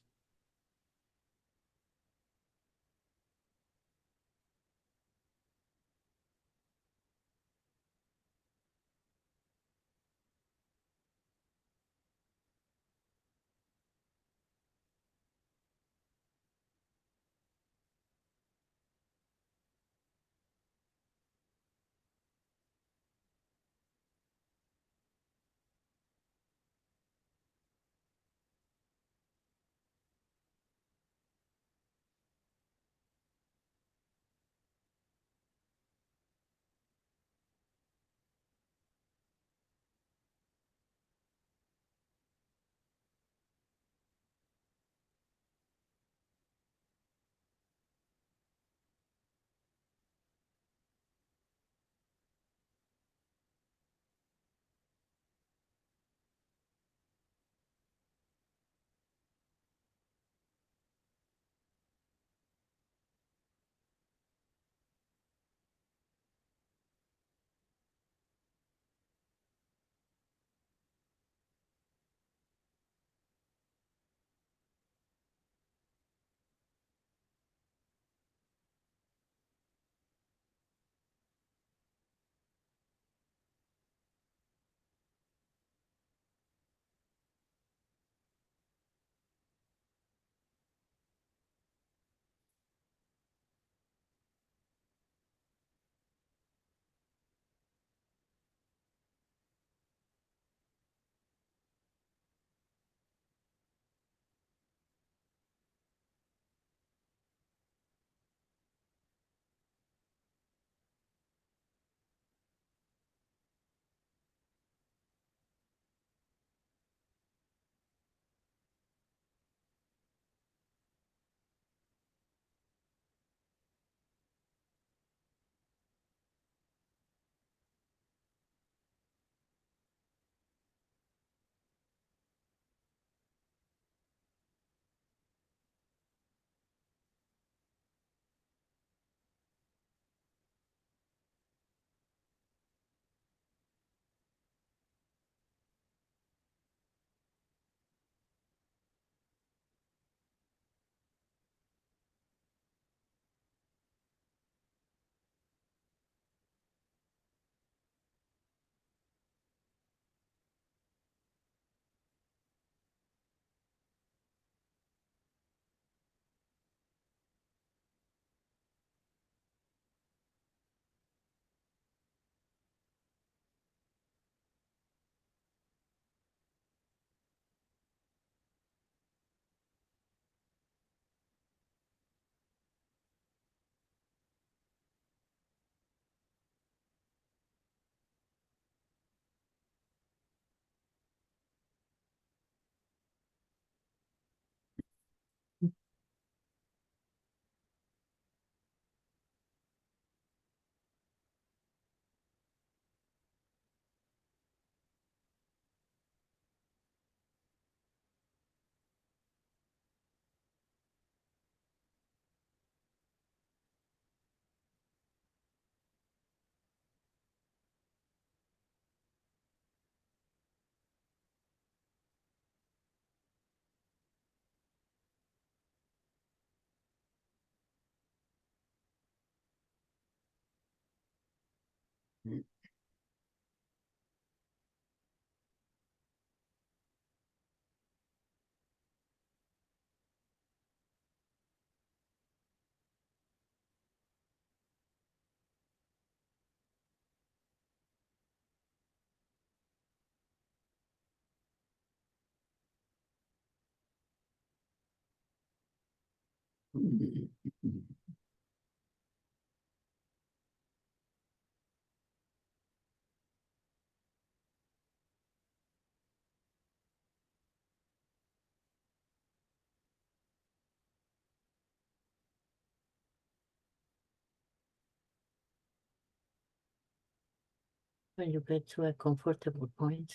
Speaker 1: When you get to a comfortable point.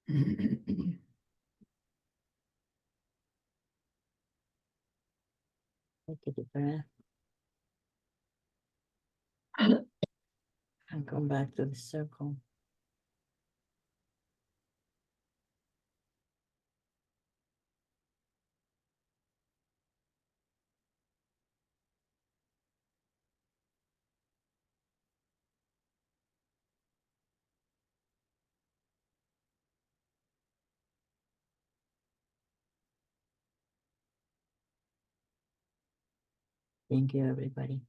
Speaker 1: Take a deep breath. And come back to the circle. Thank you, everybody.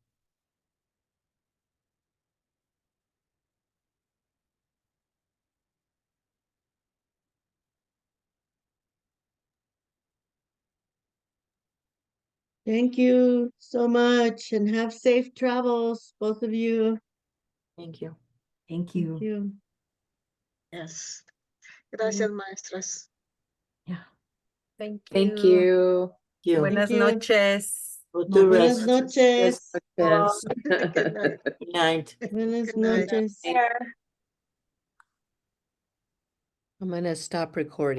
Speaker 6: Thank you so much and have safe travels, both of you.
Speaker 1: Thank you.
Speaker 2: Thank
Speaker 6: Thank
Speaker 2: you.
Speaker 6: you.
Speaker 4: Yes. Gracias, maestras.
Speaker 2: Yeah.
Speaker 7: Thank
Speaker 5: Thank
Speaker 7: you.
Speaker 5: you.
Speaker 1: You.
Speaker 7: Buenas
Speaker 6: you.
Speaker 7: noches.
Speaker 1: Go to
Speaker 6: Buenas
Speaker 1: rest.
Speaker 6: noches.
Speaker 5: Yes.
Speaker 4: Good night.
Speaker 1: Good night.
Speaker 6: Buenas
Speaker 4: Good night.
Speaker 6: noches.
Speaker 3: I'm gonna stop recording.